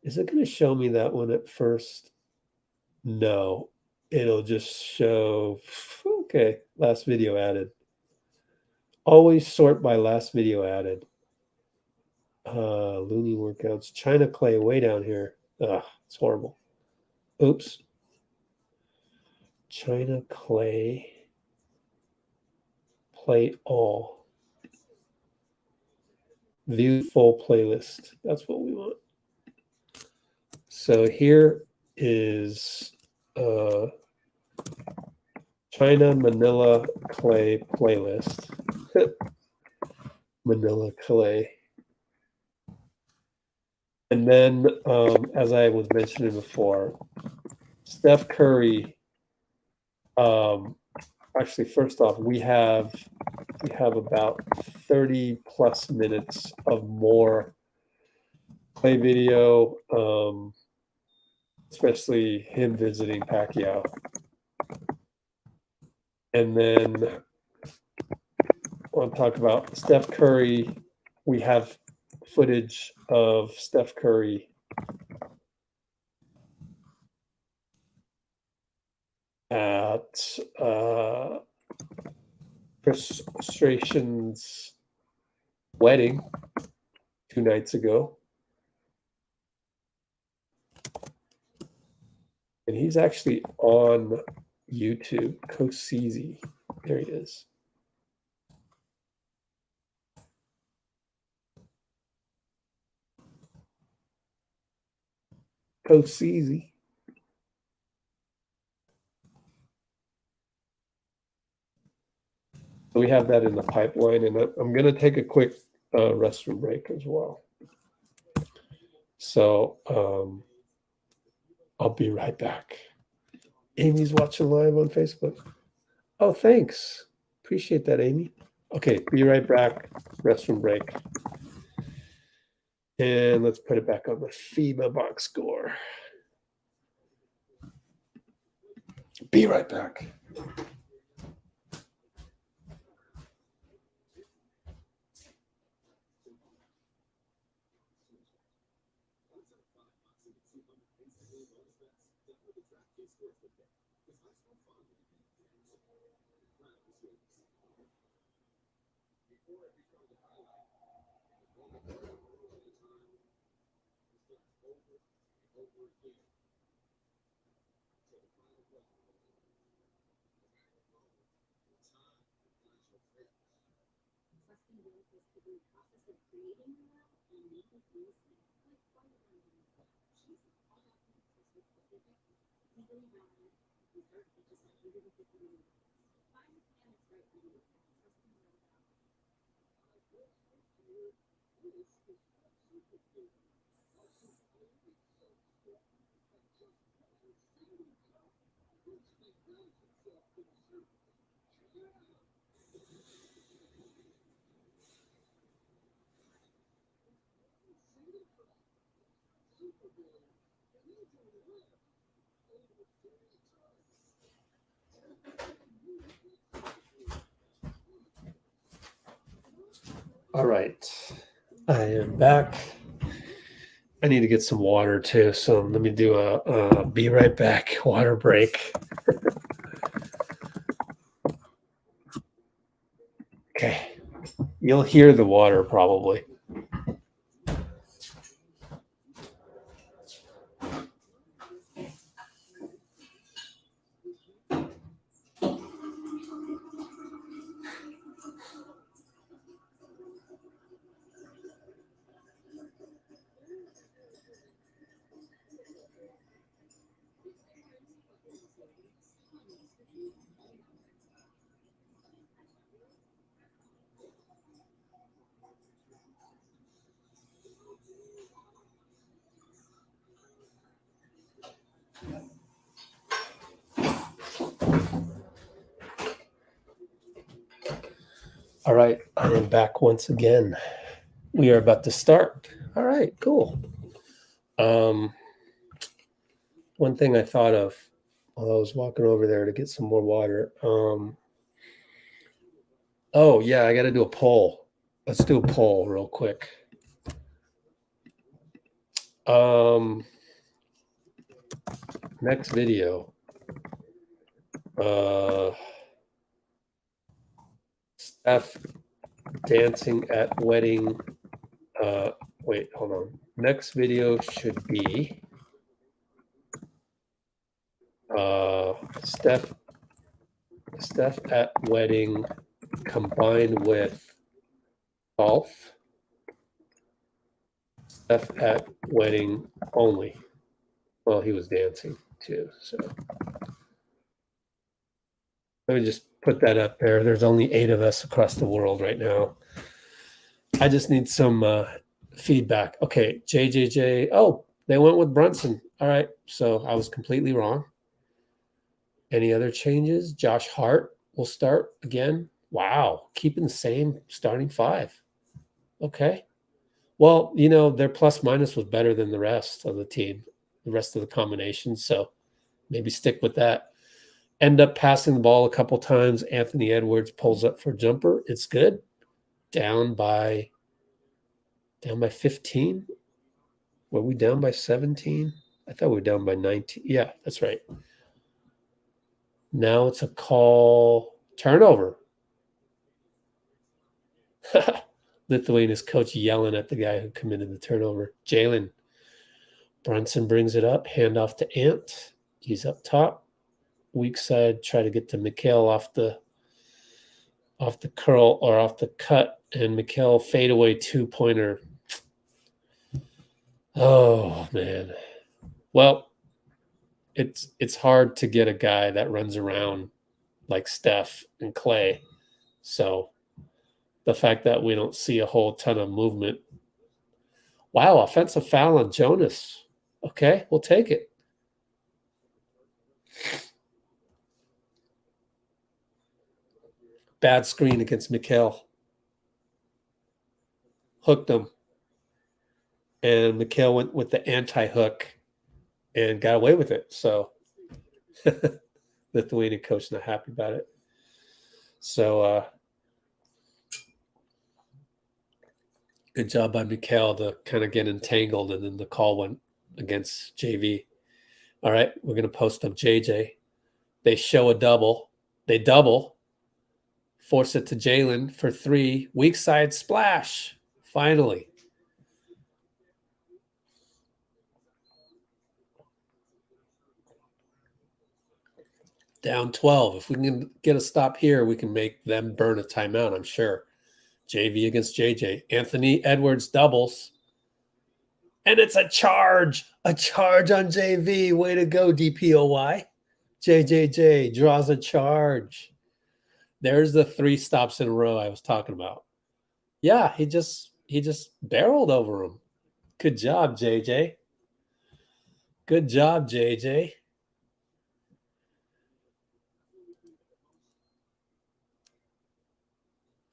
Is it going to show me that one at first? No. It'll just show, okay, last video added. Always sort by last video added. Looney workouts. China Klay way down here. Ugh, it's horrible. Oops. China Klay. Play all. View full playlist. That's what we want. So here is China Manila Klay playlist. Manila Klay. And then, as I was mentioning before, Steph Curry. Actually, first off, we have about 30 plus minutes of more play video, especially him visiting Pacquiao. And then I want to talk about Steph Curry. We have footage of Steph Curry at Chris Strachan's wedding 2 nights ago. And he's actually on YouTube. Kosizi. There he is. Kosizi. So we have that in the pipeline, and I'm going to take a quick restroom break as well. So I'll be right back. Amy's watching live on Facebook. Oh, thanks. Appreciate that, Amy. Okay, be right back. Restroom break. And let's put it back on the FIBA box score. Be right back. All right, I am back. I need to get some water too, so let me do a be right back water break. Okay, you'll hear the water probably. All right, I am back once again. We are about to start. All right, cool. One thing I thought of while I was walking over there to get some more water. Oh yeah, I got to do a poll. Let's do a poll real quick. Next video. Steph dancing at wedding. Wait, hold on. Next video should be Steph at wedding combined with golf. Steph at wedding only. Well, he was dancing too, so let me just put that up there. There's only 8 of us across the world right now. I just need some feedback. Okay, JJJ. Oh, they went with Brunson. All right, so I was completely wrong. Any other changes? Josh Hart will start again. Wow, keeping the same starting 5. Okay. Well, their plus minus was better than the rest of the team, the rest of the combinations. So maybe stick with that. End up passing the ball a couple times. Anthony Edwards pulls up for a jumper. It's good. Down by 15. Were we down by 17? I thought we were down by 19. Yeah, that's right. Now it's a call turnover. Lithuania's coach yelling at the guy who committed the turnover. Jalen Brunson brings it up. Handoff to Ant. He's up top. Weak side. Try to get to Mikhail off the curl or off the cut. And Mikhail fadeaway 2-pointer. Oh, man. Well, it's hard to get a guy that runs around like Steph and Klay. So the fact that we don't see a whole ton of movement. Wow, offensive foul on Jonas. Okay, we'll take it. Bad screen against Mikhail. Hooked him. And Mikhail went with the anti-hook and got away with it. So Lithuanian coach not happy about it. So good job by Mikhail to kind of get entangled, and then the call went against JV. All right, we're going to post up JJ. They show a double. They double. Force it to Jalen for 3. Weak side splash. Finally. Down 12. If we can get a stop here, we can make them burn a timeout, I'm sure. JV against JJ. Anthony Edwards doubles. And it's a charge. A charge on JV. Way to go, DPOY. JJJ draws a charge. There's the 3 stops in a row I was talking about. Yeah, he just barreled over him. Good job, JJ. Good job, JJ.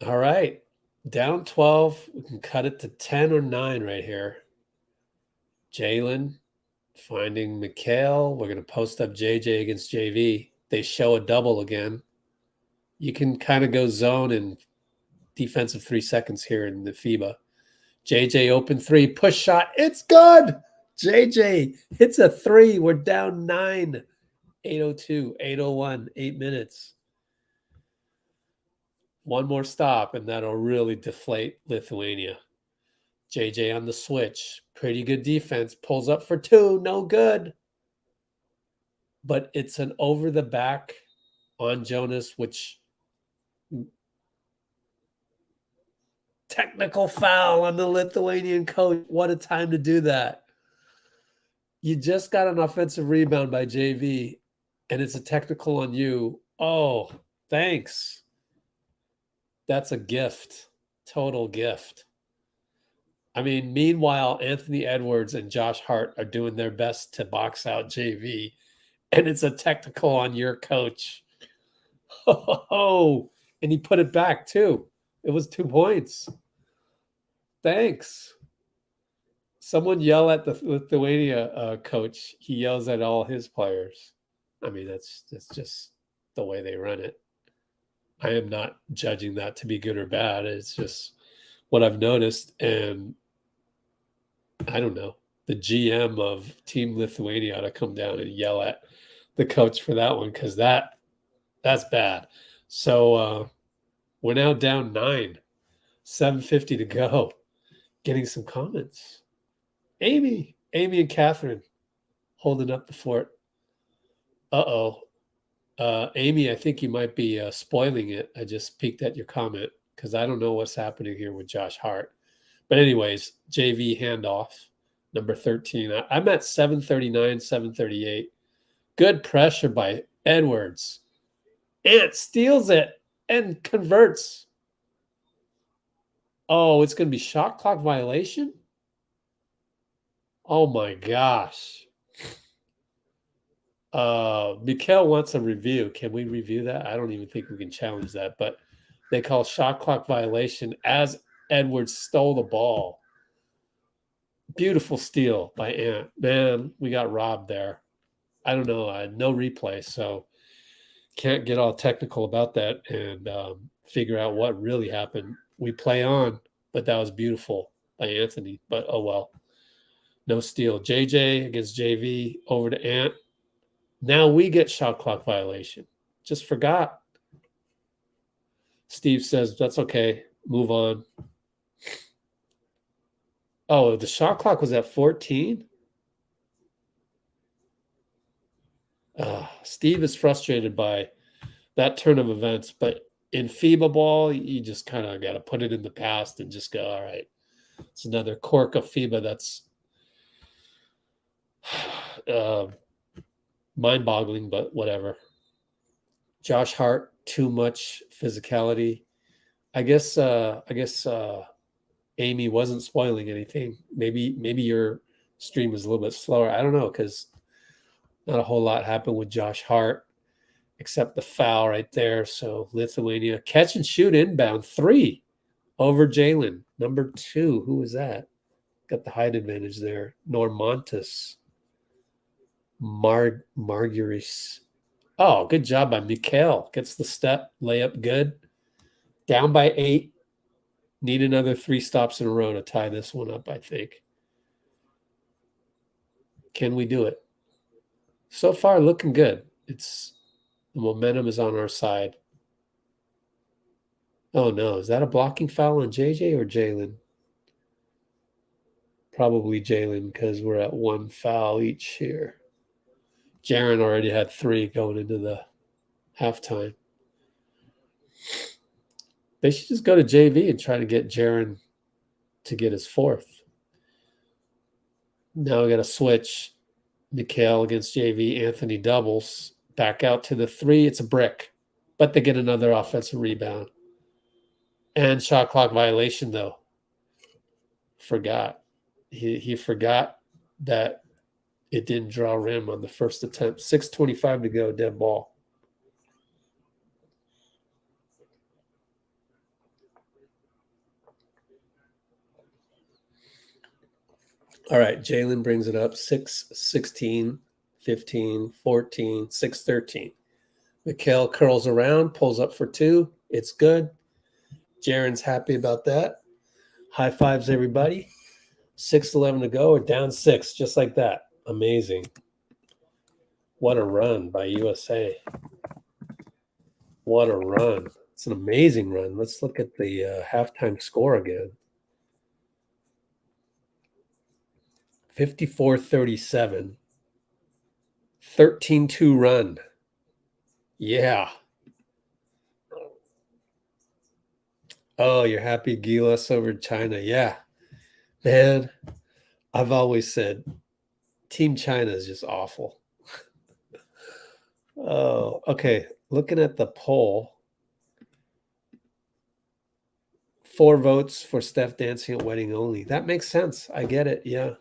All right. Down 12. We can cut it to 10 or 9 right here. Jalen finding Mikhail. We're going to post up JJ against JV. They show a double again. You can kind of go zone in defensive 3 seconds here in the FIBA. JJ open 3. Push shot. It's good. JJ hits a 3. We're down 9. 8:02, 8:01, 8 minutes. One more stop, and that'll really deflate Lithuania. JJ on the switch. Pretty good defense. Pulls up for 2. No good. But it's an over the back on Jonas, which technical foul on the Lithuanian coach. What a time to do that. You just got an offensive rebound by JV, and it's a technical on you. Oh, thanks. That's a gift. Total gift. I mean, meanwhile, Anthony Edwards and Josh Hart are doing their best to box out JV, and it's a technical on your coach. Oh, and he put it back too. It was 2 points. Thanks. Someone yell at the Lithuania coach. He yells at all his players. I mean, that's just the way they run it. I am not judging that to be good or bad. It's just what I've noticed. And I don't know. The GM of Team Lithuania ought to come down and yell at the coach for that one, because that's bad. So we're now down 9, 7:50 to go. Getting some comments. Amy and Catherine holding up the fort. Amy, I think you might be spoiling it. I just peeked at your comment because I don't know what's happening here with Josh Hart. But anyways, JV handoff, number 13. I'm at 739, 738. Good pressure by Edwards. Ant steals it and converts. Oh, it's going to be shot clock violation? Oh, my gosh. Mikhail wants a review. Can we review that? I don't even think we can challenge that. But they call shot clock violation as Edwards stole the ball. Beautiful steal by Ant. Man, we got robbed there. I don't know. I had no replay, so can't get all technical about that and figure out what really happened. We play on, but that was beautiful by Anthony. But oh well. No steal. JJ against JV over to Ant. Now we get shot clock violation. Just forgot. Steve says, that's okay. Move on. Oh, the shot clock was at 14? Steve is frustrated by that turn of events, but in FIBA ball, you just kind of got to put it in the past and just go, all right, it's another quirk of FIBA that's mind-boggling, but whatever. Josh Hart, too much physicality. I guess Amy wasn't spoiling anything. Maybe your stream is a little bit slower. I don't know, because not a whole lot happened with Josh Hart except the foul right there. So Lithuania catch and shoot inbound 3 over Jalen. Number 2, who was that? Got the height advantage there. Normontis. Marguris. Oh, good job by Mikhail. Gets the step. Layup good. Down by 8. Need another 3 stops in a row to tie this one up, I think. Can we do it? So far, looking good. The momentum is on our side. Oh, no. Is that a blocking foul on JJ or Jalen? Probably Jalen, because we're at 1 foul each here. Jaren already had 3 going into the halftime. They should just go to JV and try to get Jaren to get his 4th. Now we got to switch. Mikhail against JV. Anthony doubles. Back out to the 3. It's a brick. But they get another offensive rebound. And shot clock violation, though. Forgot. He forgot that it didn't draw rim on the first attempt. 6:25 to go, dead ball. All right, Jalen brings it up. 6, 16, 15, 14, 6, 13. Mikhail curls around, pulls up for 2. It's good. Jaren's happy about that. High fives, everybody. 6:11 to go. We're down 6, just like that. Amazing. What a run by USA. What a run. It's an amazing run. Let's look at the halftime score again. 54-37. 13-2 run. Yeah. Oh, you're happy Giles over China. Yeah. Man, I've always said Team China is just awful. Oh, okay. Looking at the poll, 4 votes for Steph dancing at wedding only. That makes sense. I get it. Yeah.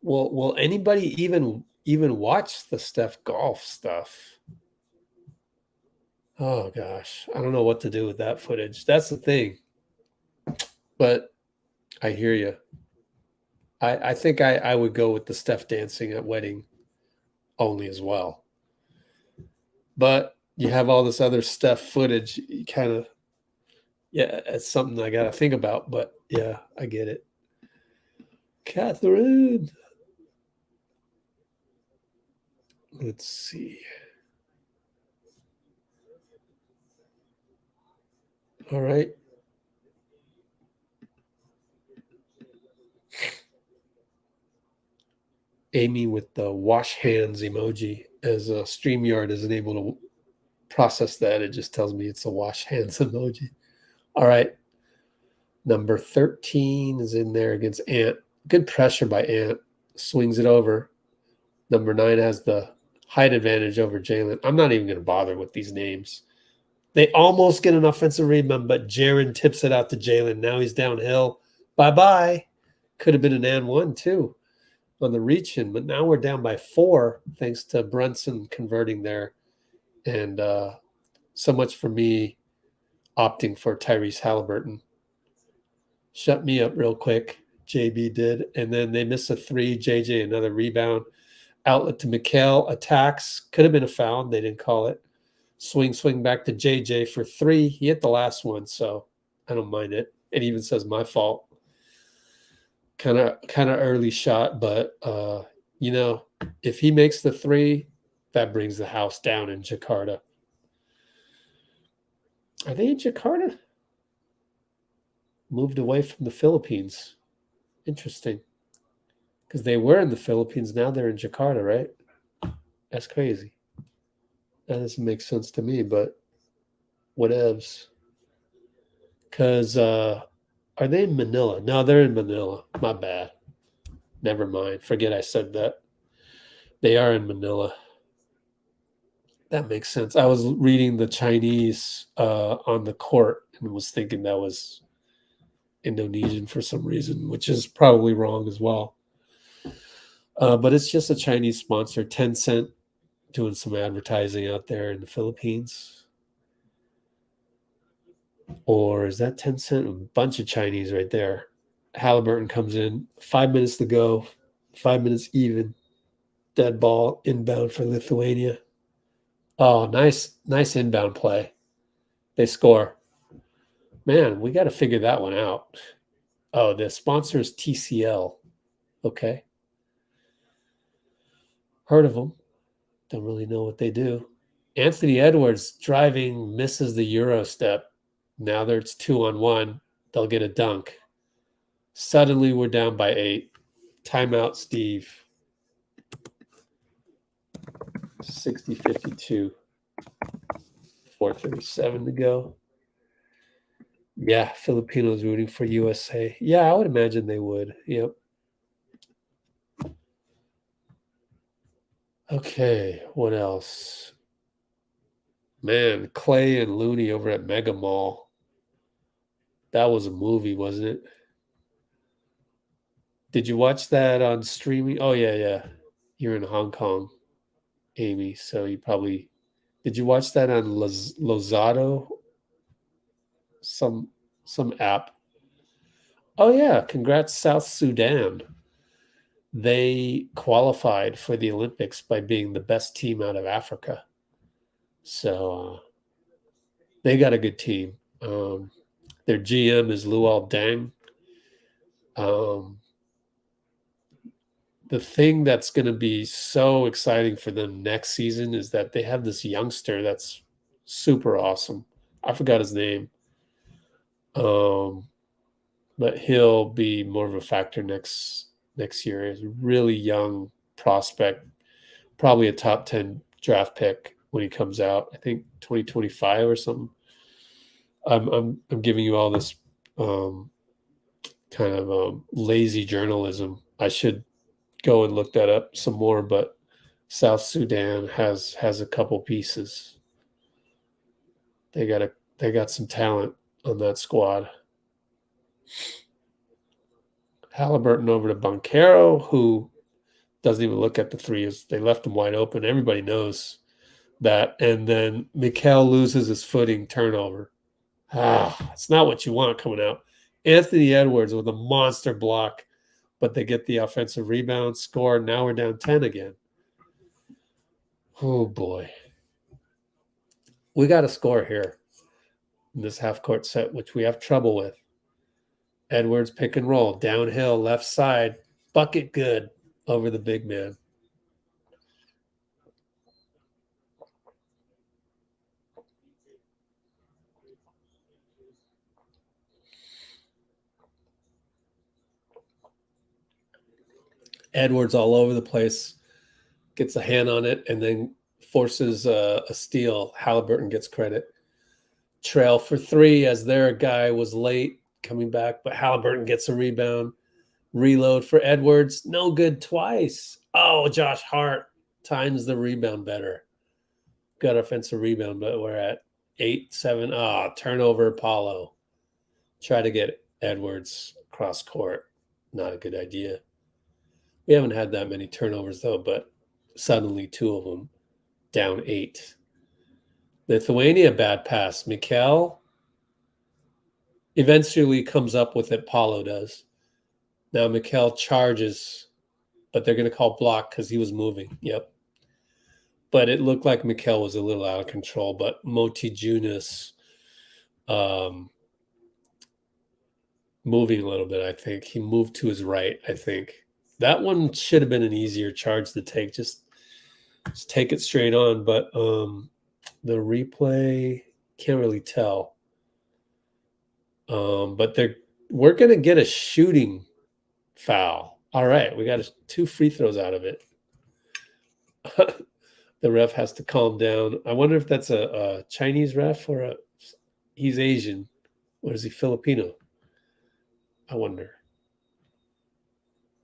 Will anybody even watch the Steph golf stuff? Oh gosh, I don't know what to do with that footage. That's the thing. But I hear you. I think I would go with the Steph dancing at wedding only as well. But you have all this other Steph footage. You kind of, yeah, it's something I got to think about. But yeah, I get it. Catherine. Let's see. All right. Amy with the wash hands emoji, as a StreamYard isn't able to process that. It just tells me it's a wash hands emoji. All right. Number 13 is in there against Ant. Good pressure by Ant. Swings it over. Number 9 has the height advantage over Jalen. I'm not even going to bother with these names. They almost get an offensive rebound, but Jaren tips it out to Jalen. Now he's downhill. Bye-bye. Could have been an and one, too, on the reach-in, but now we're down by 4 thanks to Brunson converting there. And so much for me opting for Tyrese Halliburton. Shut me up real quick, JB did. And then they miss a 3. JJ, another rebound. Outlet to Mikal, attacks. Could have been a foul. They didn't call it. Swing back to JJ for 3. He hit the last one, so I don't mind it. It even says my fault. Kind of early shot, but if he makes the 3, that brings the house down in Jakarta. Are they in Jakarta? Moved away from the Philippines. Interesting. Because they were in the Philippines, now they're in Jakarta, right? That's crazy. That doesn't make sense to me, but whatevs. Because are they in Manila? No, they're in Manila. My bad. Never mind. Forget I said that. They are in Manila. That makes sense. I was reading the Chinese on the court and was thinking that was Indonesian for some reason, which is probably wrong as well. But it's just a Chinese sponsor, Tencent, doing some advertising out there in the Philippines. Or is that Tencent? A bunch of Chinese right there. Halliburton comes in, 5 minutes to go, 5 minutes even. Dead ball inbound for Lithuania. Oh, nice inbound play. They score. Man, we got to figure that one out. Oh, the sponsor is TCL. Okay. Heard of them. Don't really know what they do. Anthony Edwards driving, misses the Euro step. Now there's 2-on-1. They'll get a dunk. Suddenly we're down by 8. Timeout, Steve. 60-52. 4:37 to go. Yeah, Filipinos rooting for USA. Yeah, I would imagine they would. Yep. Okay, what else? Man, Klay and Looney over at Mega Mall. That was a movie, wasn't it? Did you watch that on streaming? Oh, yeah. You're in Hong Kong, Amy, so you probably... Did you watch that on Lozado? Some app. Oh, yeah. Congrats, South Sudan. They qualified for the Olympics by being the best team out of Africa. So they got a good team. Their GM is Luol Deng. The thing that's going to be so exciting for them next season is that they have this youngster that's super awesome. I forgot his name. But he'll be more of a factor next year. He's a really young prospect, probably a top 10 draft pick when he comes out. I think 2025 or something. I'm giving you all this kind of lazy journalism. I should go and look that up some more, but South Sudan has a couple pieces. They got some talent on that squad. Halliburton over to Banchero, who doesn't even look at the threes. They left him wide open. Everybody knows that. And then Mikal loses his footing, turnover. It's not what you want coming out. Anthony Edwards with a monster block, but they get the offensive rebound, score. Now we're down 10 again. Oh, boy. We got to score here in this half-court set, which we have trouble with. Edwards pick and roll, downhill, left side, bucket good over the big man. Edwards all over the place, gets a hand on it, and then forces a steal. Halliburton gets credit. Trail for three as their guy was late coming back, but Halliburton gets a rebound. Reload for Edwards. No good twice. Oh, Josh Hart times the rebound better. Got offensive rebound, but we're at 8-7. Turnover, Apollo. Try to get Edwards cross court. Not a good idea. We haven't had that many turnovers, though, but suddenly two of them. Down 8. Lithuania, bad pass. Mikal eventually comes up with it. Paulo does. Now Mikal charges, but they're going to call block because he was moving. Yep. But it looked like Mikal was a little out of control, but Moti Junis moving a little bit, I think. He moved to his right, I think. That one should have been an easier charge to take. Just take it straight on, but the replay can't really tell. But we're going to get a shooting foul. All right, we got 2 free throws out of it. The ref has to calm down. I wonder if that's a Chinese ref or he's Asian. Or is he Filipino? I wonder.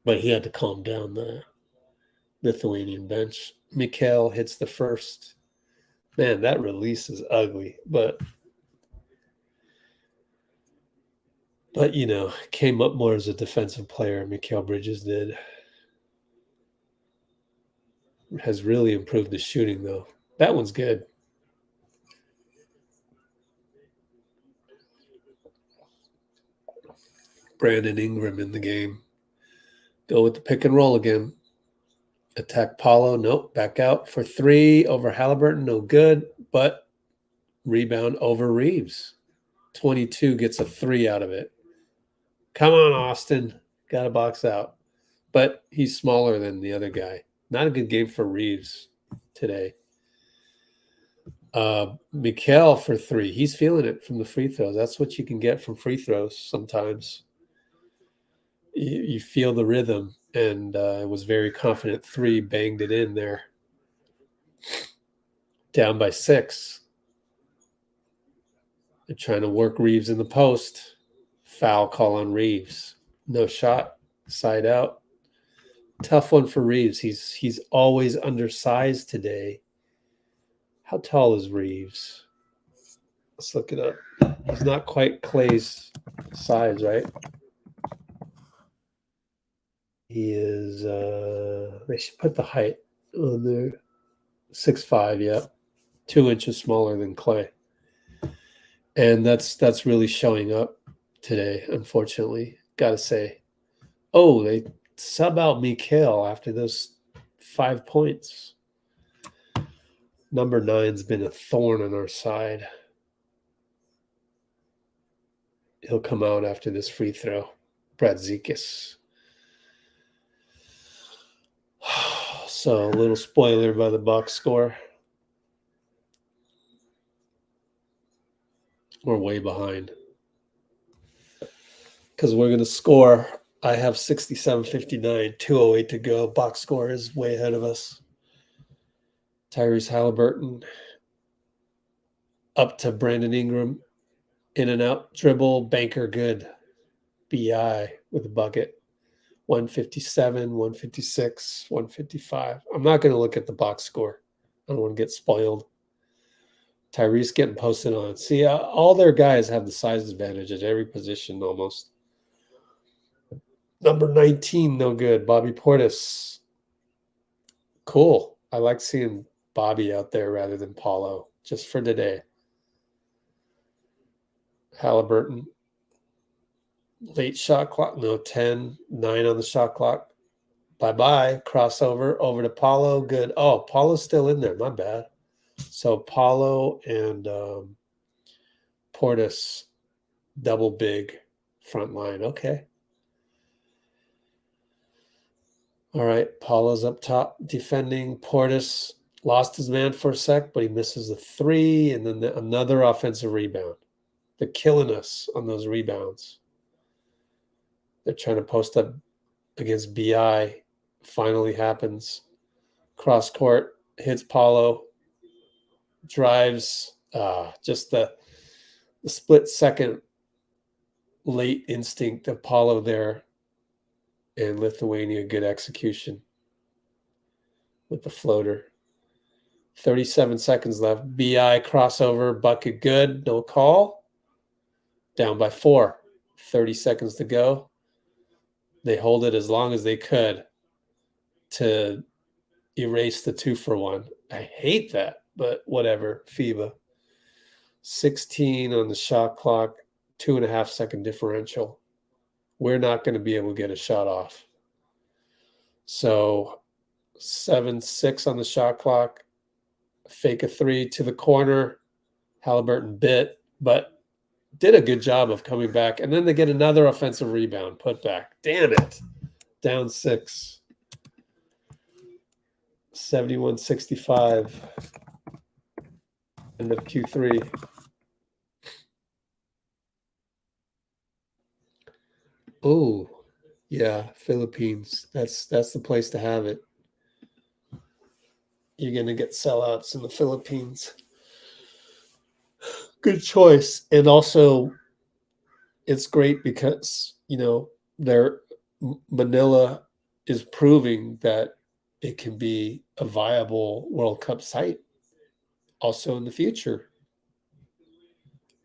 But he had to calm down the Lithuanian bench. Mikal hits the first. Man, that release is ugly. But came up more as a defensive player. Mikal Bridges did. Has really improved the shooting, though. That one's good. Brandon Ingram in the game. Go with the pick and roll again. Attack Paulo. Nope. Back out for 3 over Halliburton. No good. But rebound over Reeves. 22 gets a 3 out of it. Come on, Austin. Got to box out. But he's smaller than the other guy. Not a good game for Reeves today. Mikal for 3. He's feeling it from the free throws. That's what you can get from free throws sometimes. You feel the rhythm, and it was very confident 3, banged it in there. Down by 6. They're trying to work Reeves in the post. Foul call on Reeves. No shot. Side out. Tough one for Reeves. He's always undersized today. How tall is Reeves? Let's look it up. He's not quite Klay's size, right? He is, they should put the height on there. 6'5", yeah. 2 inches smaller than Klay. And that's really showing up today, unfortunately. Got to say. Oh, they sub out Mikal after those 5 points. Number 9's been a thorn on our side. He'll come out after this free throw. Brazikis. So a little spoiler by the box score. We're way behind. Because we're going to score. I have 67-59, 2:08 to go. Box score is way ahead of us. Tyrese Halliburton up to Brandon Ingram. In and out, dribble, banker good. BI with a bucket. 157, 156, 155. I'm not going to look at the box score. I don't want to get spoiled. Tyrese getting posted on. See, all their guys have the size advantage at every position almost. Number 19, no good. Bobby Portis. Cool. I like seeing Bobby out there rather than Paulo, just for today. Halliburton, late shot clock. No, 10, 9 on the shot clock. Bye-bye. Crossover over to Paulo. Good. Oh, Paulo's still in there. My bad. So Paulo and Portis, double big front line. Okay. All right. Paulo's up top defending. Portis lost his man for a sec, but he misses a 3, and then another offensive rebound. They're killing us on those rebounds. They're trying to post up against BI. Finally happens. Cross court, hits Paulo, drives. Just the split second late instinct of Paulo there. And Lithuania, good execution with the floater. 37 seconds left. BI crossover, bucket good, no call. Down by 4. 30 seconds to go. They hold it as long as they could to erase the 2-for-1. I hate that, but whatever. FIBA. 16 on the shot clock, 2.5 second differential. We're not going to be able to get a shot off. So 7-6 on the shot clock. Fake a 3 to the corner. Halliburton bit, but did a good job of coming back. And then they get another offensive rebound, put back. Damn it. Down 6. 71-65. End of Q3. Oh, yeah, Philippines. That's the place to have it. You're going to get sellouts in the Philippines. Good choice. And also, it's great because, Manila is proving that it can be a viable World Cup site also in the future.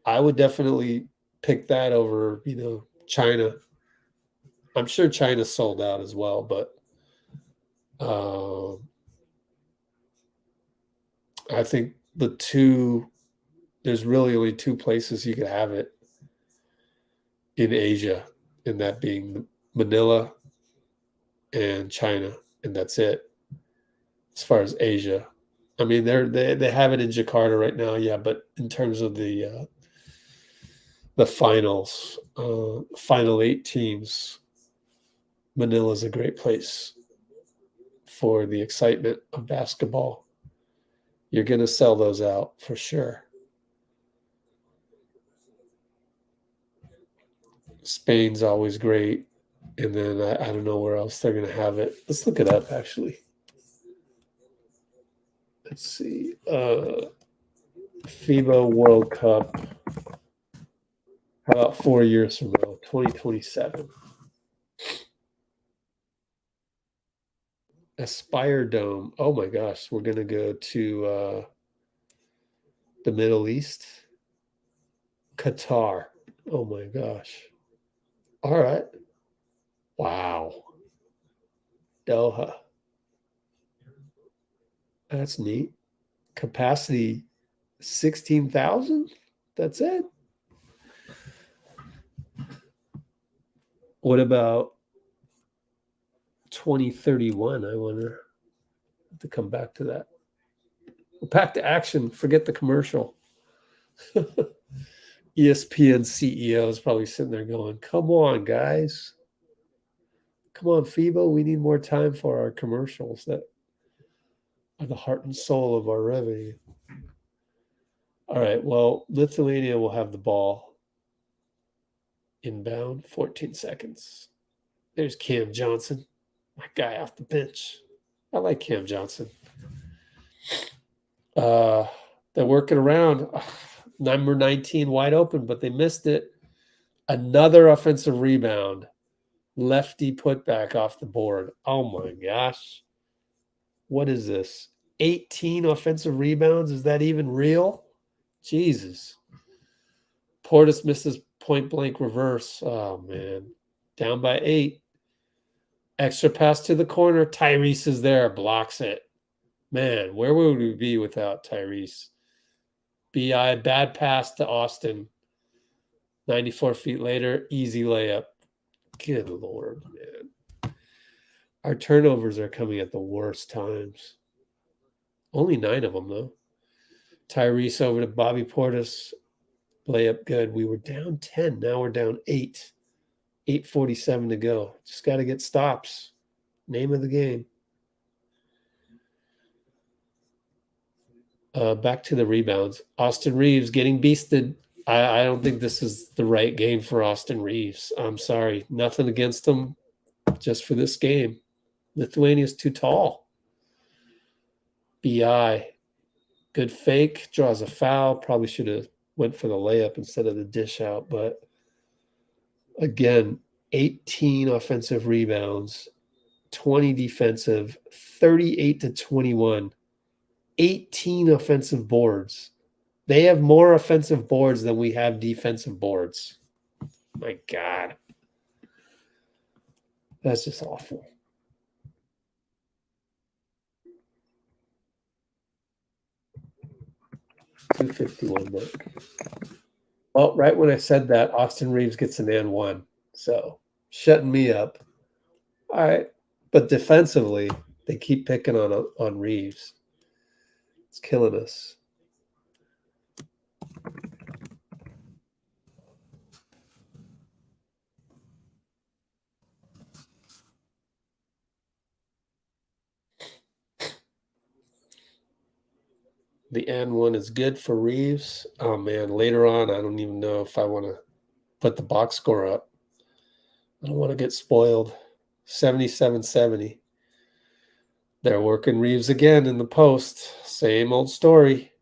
I would definitely pick that over, China. I'm sure China's sold out as well, but I think there's really only 2 places you could have it in Asia, and that being Manila and China, and that's it as far as Asia. I mean, they have it in Jakarta right now, yeah, but in terms of the finals, final 8 teams, Manila is a great place for the excitement of basketball. You're going to sell those out for sure. Spain's always great. And then I don't know where else they're going to have it. Let's look it up, actually. Let's see. FIBA World Cup. How about 4 years from now? 2027. Aspire Dome. Oh my gosh, we're gonna go to the Middle East. Qatar. Oh my gosh. All right. Wow. Doha. That's neat. Capacity 16,000? That's it. What about 2031? I wonder. To come back to that. Back to action. Forget the commercial. ESPN CEO is probably sitting there going, come on, guys. Come on, FIBA. We need more time for our commercials that are the heart and soul of our revenue. All right. Well, Lithuania will have the ball inbound, 14 seconds. There's Cam Johnson, my guy off the bench. I like Cam Johnson. They're working around. Number 19 wide open, but they missed it. Another offensive rebound. Lefty putback off the board. Oh my gosh. What is this? 18 offensive rebounds? Is that even real? Jesus. Portis misses point blank reverse. Oh man. Down by 8. Extra pass to the corner. Tyrese is there. Blocks it. Man, where would we be without Tyrese? BI, bad pass to Austin. 94 feet later, easy layup. Good Lord, man. Our turnovers are coming at the worst times. Only 9 of them, though. Tyrese over to Bobby Portis. Layup good. We were down 10. Now we're down 8. 8:47 to go. Just got to get stops. Name of the game. Back to the rebounds. Austin Reeves getting beasted. I don't think this is the right game for Austin Reeves. I'm sorry. Nothing against him. Just for this game. Lithuania's too tall. BI. Good fake. Draws a foul. Probably should have went for the layup instead of the dish out. But again, 18 offensive rebounds, 20 defensive, 38 to 21. 18 offensive boards. They have more offensive boards than we have defensive boards. My God. That's just awful. .251 mark. Well, right when I said that, Austin Reeves gets an and one. So shutting me up. All right. But defensively, they keep picking on Reeves. It's killing us. The and one is good for Reeves. Oh, man. Later on, I don't even know if I want to put the box score up. I don't want to get spoiled. 77-70. They're working Reeves again in the post. Same old story.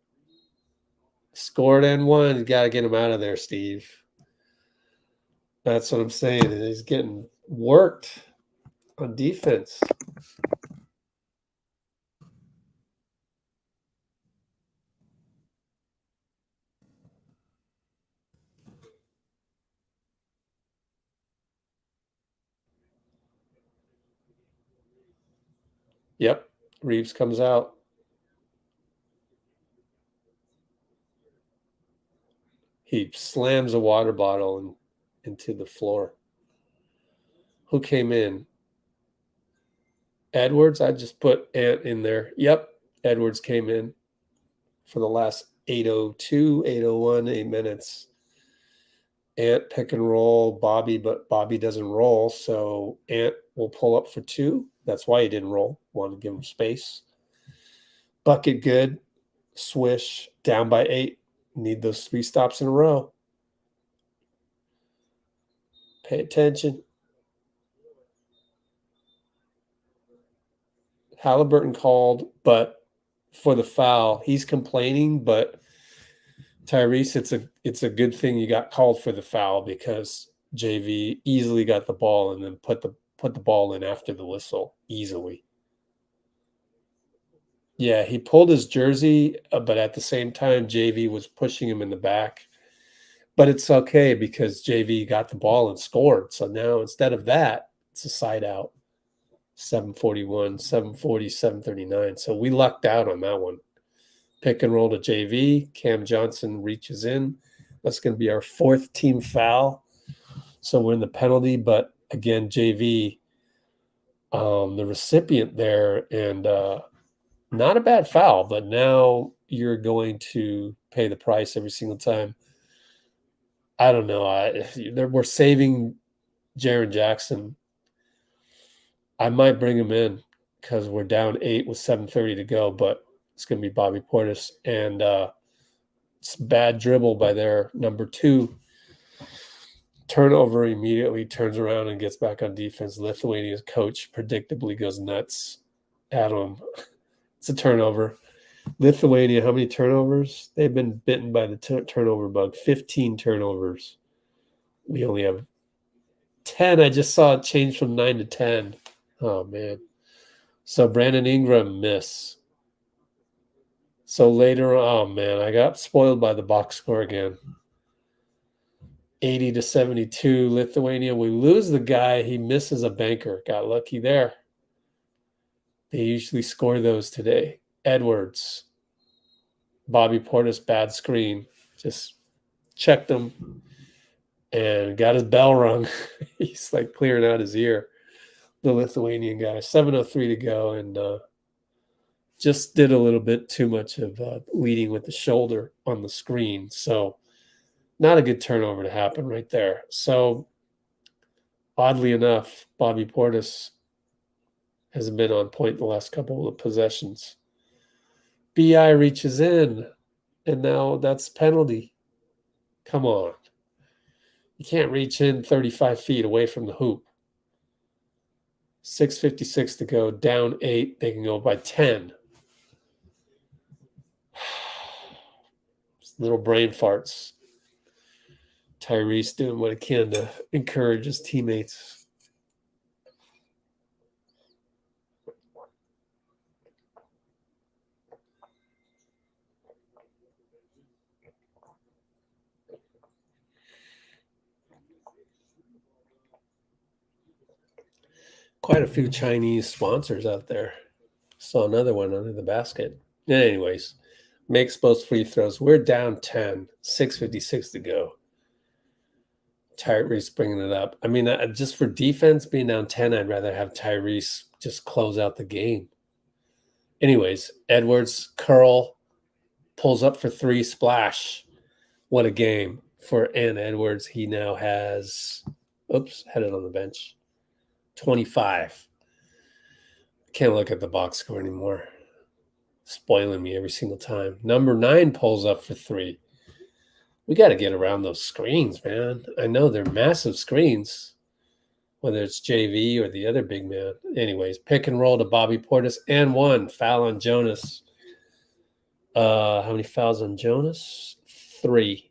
Scored and one. You got to get him out of there, Steve. That's what I'm saying. He's getting worked on defense. Yep. Reeves comes out. He slams a water bottle into the floor. Who came in? Edwards? I just put Ant in there. Yep. Edwards came in for the last 8:02, 8:01, 8 minutes. Ant pick and roll Bobby, but Bobby doesn't roll. So Ant will pull up for 2. That's why he didn't roll. Wanted to give him space. Bucket good. Swish. Down by 8. Need those 3 stops in a row. Pay attention. Halliburton called, but for the foul, he's complaining, but Tyrese, it's a good thing you got called for the foul because JV easily got the ball and then put the ball in after the whistle easily. Yeah, he pulled his jersey, but at the same time, JV was pushing him in the back. But it's okay because JV got the ball and scored. So now instead of that, it's a side out. 741, 740, 739. So we lucked out on that one. Pick and roll to JV. Cam Johnson reaches in. That's going to be our 4th team foul. So we're in the penalty. But again, JV, the recipient there, and not a bad foul. But now you're going to pay the price every single time. I don't know. We're saving Jaren Jackson. I might bring him in because we're down 8 with 7:30 to go, but it's going to be Bobby Portis. And it's bad dribble by their number 2. Turnover immediately, turns around and gets back on defense. Lithuania's coach predictably goes nuts at him. It's a turnover. Lithuania, how many turnovers? They've been bitten by the turnover bug. 15 turnovers. We only have 10. I just saw it change from 9 to 10. Oh, man. So Brandon Ingram miss. So later, oh, man, I got spoiled by the box score again. 80 to 72, Lithuania. We lose the guy. He misses a banker. Got lucky there. They usually score those today. Edwards. Bobby Portis, bad screen. Just checked him and got his bell rung. He's like clearing out his ear. The Lithuanian guy. 7:03 to go, and just did a little bit too much of leading with the shoulder on the screen. So not a good turnover to happen right there. So oddly enough, Bobby Portis hasn't been on point the last couple of possessions. BI reaches in, and now that's penalty. Come on. You can't reach in 35 feet away from the hoop. 6:56 to go, down 8. They can go by 10. Little brain farts. Tyrese doing what he can to encourage his teammates. Quite a few Chinese sponsors out there. Saw another one under the basket. Anyways, makes both free throws. We're down 10, 6:56 to go. Tyrese bringing it up. I mean, just for defense, being down 10, I'd rather have Tyrese just close out the game. Anyways, Edwards, curl, pulls up for 3, splash. What a game for Edwards. He now has, headed on the bench, 25. Can't look at the box score anymore. Spoiling me every single time. Number 9 pulls up for 3. We got to get around those screens, man. I know they're massive screens, whether it's JV or the other big man. Anyways, pick and roll to Bobby Portis and 1. Foul on Jonas. How many fouls on Jonas? 3.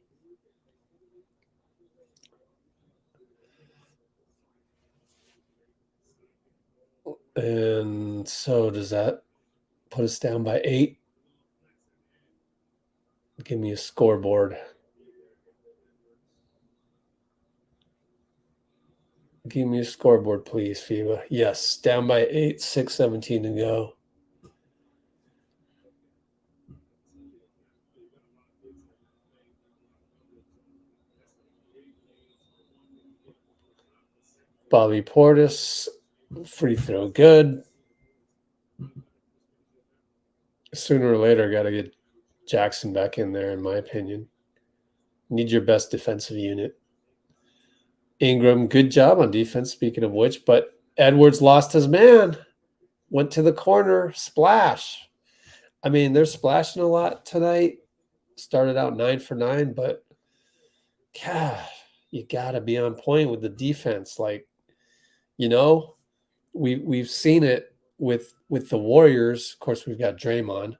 And so does that put us down by 8? Give me a scoreboard. Give me a scoreboard, please, FIBA. Yes, down by 8, 6:17 to go. Bobby Portis, free throw good. Sooner or later, got to get Jackson back in there, in my opinion. Need your best defensive unit. Ingram, good job on defense, speaking of which, but Edwards lost his man. Went to the corner, splash. I mean, they're splashing a lot tonight. Started out 9 for 9, but God, you got to be on point with the defense. Like, we've seen it with the Warriors. Of course, we've got Draymond.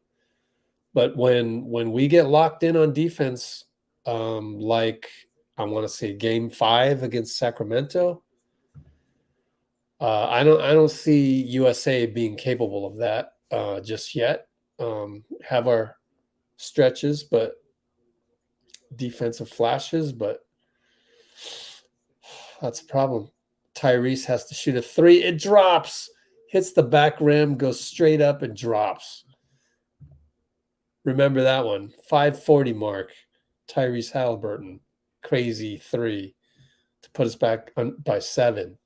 But when we get locked in on defense, like I want to say Game 5 against Sacramento, I don't see USA being capable of that just yet. Have our stretches, but defensive flashes, but that's a problem. Tyrese has to shoot a 3. It drops, hits the back rim, goes straight up and drops. Remember that one. 5:40 mark. Tyrese Halliburton. Crazy 3 to put us back by 7.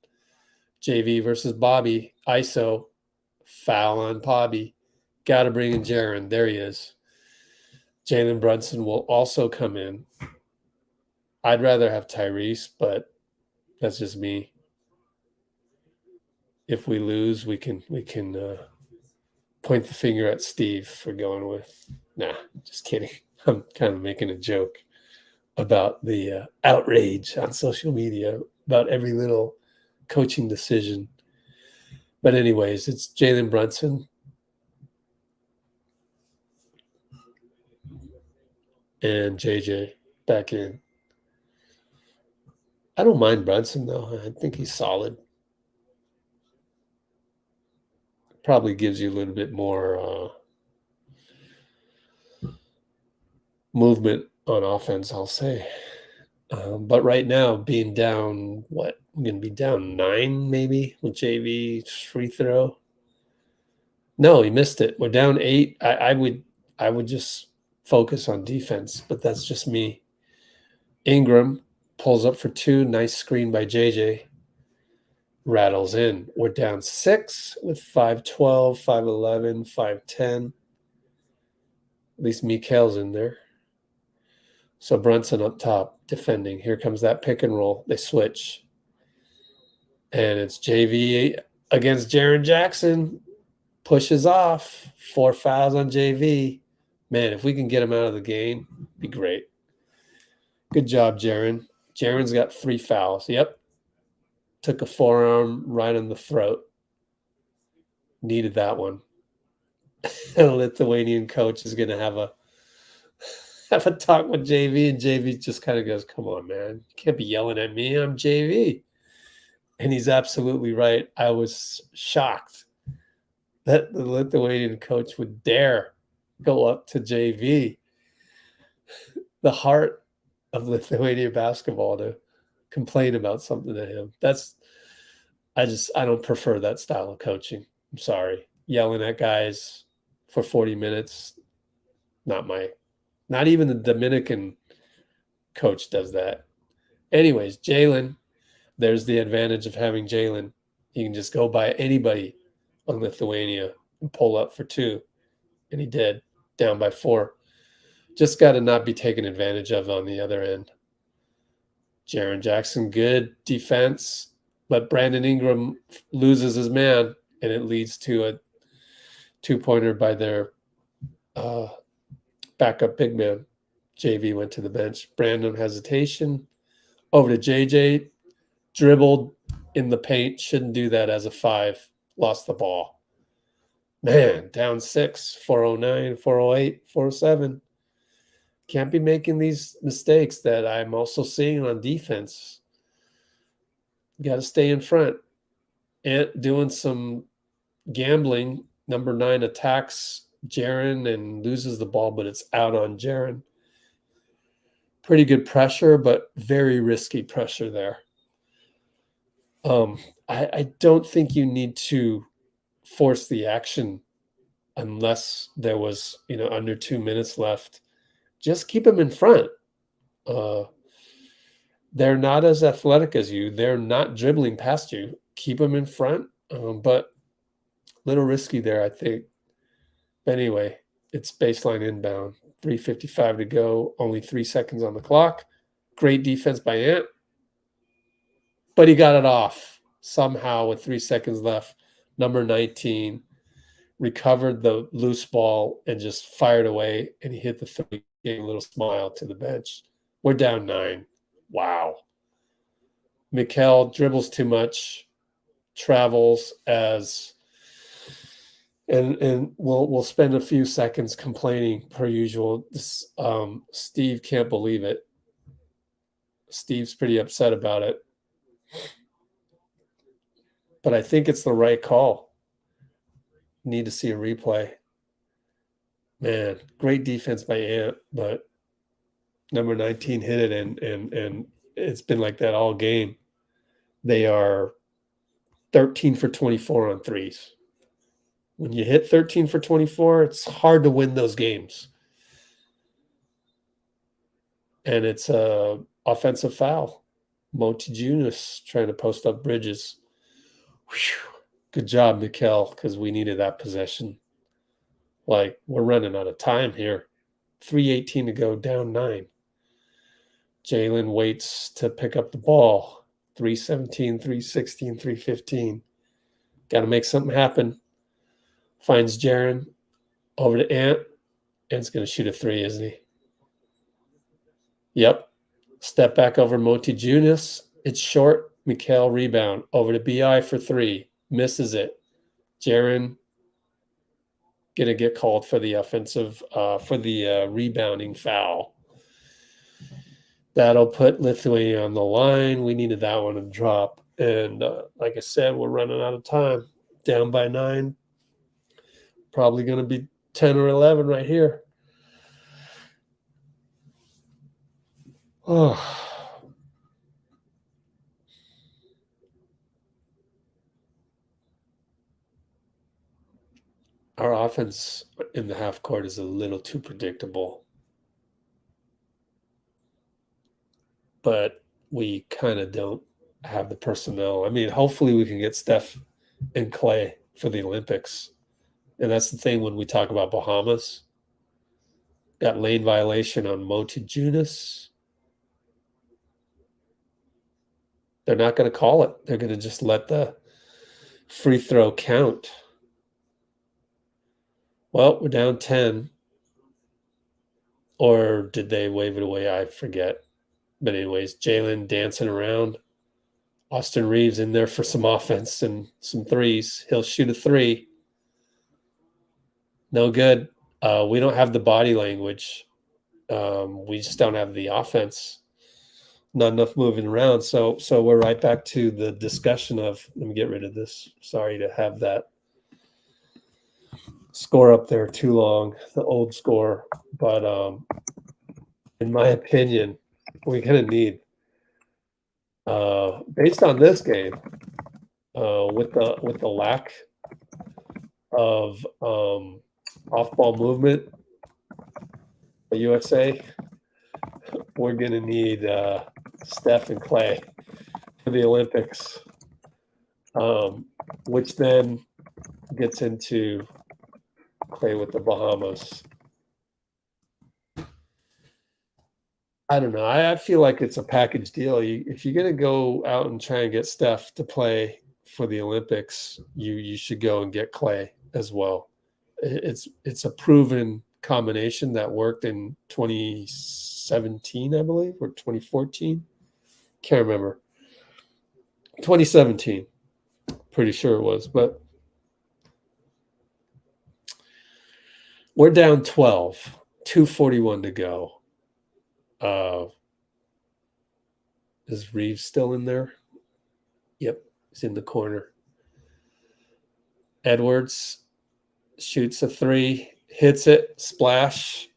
JV versus Bobby. ISO. Foul on Bobby. Got to bring in Jaren. There he is. Jalen Brunson will also come in. I'd rather have Tyrese, but that's just me. If we lose, we can point the finger at Steve for going with. Nah, just kidding. I'm kind of making a joke about the outrage on social media about every little coaching decision. But anyways, it's Jalen Brunson and JJ back in. I don't mind Brunson, though. I think he's solid. Probably gives you a little bit more movement on offense, I'll say. But right now, being down, I'm going to be down 9 maybe with JV free throw. No, he missed it. We're down 8. I would just focus on defense, but that's just me. Ingram pulls up for 2. Nice screen by JJ. Rattles in. We're down 6 with 5-12, 5-11, 5-10. At least Mikel's in there. So Brunson up top defending. Here comes that pick and roll. They switch. And it's JV against Jaren Jackson. Pushes off. 4 fouls on JV. Man, if we can get him out of the game, be great. Good job, Jaren. Jaren's got 3 fouls. Yep. Took a forearm right in the throat. Needed that one. The Lithuanian coach is going to have a talk with JV, and JV just kind of goes, "Come on, man. You can't be yelling at me. I'm JV." And he's absolutely right. I was shocked that the Lithuanian coach would dare go up to JV, the heart of Lithuanian basketball, to complain about something to him. I don't prefer that style of coaching. I'm sorry. Yelling at guys for 40 minutes, not even the Dominican coach does that. Anyways, Jalen, there's the advantage of having Jalen. He can just go by anybody on Lithuania and pull up for 2. And he did, down by 4. Just got to not be taken advantage of on the other end. Jaren Jackson, good defense, but Brandon Ingram loses his man, and it leads to a 2-pointer by their backup big man. JV went to the bench. Brandon hesitation. Over to JJ. Dribbled in the paint. Shouldn't do that as a 5. Lost the ball. Man, down 6. 409, 408, 407. Can't be making these mistakes that I'm also seeing on defense. Got to stay in front. And doing some gambling. Number 9 attacks Jaren and loses the ball, but it's out on Jaren. Pretty good pressure, but very risky pressure there. I don't think you need to force the action unless there was, under 2 minutes left. Just keep them in front. They're not as athletic as you. They're not dribbling past you. Keep them in front, but a little risky there, I think. Anyway, it's baseline inbound. 3:55 to go. Only 3 seconds on the clock. Great defense by Ant. But he got it off somehow with 3 seconds left. Number 19 recovered the loose ball and just fired away, and he hit the 3, gave a little smile to the bench. We're down 9. Wow. Mikel dribbles too much, travels as, and we'll spend a few seconds complaining per usual. Steve can't believe it. Steve's pretty upset about it. But I think it's the right call. Need to see a replay. Man, great defense by Ant, but number 19 hit it, and it's been like that all game. They are 13 for 24 on threes. When you hit 13 for 24, it's hard to win those games. And it's a offensive foul. Monty Junis trying to post up Bridges. Whew. Good job, Mikel, because we needed that possession. Like, we're running out of time here. 3:18 to go, down 9. Jalen waits to pick up the ball. 3:17, 3:16, 3:15. Got to make something happen. Finds Jaren over to Ant. Ant's going to shoot a 3, isn't he? Yep. Step back over Monty Junis. It's short. Mikel rebound. Over to BI for 3. Misses it. Jaren going to get called for the rebounding foul. That'll put Lithuania on the line. We needed that one to drop. And like I said, we're running out of time. Down by 9. Probably going to be 10 or 11 right here. Oh. our offense in the half court is a little too predictable. But we kind of don't have the personnel. I mean, hopefully we can get Steph and Klay for the Olympics. And that's the thing when we talk about Bahamas. Got lane violation on Montejunas. They're not going to call it. They're going to just let the free throw count. Well, we're down 10. Or did they wave it away? I forget. But anyways, Jalen dancing around. Austin Reeves in there for some offense and some threes. He'll shoot a three. No good. We don't have the body language. We just don't have the offense. Not enough moving around. So we're right back to the discussion of, let me get rid of this. Sorry to have that score up there too long, the old score. But in my opinion, we're going to need, based on this game, with the lack of off-ball movement, the USA, we're going to need Steph and Klay for the Olympics, which then gets into Klay with the Bahamas. I don't know. I feel like it's a package deal. If you're going to go out and try and get Steph to play for the Olympics, you should go and get Klay as well. It's a proven combination that worked in 2017, I believe, or 2014. Can't remember. 2017. Pretty sure it was, but we're down 12, 2:41 to go. Is Reeves still in there? Yep, he's in the corner. Edwards shoots a three, hits it, splash.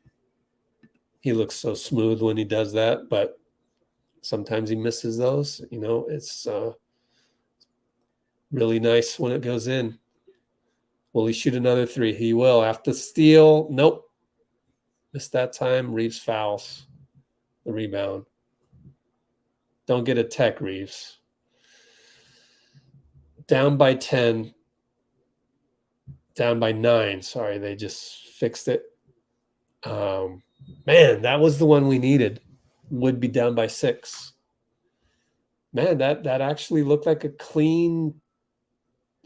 He looks so smooth when he does that, but sometimes he misses those. You know, it's really nice when it goes in. Will he shoot another three? He will. After steal, nope. Missed that time. Reeves fouls the rebound. Don't get a tech, Reeves. Down by 10. Down by 9. Sorry, they just fixed it. Man, that was the one we needed. Would be down by 6. Man, that actually looked like a clean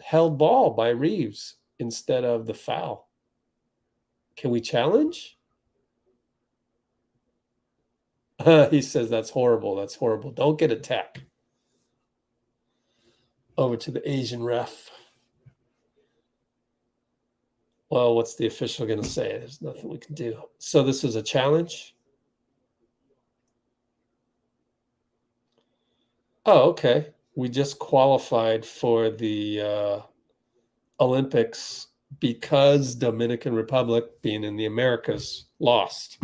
held ball by Reeves instead of the foul. Can we challenge? He says that's horrible. That's horrible. Don't get a tech. Over to the Asian ref. Well, what's the official going to say? There's nothing we can do. So this is a challenge? Oh, okay. We just qualified for the Olympics because Dominican Republic, being in the Americas, lost,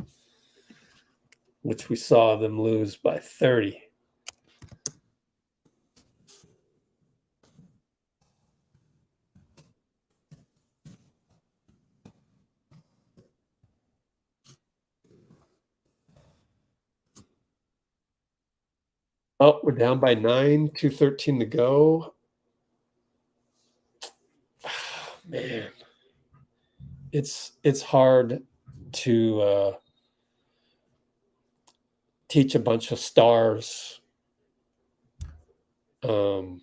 which we saw them lose by 30. Oh, we're down by 9, 2:13 to go. Man, it's hard to teach a bunch of stars how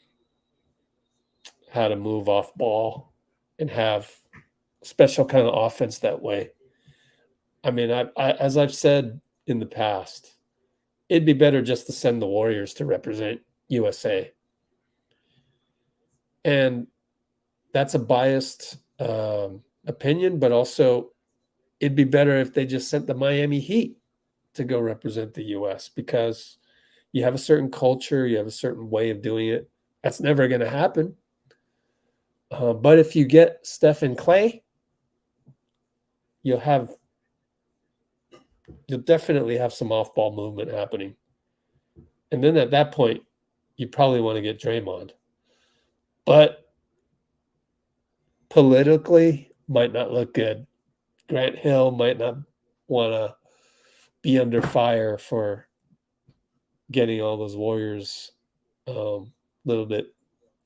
to move off ball and have special kind of offense that way. I mean, I as I've said in the past, it'd be better just to send the Warriors to represent USA. And that's a biased opinion, but also it'd be better if they just sent the Miami Heat to go represent the U.S. because you have a certain culture, you have a certain way of doing it. That's never going to happen. But if you get Steph and Klay, you'll definitely have some off-ball movement happening. And then at that point, you probably want to get Draymond. But politically, might not look good. Grant Hill might not want to be under fire for getting all those Warriors a little bit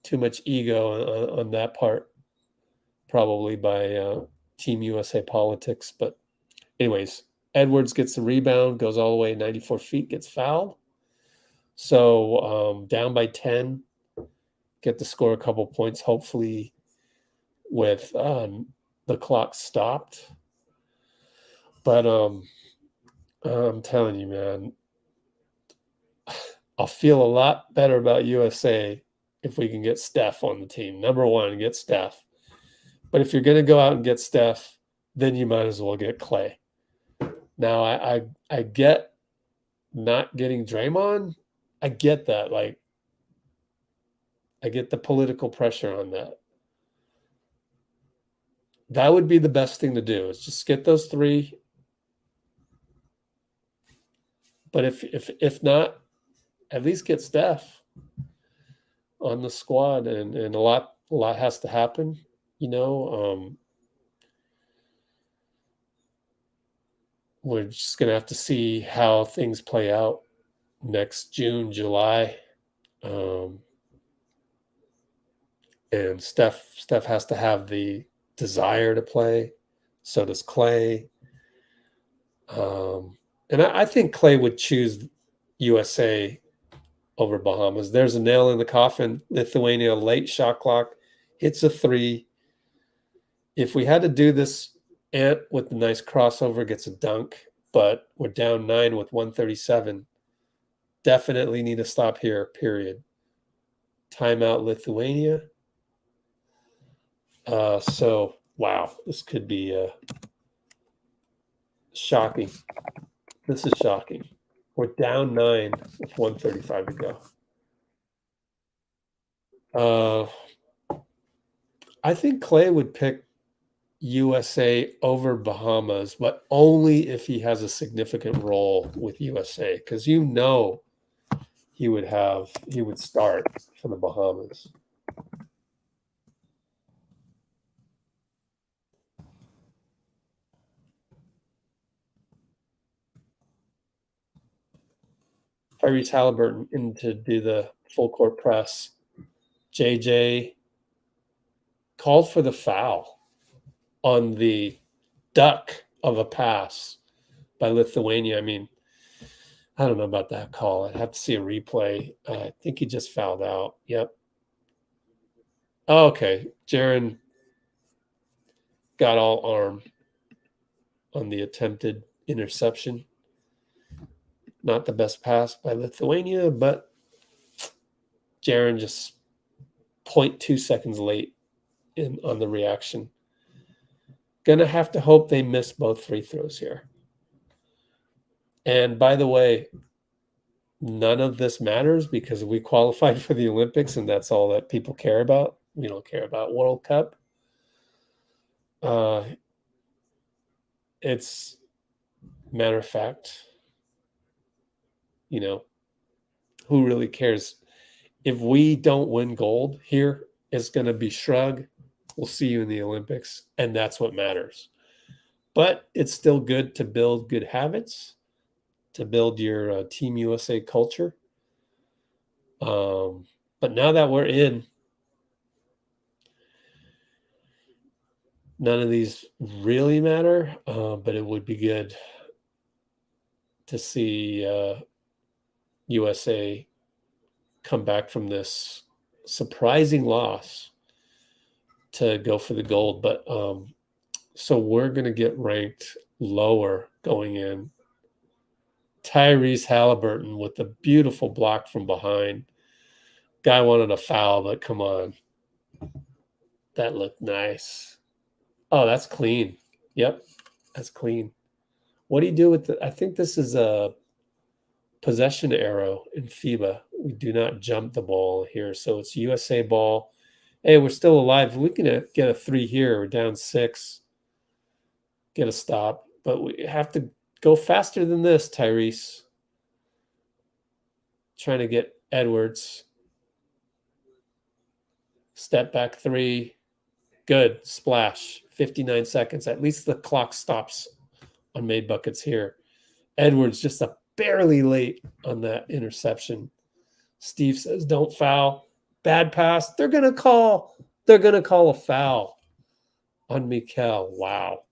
too much ego on that part, probably by Team USA politics. But anyways, Edwards gets the rebound, goes all the way 94 feet, gets fouled. So down by 10, get to score a couple points, hopefully with the clock stopped. But I'm telling you, man, I'll feel a lot better about USA if we can get Steph on the team. Number one, get Steph. But if you're going to go out and get Steph, then you might as well get Klay. Now, I get not getting Draymond. I get that. Like, I get the political pressure on that. That would be the best thing to do, is just get those three. But if not, at least get Steph on the squad, and a lot has to happen, you know. We're just gonna have to see how things play out next June, July. And Steph has to have the desire to play. So does Klay. And I think Klay would choose USA over Bahamas. There's a nail in the coffin. Lithuania, late shot clock, hits a three. If we had to do this, Ant with the nice crossover gets a dunk, but we're down 9 with 137. Definitely need to stop here, period. Timeout, Lithuania. So, wow, this could be shocking. This is shocking. We're down 9 with 135 to go. I think Klay would pick USA over Bahamas, but only if he has a significant role with USA, because he would start for the Bahamas. Tyrese Halliburton in to do the full court press. JJ called for the foul on the duck of a pass by Lithuania. I mean, I don't know about that call. I'd have to see a replay. I think he just fouled out. Yep. Oh, okay. Jaren got all arm on the attempted interception. Not the best pass by Lithuania, but Jaren just 0.2 seconds late on the reaction. Gonna have to hope they miss both free throws here. And by the way, none of this matters because we qualified for the Olympics, and that's all that people care about. We don't care about World Cup. It's matter of fact, you know, who really cares? If we don't win gold here, it's going to be shrug. We'll see you in the Olympics, and that's what matters. But it's still good to build good habits, to build your Team USA culture. But now that we're in, none of these really matter, but it would be good to see USA come back from this surprising loss to go for the gold. But so we're going to get ranked lower going in. Tyrese Halliburton with the beautiful block from behind. Guy wanted a foul, but come on. That looked nice. Oh, that's clean. Yep, that's clean. What do you do with the? I think this is a possession arrow in FIBA. We do not jump the ball here, so it's USA ball. Hey, we're still alive. We can get a 3 here. We're down 6. Get a stop, but we have to go faster than this, Tyrese. Trying to get Edwards. Step back 3. Good. Splash. 59 seconds. At least the clock stops on made buckets here. Edwards just a barely late on that interception. Steve says, don't foul. Bad pass. They're gonna call a foul on Mikel. Wow.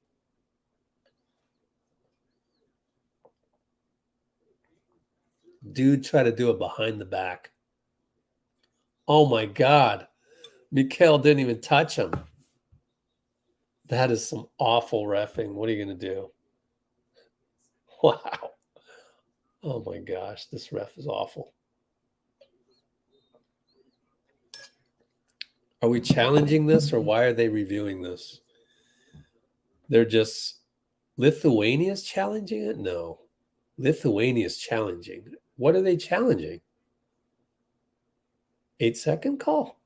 Dude tried to do it behind the back. Oh my God. Mikel didn't even touch him. That is some awful reffing. What are you going to do? Wow. Oh my gosh. This ref is awful. Are we challenging this or why are they reviewing this? They're just Lithuania's challenging it? No. Lithuania's challenging. What are they challenging? 8-second call.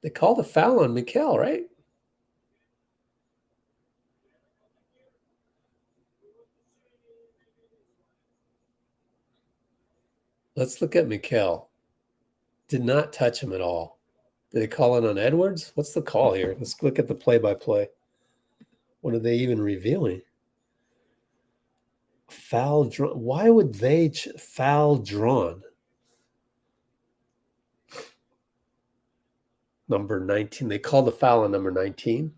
They called a foul on Mikel, right? Let's look at Mikel. Did not touch him at all. Did they call it on Edwards? What's the call here? Let's look at the play-by-play. What are they even revealing? Foul drawn. Why would they foul drawn? Number 19. They called the foul on number 19.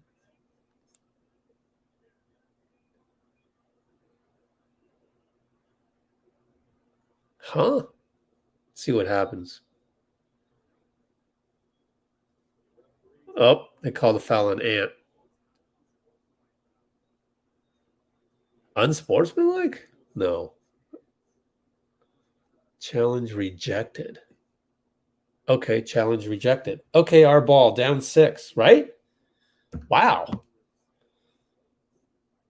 Huh? Let's see what happens. Oh, they called the foul on Ant. Unsportsmanlike? No. Challenge rejected. Okay, challenge rejected. Okay, our ball down 6, right? Wow.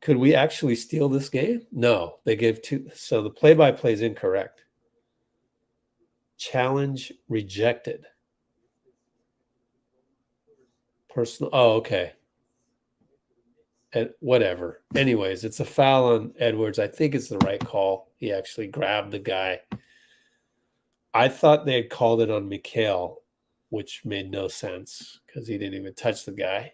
Could we actually steal this game? No, they gave 2. So the play-by-play is incorrect. Challenge rejected. Personal. Oh, okay. And whatever. Anyways, it's a foul on Edwards. I think it's the right call. He actually grabbed the guy. I thought they had called it on Mikel, which made no sense because he didn't even touch the guy.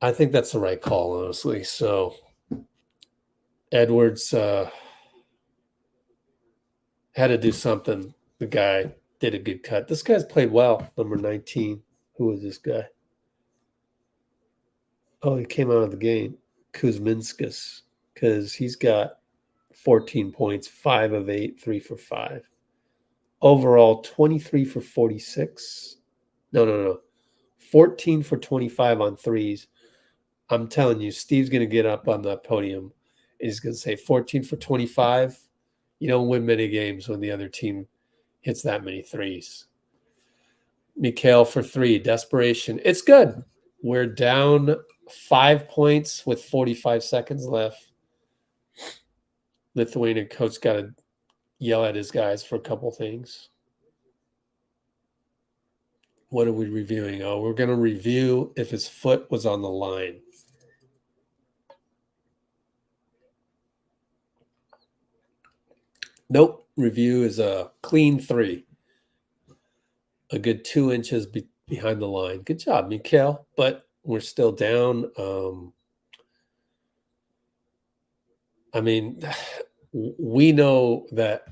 I think that's the right call, honestly. So Edwards had to do something. The guy did a good cut. This guy's played well, number 19. Who was this guy? Oh, he came out of the game. Kuzminskas, because he's got 14 points, 5 of 8, 3 for 5. Overall, 23 for 46. No. 14 for 25 on threes. I'm telling you, Steve's going to get up on the podium and he's going to say 14 for 25. You don't win many games when the other team hits that many threes. Mikel for 3, desperation. It's good. We're down 5 points with 45 seconds left. Lithuanian coach got to yell at his guys for a couple things. What are we reviewing? Oh, we're going to review if his foot was on the line. Nope. Review is a clean 3. A good 2 inches behind the line. Good job, Mikel. But we're still down. I mean, we know that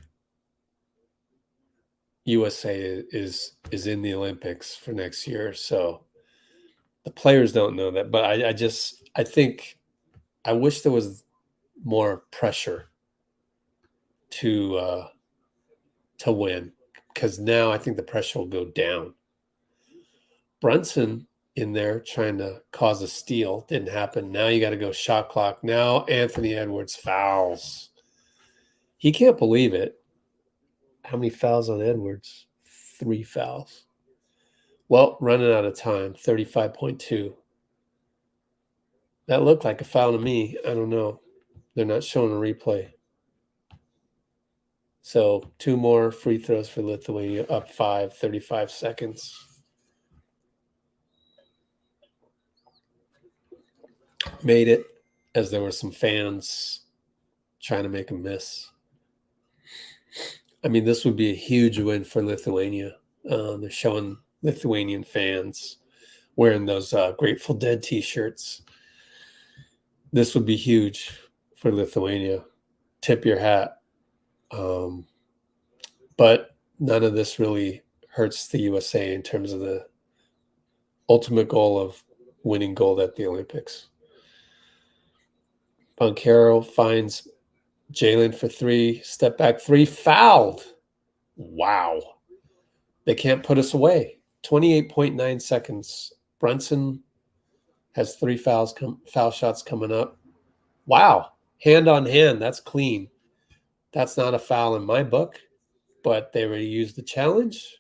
USA is in the Olympics for next year, so the players don't know that. But I think I wish there was more pressure to win, because now I think the pressure will go down. Brunson in there trying to cause a steal. Didn't happen. Now you got to go shot clock. Now Anthony Edwards fouls. He can't believe it. How many fouls on Edwards? 3 fouls. Well, running out of time, 35.2. That looked like a foul to me. I don't know. They're not showing a replay. So 2 more free throws for Lithuania, up 5, 35 seconds. Made it, as there were some fans trying to make a miss. I mean, this would be a huge win for Lithuania. They're showing Lithuanian fans wearing those Grateful Dead t-shirts. This would be huge for Lithuania. Tip your hat. But none of this really hurts the USA in terms of the ultimate goal of winning gold at the Olympics. Banchero finds Jalen for three, step back three, fouled. Wow. They can't put us away. 28.9 seconds. Brunson has three foul shots coming up. Wow. Hand on hand. That's clean. That's not a foul in my book, but they already used the challenge.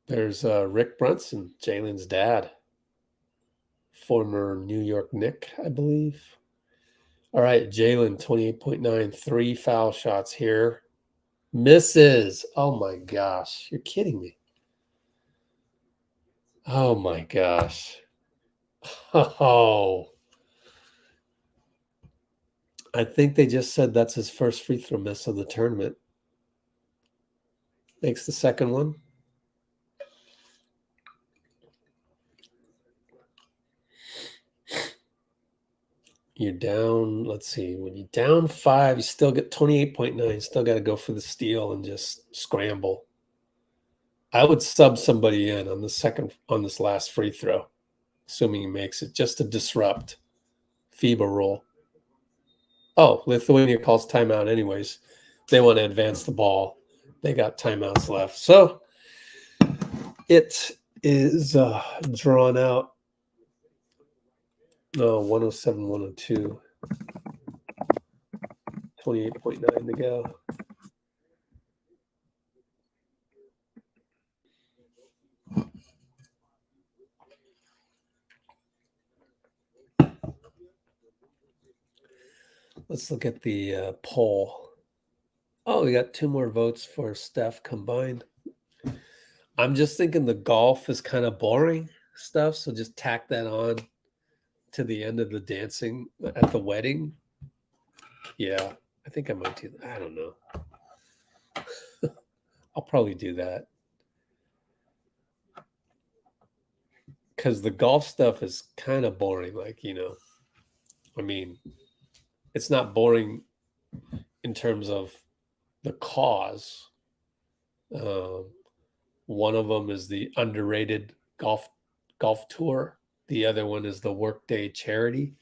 There's Rick Brunson, Jalen's dad, former New York Knick, I believe. All right, Jalen, 28.9, three foul shots here. Misses. Oh my gosh. You're kidding me. Oh my gosh. Oh. I think they just said that's his first free throw miss of the tournament. Makes the second one. You're down, let's see, when you're down 5, you still get 28.9. You still got to go for the steal and just scramble. I would sub somebody in on this last free throw, assuming he makes it, just to disrupt. FIBA rule. Oh, Lithuania calls timeout anyways. They want to advance the ball. They got timeouts left. So it is drawn out. No, 107, 102. 28.9 to go. Let's look at the poll. Oh, we got 2 more votes for Steph combined. I'm just thinking the golf is kind of boring stuff, so just tack that on to the end of the dancing at the wedding. Yeah, I think I might do that. I don't know. I'll probably do that. Because the golf stuff is kind of boring. Like, I mean, it's not boring in terms of the cause. One of them is the underrated golf tour. The other one is the Workday charity.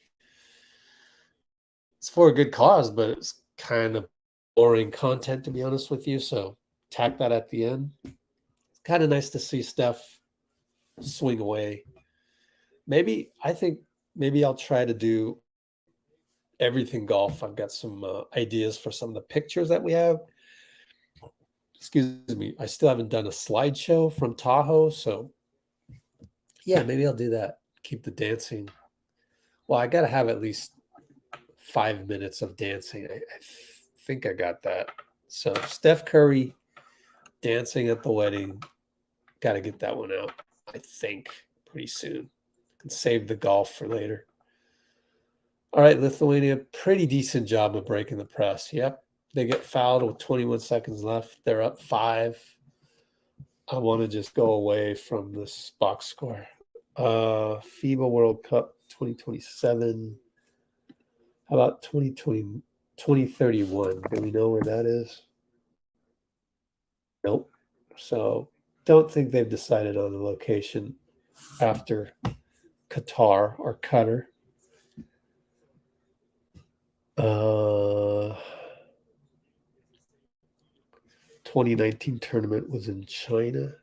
It's for a good cause, but it's kind of boring content, to be honest with you. So tack that at the end. It's kind of nice to see Steph swing away. I think maybe I'll try to do everything golf. I've got some ideas for some of the pictures that we have. Excuse me. I still haven't done a slideshow from Tahoe. So yeah, maybe I'll do that. Keep the dancing. Well, I got to have at least 5 minutes of dancing. I think I got that. So Steph Curry dancing at the wedding. Got to get that one out, I think, pretty soon. Can save the golf for later. All right, Lithuania, pretty decent job of breaking the press. Yep, they get fouled with 21 seconds left. They're up 5. I want to just go away from this box score. FIBA World Cup 2027. How about 2031? Do we know where that is? Nope. So don't think they've decided on the location after Qatar or Qatar. 2019 tournament was in China.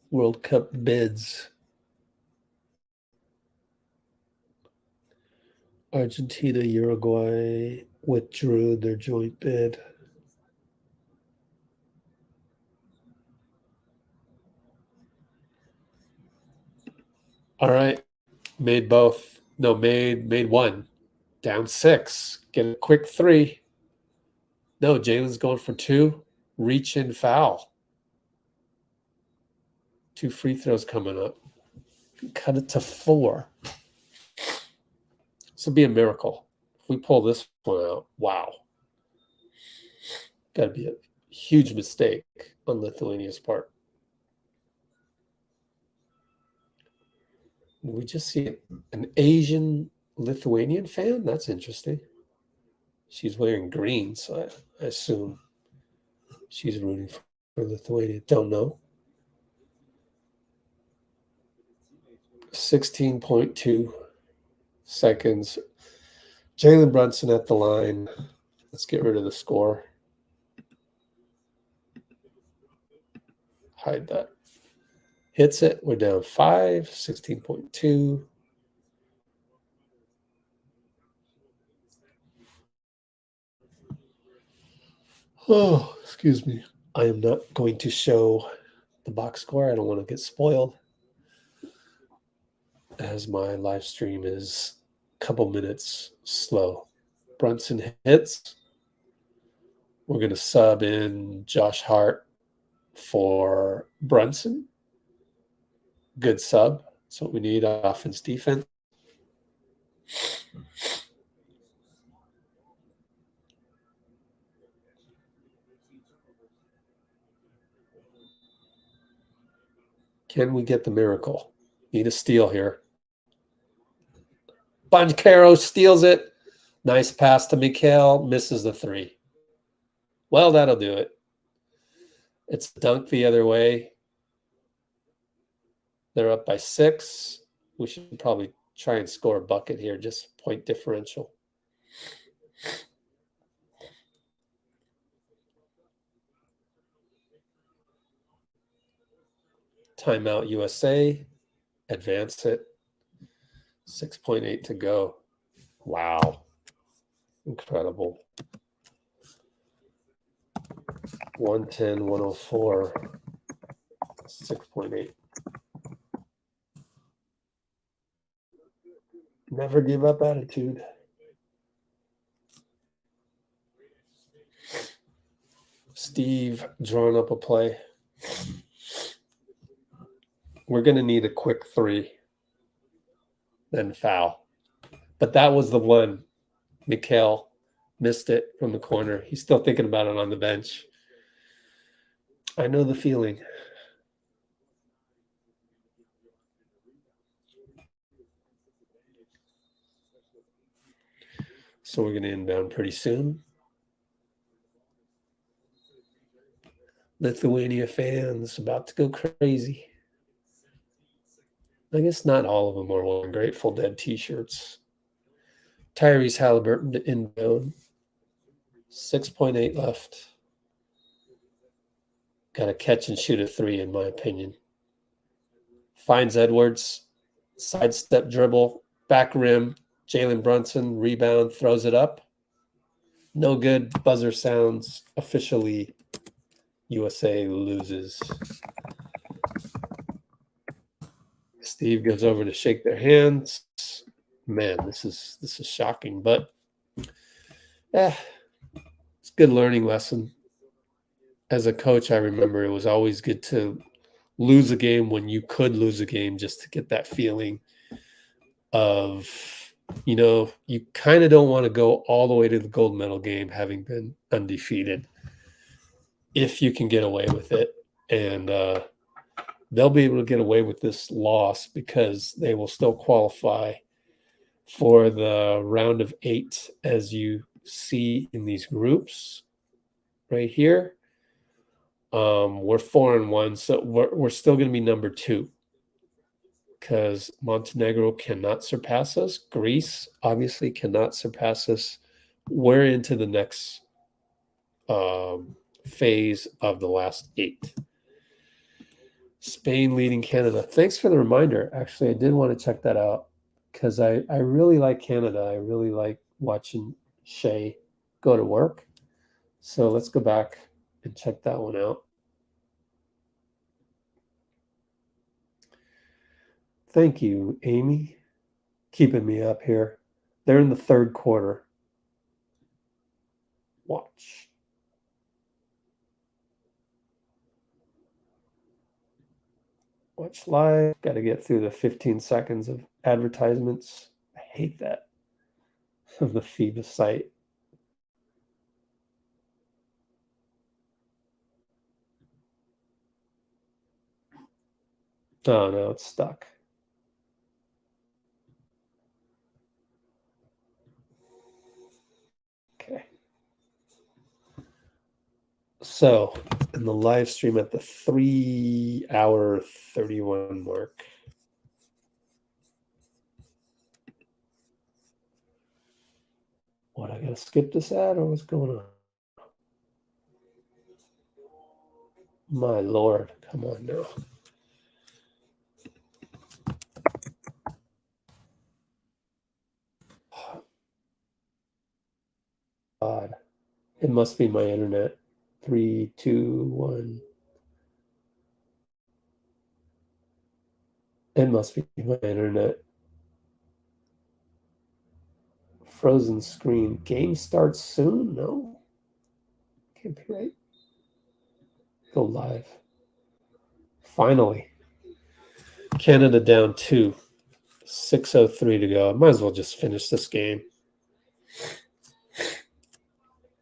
World Cup bids. Argentina, Uruguay withdrew their joint bid. All right. Made both. No, made one. Down 6. Get a quick 3. No, Jalen's going for 2. Reach and foul. 2 free throws coming up. Cut it to 4. This will be a miracle. If we pull this one out, wow. Got to be a huge mistake on Lithuania's part. We just see an Asian Lithuanian fan? That's interesting. She's wearing green, so I assume she's rooting for Lithuania. Don't know. 16.2 seconds. Jalen Brunson at the line. Let's get rid of the score. Hide that. Hits it. We're down 5. 16.2. Oh, excuse me. I am not going to show the box score. I don't want to get spoiled, as my live stream is a couple minutes slow. Brunson hits. We're going to sub in Josh Hart for Brunson. Good sub. That's what we need, offense, defense. Can we get the miracle? Need a steal here. Banchero steals it. Nice pass to Mikhail. Misses the 3. Well, that'll do it. It's dunked the other way. They're up by 6. We should probably try and score a bucket here, just point differential. Timeout USA. Advance it. 6.8 to go. Wow. Incredible. 110, 104, 6.8. Never give up attitude. Steve drawing up a play. We're going to need a quick 3. Then foul. But that was the one. Mikhail missed it from the corner. He's still thinking about it on the bench. I know the feeling. So we're going to inbound pretty soon. Lithuania fans about to go crazy. I guess not all of them are wearing Grateful Dead t-shirts. Tyrese Halliburton to inbound. 6.8 left. Got to catch and shoot a 3, in my opinion. Finds Edwards. Sidestep dribble. Back rim. Jalen Brunson. Rebound. Throws it up. No good. Buzzer sounds. Officially, USA loses. Steve goes over to shake their hands. Man, this is shocking, but it's a good learning lesson. As a coach, I remember it was always good to lose a game when you could lose a game, just to get that feeling of, you kind of don't want to go all the way to the gold medal game having been undefeated if you can get away with it. And they'll be able to get away with this loss because they will still qualify for the round of 8, as you see in these groups right here. We're 4-1, so we're still going to be number 2 because Montenegro cannot surpass us. Greece obviously cannot surpass us. We're into the next phase of the last 8. Spain leading Canada. Thanks for the reminder. Actually, I did want to check that out because I really like Canada. I really like watching Shea go to work. So let's go back and check that one out. Thank you, Amy, keeping me up here. They're in the third quarter. Watch. Watch live. Got to get through the 15 seconds of advertisements. I hate that. Of the FIBA site. Oh no, it's stuck. Okay. So, in the live stream at the 3-hour 31 mark. What, I gotta skip this ad or what's going on? My lord, come on now. God, it must be my internet. 3, 2, 1. It must be my internet. Frozen screen. Game starts soon? No. Can't be right. Go live. Finally. Canada down 2. 6:03 to go. I might as well just finish this game.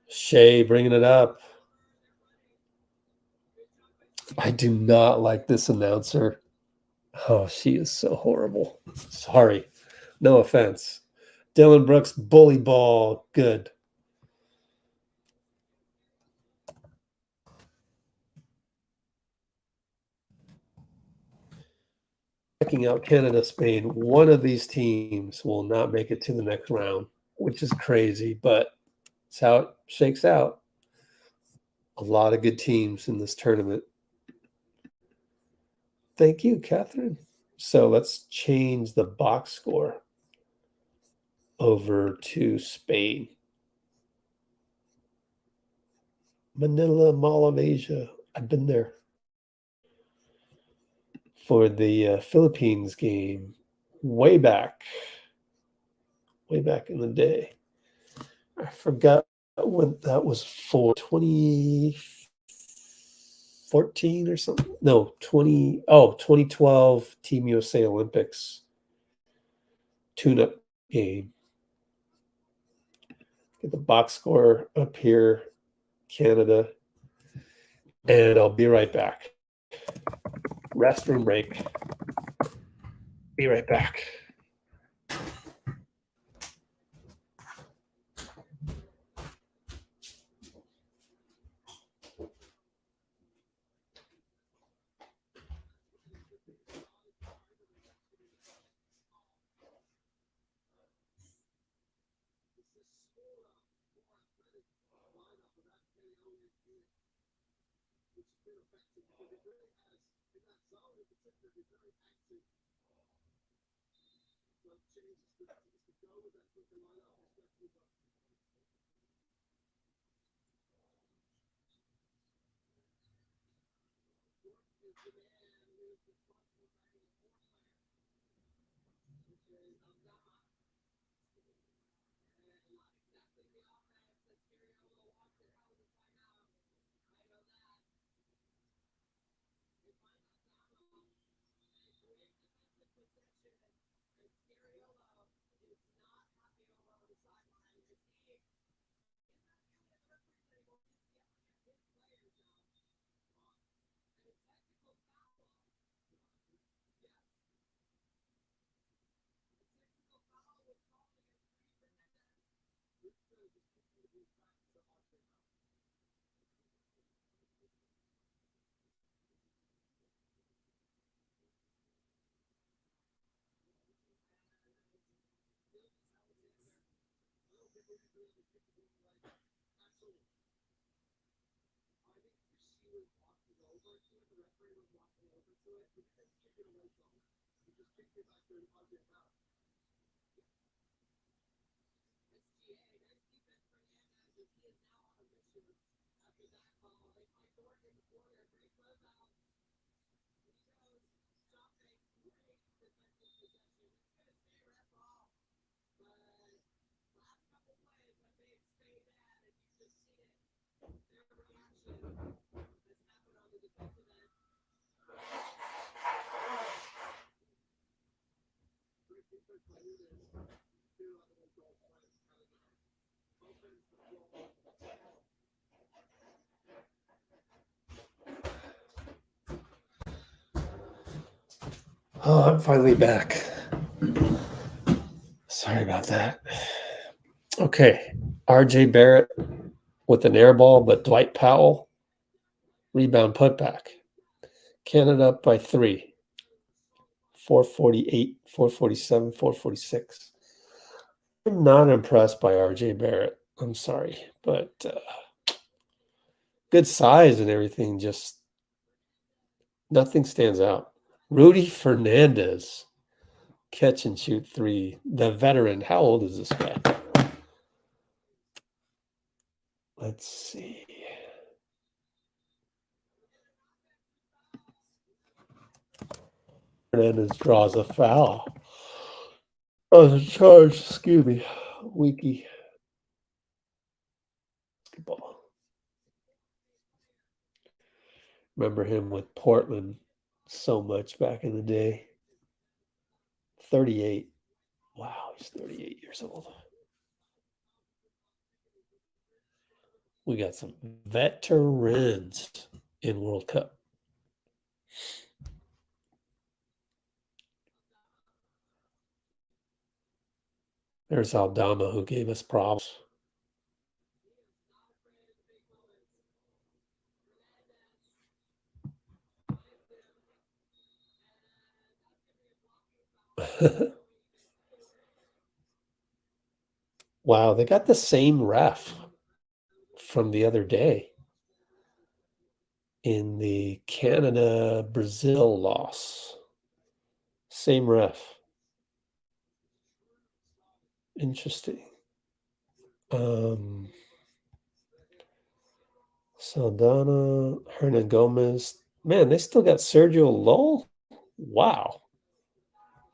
Shea bringing it up. I do not like this announcer. Oh, she is so horrible. Sorry. No offense. Dylan Brooks, bully ball. Good. Checking out Canada, Spain. One of these teams will not make it to the next round, which is crazy, but it's how it shakes out. A lot of good teams in this tournament. Thank you, Catherine. So let's change the box score over to Spain. Manila, Mall of Asia. I've been there. For the Philippines game, way back in the day. I forgot when that was for 2014 or something. No, 2012 Team USA Olympics tune-up game. Get the box score up here, Canada, and I'll be right back. Restroom break. Be right back. Oh, I'm finally back. Sorry about that. Okay. RJ Barrett with an air ball, but Dwight Powell, rebound putback. Canada up by 3. 448, 447, 446. I'm not impressed by RJ Barrett. I'm sorry, but good size and everything, just nothing stands out. Rudy Fernandez, catch and shoot 3. The veteran. How old is this guy? Let's see. Fernandez draws a foul. Oh, the charge. Excuse me. Wiki. Basketball. Remember him with Portland so much back in the day. 38. Wow, he's 38 years old. We got some veterans in World Cup. There's Aldama, who gave us problems. Wow, they got the same ref from the other day in the Canada-Brazil loss. Same ref. Interesting. Saldana, Hernan Gomez. Man, they still got Sergio Lowell? Wow.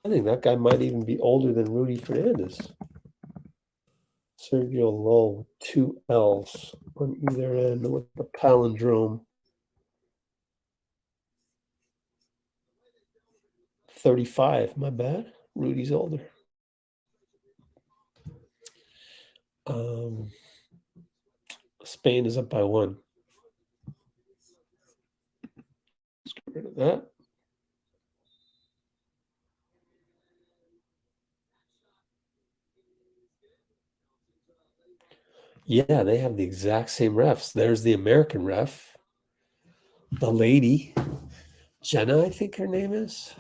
I think that guy might even be older than Rudy Fernandez. Sergio Lowell with 2 L's on either end with the palindrome. 35, my bad. Rudy's older. Spain is up by 1. Let's get rid of that. Yeah, they have the exact same refs. There's the American ref. The lady, Jenna, I think her name is.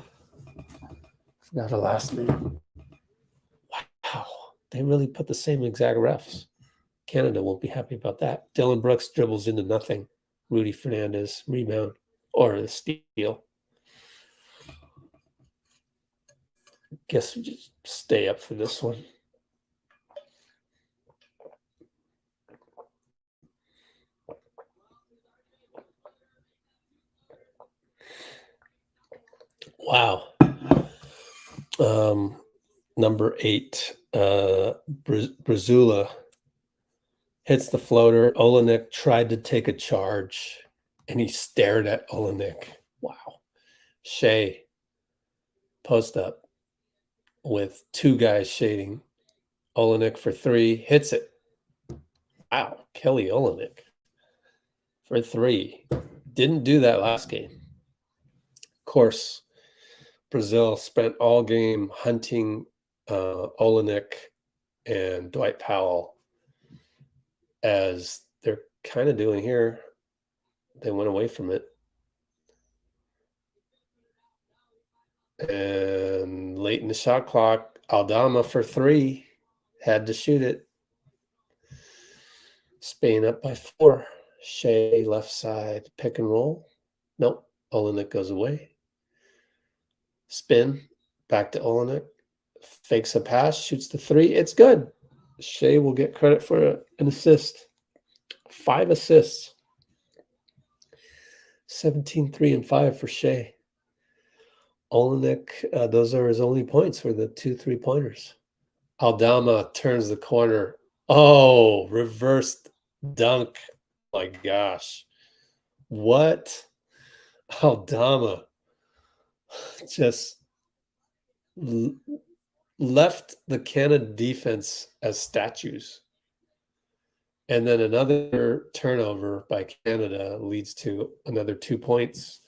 Forgot her last name. Wow, they really put the same exact refs. Canada won't be happy about that. Dylan Brooks dribbles into nothing. Rudy Fernandez, rebound, or a steal. Guess we just stay up for this one. Wow. Number 8, Brazula hits the floater. Olenek tried to take a charge, and he stared at Olenek. Wow. Shea, post up with 2 guys shading. Olenek for 3, hits it. Wow, Kelly Olenek for 3. Didn't do that last game. Of course, Brazil spent all game hunting Olenek and Dwight Powell, as they're kind of doing here. They went away from it. And late in the shot clock, Aldama for 3. Had to shoot it. Spain up by 4. Shea left side, pick and roll. Nope. Olenek goes away. Spin, back to Olenek. Fakes a pass, shoots the 3. It's good. Shea will get credit for an assist. 5 assists. 17, 3, and 5 for Shea. Olenek, those are his only points for the 2 3-pointers. Aldama turns the corner. Oh, reversed dunk. My gosh. What? Aldama just left the Canada defense as statues. And then another turnover by Canada leads to another 2 points.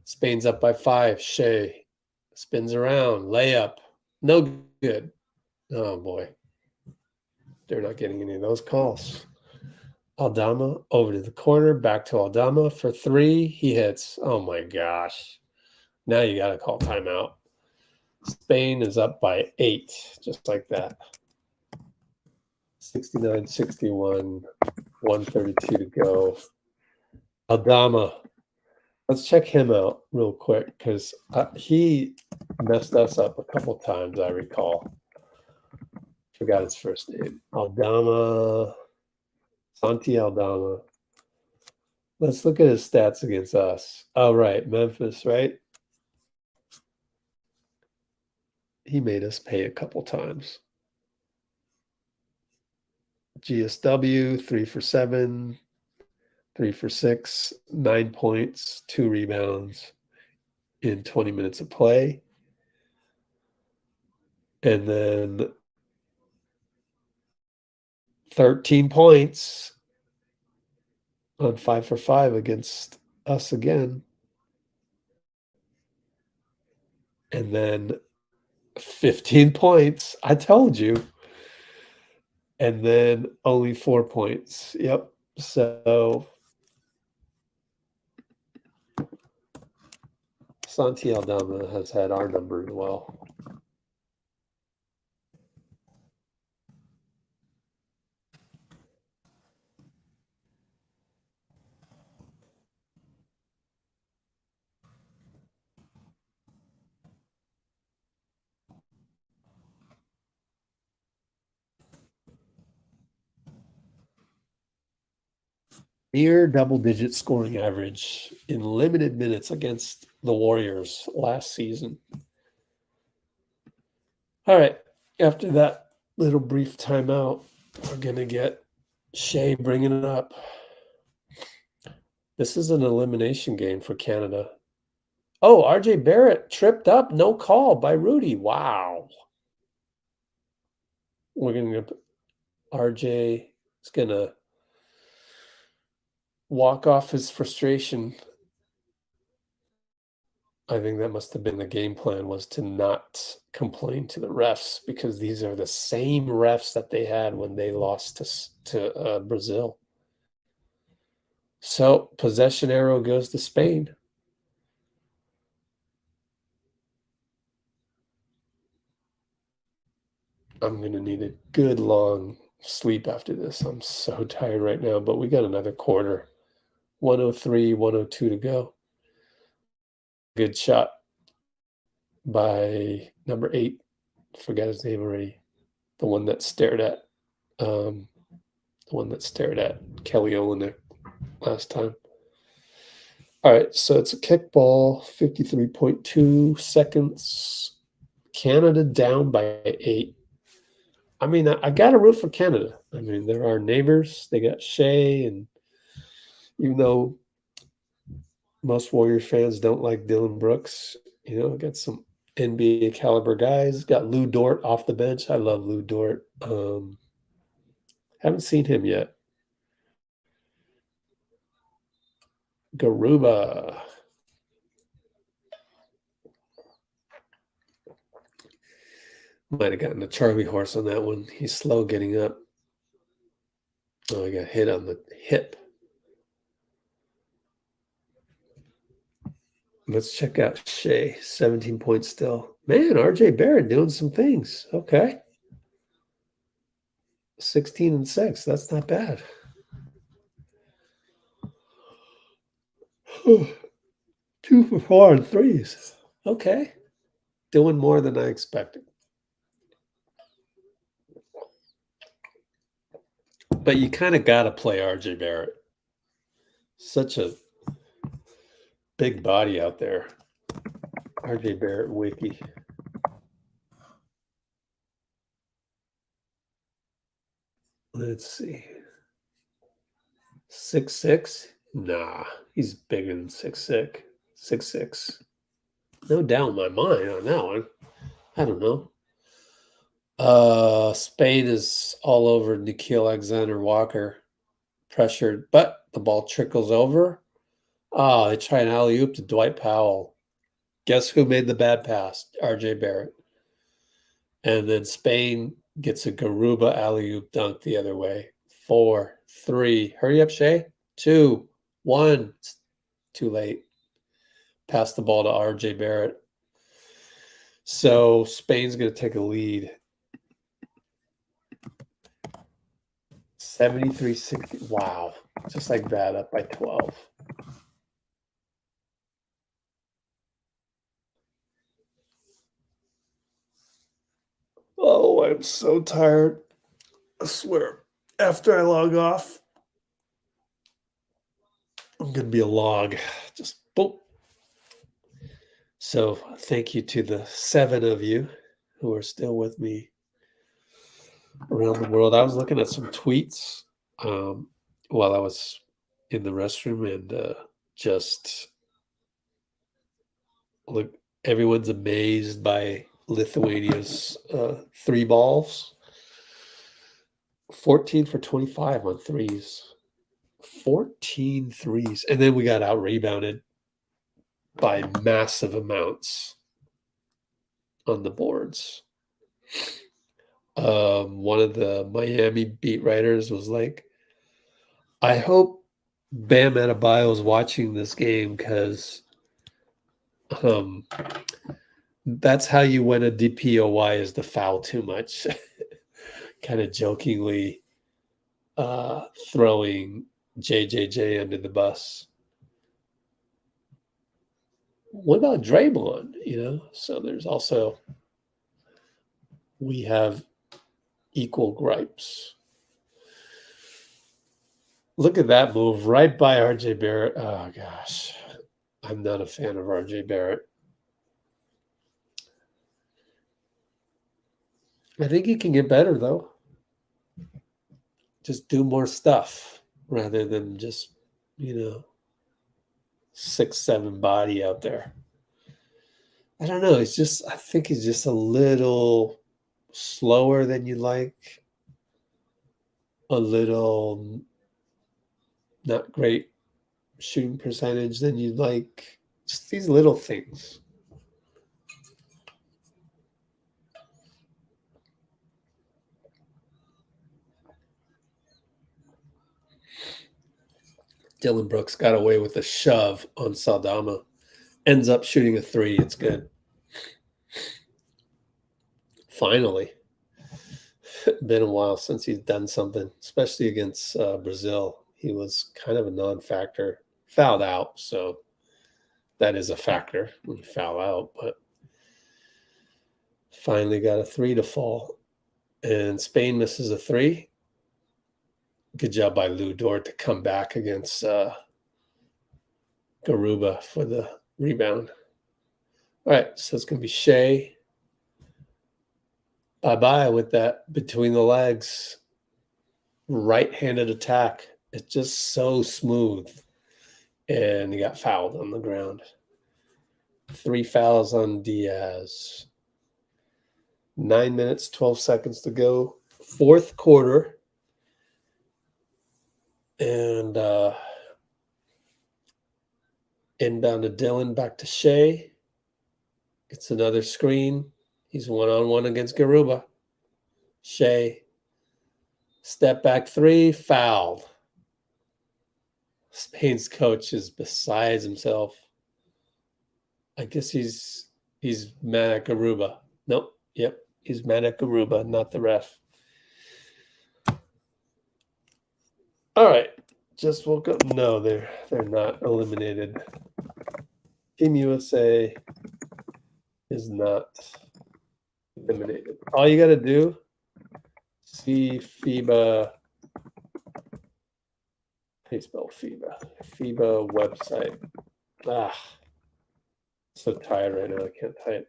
Spain's up by 5. Shea spins around, layup, no good. Oh boy, they're not getting any of those calls. Aldama over to the corner, back to Aldama for 3. He hits. Oh my gosh. Now you got to call timeout. Spain is up by 8, just like that. 69-61, 132 to go. Aldama. Let's check him out real quick because he messed us up a couple times, I recall. Forgot his first name. Aldama. Santi Aldama. Let's look at his stats against us. Oh, right. Memphis, right? He made us pay a couple times. GSW, 3 for 7, 3 for 6, 9 points, 2 rebounds in 20 minutes of play. And then 13 points on 5 for 5 against us again. And then 15 points. I told you. And then only 4 points. Yep. So Santi Aldama has had our number as well. Near double-digit scoring average in limited minutes against the Warriors last season. All right. After that little brief timeout, we're going to get Shea bringing it up. This is an elimination game for Canada. Oh, RJ Barrett tripped up. No call by Rudy. Wow. We're going to RJ is going to walk off his frustration. I think that must have been the game plan, was to not complain to the refs, because these are the same refs that they had when they lost to Brazil. So possession arrow goes to Spain. I'm going to need a good long sleep after this. I'm so tired right now, but we got another quarter. 103, 102 to go. Good shot by number 8. Forgot his name already. The one that stared at Kelly Olynyk last time. All right, so it's a kickball, 53.2 seconds. Canada down by 8. I mean, I got to root for Canada. I mean, they're our neighbors. They got Shea, and even though most Warriors fans don't like Dylan Brooks, got some NBA caliber guys. Got Lou Dort off the bench. I love Lou Dort. Haven't seen him yet. Garuba. Might have gotten a Charlie horse on that one. He's slow getting up. Oh, I got hit on the hip. Let's check out Shea. 17 points still. Man, RJ Barrett doing some things. Okay. 16 and 6. That's not bad. 2 for 4 and 3s. Okay. Doing more than I expected. But you kind of got to play RJ Barrett. Such a big body out there. RJ Barrett wiki. Let's see. 6'6"? Nah, he's bigger than 6'6". 6'6". No doubt in my mind on that one. I don't know. Spain is all over Nikhil Alexander-Walker, pressured, but the ball trickles over. Oh, they try an alley-oop to Dwight Powell. Guess who made the bad pass? RJ Barrett. And then Spain gets a Garuba alley-oop dunk the other way. 4, 3. Hurry up, Shea. 2, 1. It's too late. Pass the ball to RJ Barrett. So Spain's going to take a lead. 73-60. Wow. Just like that, up by 12. Oh, I'm so tired. I swear. After I log off, I'm going to be a log. Just boom. So thank you to the 7 of you who are still with me around the world. I was looking at some tweets while I was in the restroom, and just look, everyone's amazed by Lithuania's 3 balls. 14 for 25 on threes. 14 threes. And then we got out rebounded by massive amounts on the boards. One of the Miami beat writers was like, I hope Bam Adebayo is watching this game because that's how you win a DPOY is to foul too much. Kind of jokingly throwing JJJ under the bus. What about Draymond? So there's also, we have equal gripes. Look at that move right by RJ Barrett. Oh, gosh. I'm not a fan of RJ Barrett. I think he can get better, though. Just do more stuff rather than just, 6'7" body out there. I don't know. I think he's just a little slower than you like. A little not great shooting percentage than you'd like. Just these little things. Dylan Brooks got away with a shove on Saldama. Ends up shooting a 3. It's good. Finally. Been a while since he's done something, especially against Brazil. He was kind of a non-factor. Fouled out, so that is a factor when you foul out, but finally got a 3 to fall. And Spain misses a 3. Good job by Lou Dort to come back against Garuba for the rebound. All right, so it's going to be Shea. Bye-bye with that between the legs. Right-handed attack. It's just so smooth. And he got fouled on the ground. 3 fouls on Diaz. 9 minutes, 12 seconds to go. Fourth quarter. And inbound to Dylan, back to Shea. Gets another screen. He's one-on-one against Garuba. Shea. Step back 3, fouled. Spain's coach is besides himself. I guess he's mad at Garuba. Nope. Yep. He's mad at Garuba, not the ref. All right. Just woke up. No, they're not eliminated. Team USA is not eliminated. All you got to do, see FIBA. How do you spell FIBA? FIBA website. So tired right now. I can't type.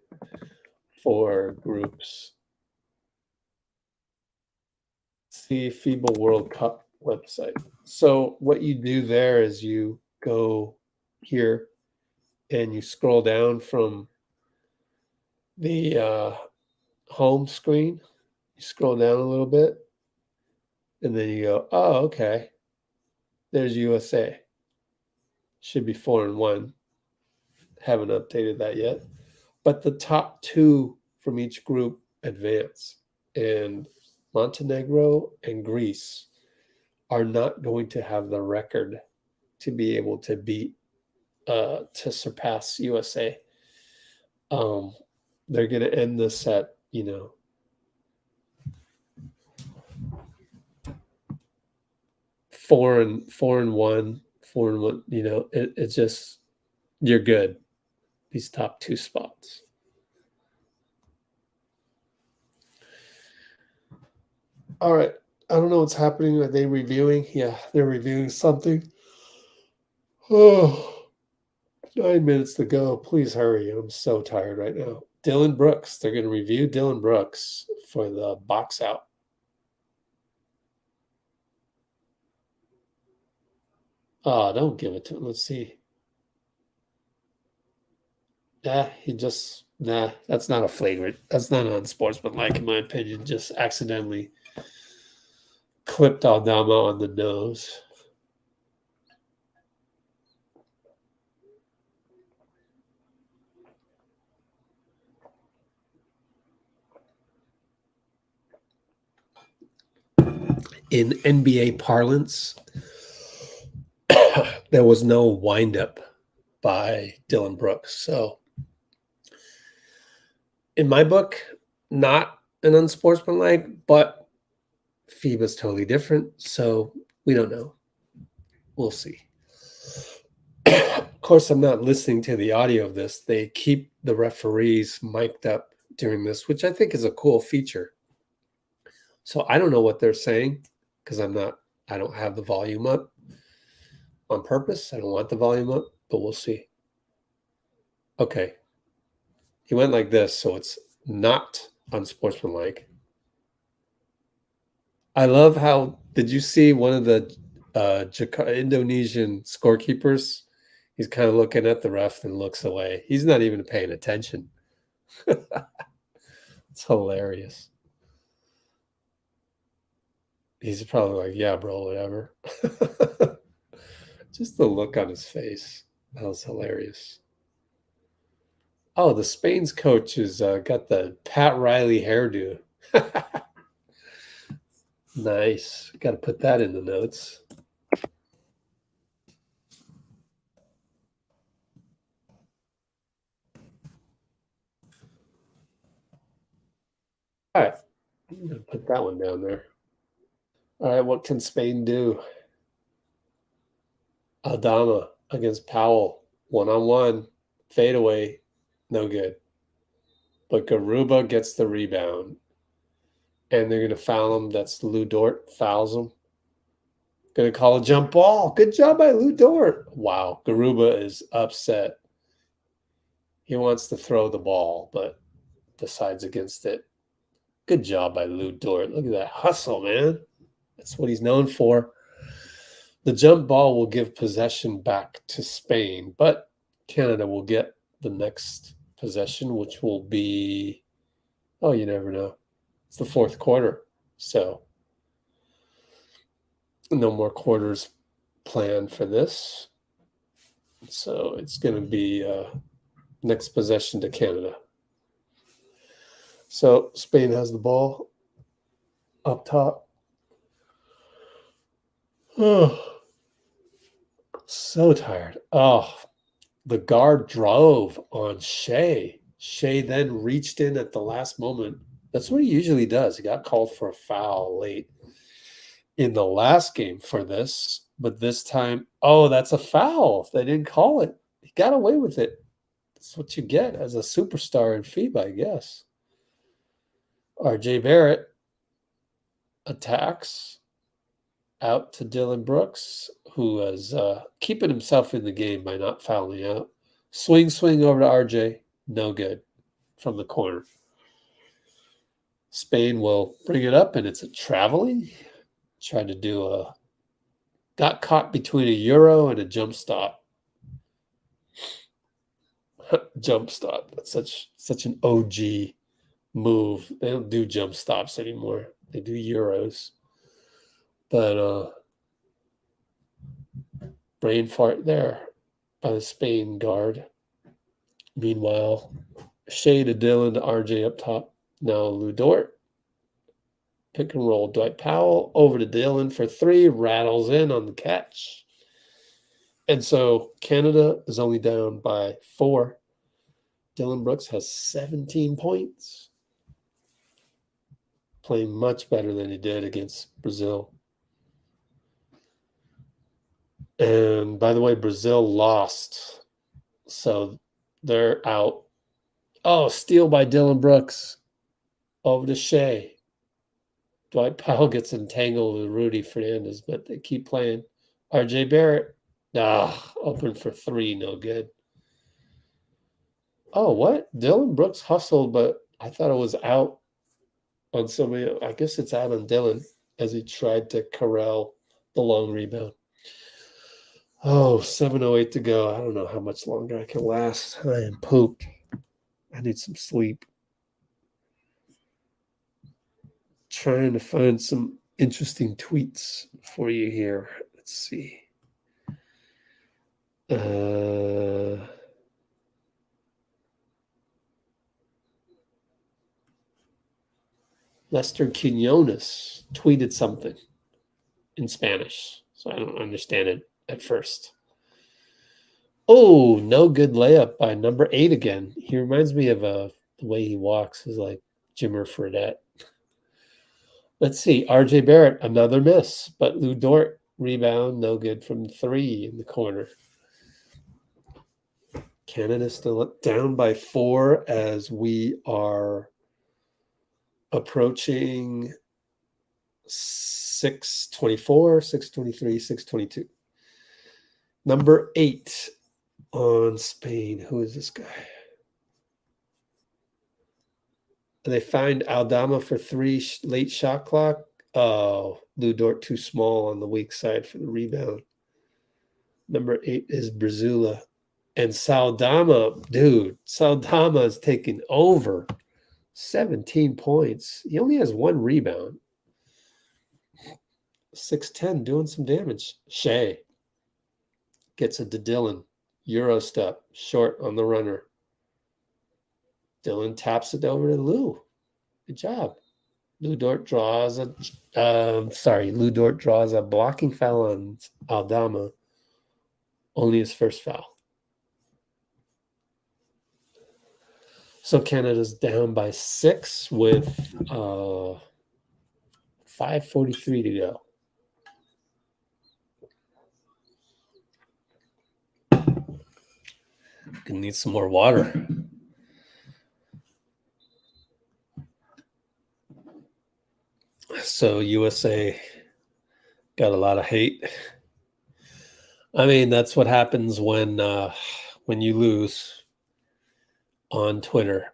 For groups. See FIBA World Cup website. So what you do there is you go here and you scroll down from the home screen You scroll down a little bit, and then you go, oh, okay. There's USA. Should be 4-1. Haven't updated that yet. But the top 2 from each group advance. And Montenegro and Greece are not going to have the record to be able to beat, to surpass USA. They're going to end this at, 4-1, 4-1. It's just, you're good. These top 2 spots. All right. I don't know what's happening. Are they reviewing? Yeah, they're reviewing something. Oh, 9 minutes to go. Please hurry. I'm so tired right now. Dillon Brooks. They're going to review Dillon Brooks for the box out. Oh, don't give it to him. Let's see. That's not a flagrant. That's not unsportsmanlike, in my opinion. Just accidentally clipped Aldama on the nose. In NBA parlance, there was no windup by Dillon Brooks. So, in my book, not an unsportsmanlike, but FIBA's totally different. So, we don't know. We'll see. Of course, I'm not listening to the audio of this. They keep the referees mic'd up during this, which I think is a cool feature. So I don't know what they're saying because I don't have the volume up on purpose. I don't want the volume up, but we'll see. Okay. He went like this, so it's not unsportsmanlike. I love how, did you see one of the Indonesian scorekeepers? He's kind of looking at the ref and looks away. He's not even paying attention. It's hilarious. He's probably like, yeah, bro, whatever. Just the look on his face. That was hilarious. Oh, the Spain's coach has got the Pat Riley hairdo. Nice. Got to put that in the notes. All right. I'm going to put that one down there. All right. What can Spain do? Aldama against Powell. 1-on-1. Fadeaway. No good. But Garuba gets the rebound. And they're going to foul him. That's Lou Dort. Fouls him. Going to call a jump ball. Good job by Lou Dort. Wow. Garuba is upset. He wants to throw the ball, but decides against it. Good job by Lou Dort. Look at that hustle, man. That's what he's known for. The jump ball will give possession back to Spain, but Canada will get the next possession, which will be, oh, you never know. It's the fourth quarter, so no more quarters planned for this. So it's going to be next possession to Canada. So Spain has the ball up top. Oh, so tired. Oh, the guard drove on Shea. Shea then reached in at the last moment. That's what he usually does. He got called for a foul late in the last game for this, but this time, oh, that's a foul. They didn't call it. He got away with it. That's what you get as a superstar in FIBA, I guess. RJ Barrett attacks out to Dillon Brooks, who is keeping himself in the game by not fouling out. Swing over to RJ. No good from the corner. Spain will bring it up, and it's a traveling. Tried to do got caught between a Euro and a jump stop. Jump stop. That's such an OG move. They don't do jump stops anymore. They do Euros. But brain fart there by the Spain guard. Meanwhile, Shea to Dylan to RJ up top. Now Lou Dort. Pick and roll. Dwight Powell over to Dylan for three. Rattles in on the catch. And so Canada is only down by 4. Dylan Brooks has 17 points. Playing much better than he did against Brazil. And by the way, Brazil lost. So they're out. Oh, steal by Dylan Brooks. Over to Shea. Dwight Powell gets entangled with Rudy Fernandez, but they keep playing. RJ Barrett. Open for 3. No good. Oh, what? Dylan Brooks hustled, but I thought it was out on somebody. I guess it's out on Dylan as he tried to corral the long rebound. Oh, 7:08 to go. I don't know how much longer I can last. I am pooped. I need some sleep. Trying to find some interesting tweets for you here. Let's see. Lester Quinones tweeted something in Spanish, so I don't understand it at first. Oh, no good layup by number 8 again. He reminds me of the way he walks is like Jimmer Fredette. Let's see. RJ Barrett, another miss, but Lou Dort rebound, no good from 3 in the corner. Canada still down by 4 as we are approaching 6:24, 6:23, 6:22. Number 8 on Spain. Who is this guy? They find Aldama for 3 late shot clock. Oh, Lou Dort too small on the weak side for the rebound. Number 8 is Brazula. And Saldama, dude, Saldama is taking over. 17 points. He only has 1 rebound. 6'10", doing some damage. Shea gets it to Dylan. Euro step, short on the runner. Dylan taps it over to Lou. Good job. Lou Dort draws a blocking foul on Aldama. Only his first foul. So Canada's down by 6 with 5:43 to go. Gonna need some more water. So USA got a lot of hate. I mean, that's what happens when you lose on Twitter.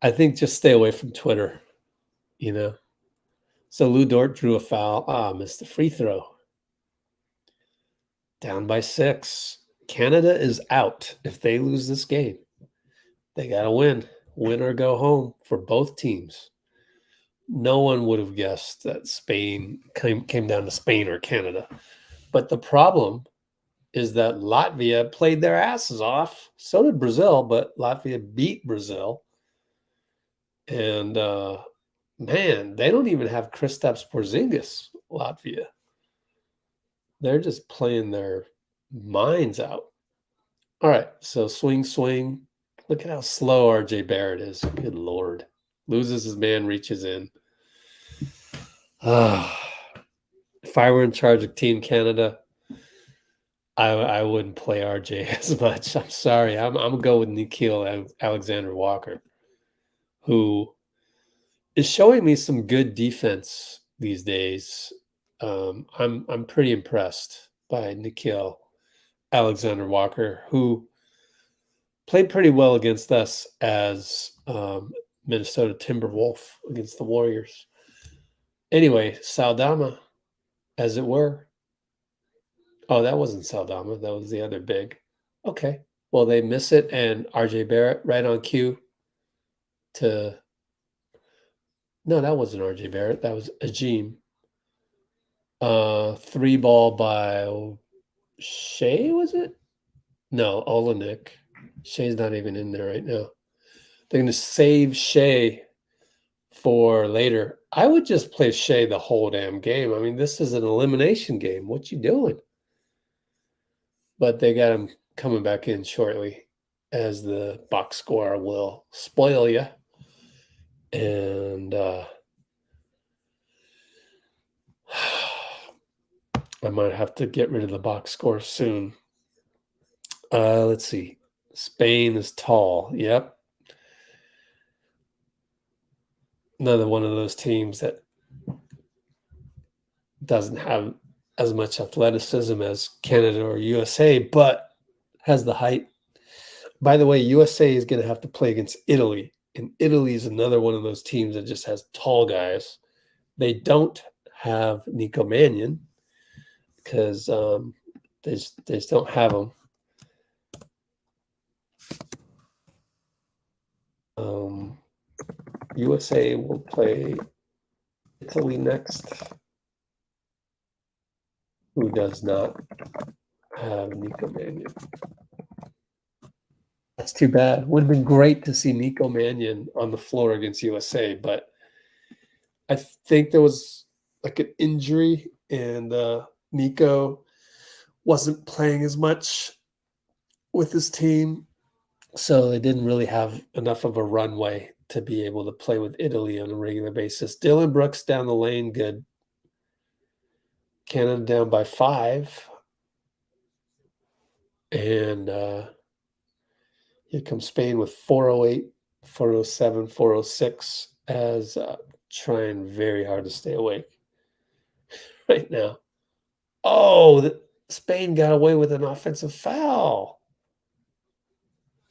I think just stay away from Twitter, you know. So Lou Dort drew a foul. Missed the free throw. Down by 6. Canada is out if they lose this game. They got to win. Win or go home for both teams. No one would have guessed that Spain came down to Spain or Canada. But the problem is that Latvia played their asses off. So did Brazil, but Latvia beat Brazil. And, man, they don't even have Kristaps Porzingis, Latvia. They're just playing their minds out. All right, so swing. Look at how slow RJ Barrett is. Good Lord. Loses his man, reaches in. If I were in charge of Team Canada, I wouldn't play RJ as much. I'm sorry. I'm going to go with Nickeil Alexander-Walker, who is showing me some good defense these days. I'm pretty impressed by Nickeil Alexander-Walker, who played pretty well against us as Minnesota Timberwolf against the Warriors. Anyway, Saldama, as it were. Oh, that wasn't Saldama. That was the other big. Okay. Well, they miss it, and RJ Barrett right on cue. to. No, that wasn't RJ Barrett. That was Ajim. 3 ball by Shea, was it? No, Olenek. Shea's not even in there right now. They're going to save Shea for later. I would just play Shea the whole damn game. I mean, this is an elimination game. What you doing? But they got him coming back in shortly, as the box score will spoil you. And I might have to get rid of the box score soon. Let's see. Spain is tall. Yep. Another one of those teams that doesn't have as much athleticism as Canada or USA, but has the height. By the way, USA is going to have to play against Italy. And Italy is another one of those teams that just has tall guys. They don't have Nico Mannion because they just don't have him. USA will play Italy next, who does not have Nico Mannion. That's too bad. Would have been great to see Nico Mannion on the floor against USA, but I think there was like an injury, and Nico wasn't playing as much with his team, so they didn't really have enough of a runway to be able to play with Italy on a regular basis. Dylan Brooks down the lane, good. Canada down by 5. And here comes Spain with 408, 407, 406 as trying very hard to stay awake right now. Oh, Spain got away with an offensive foul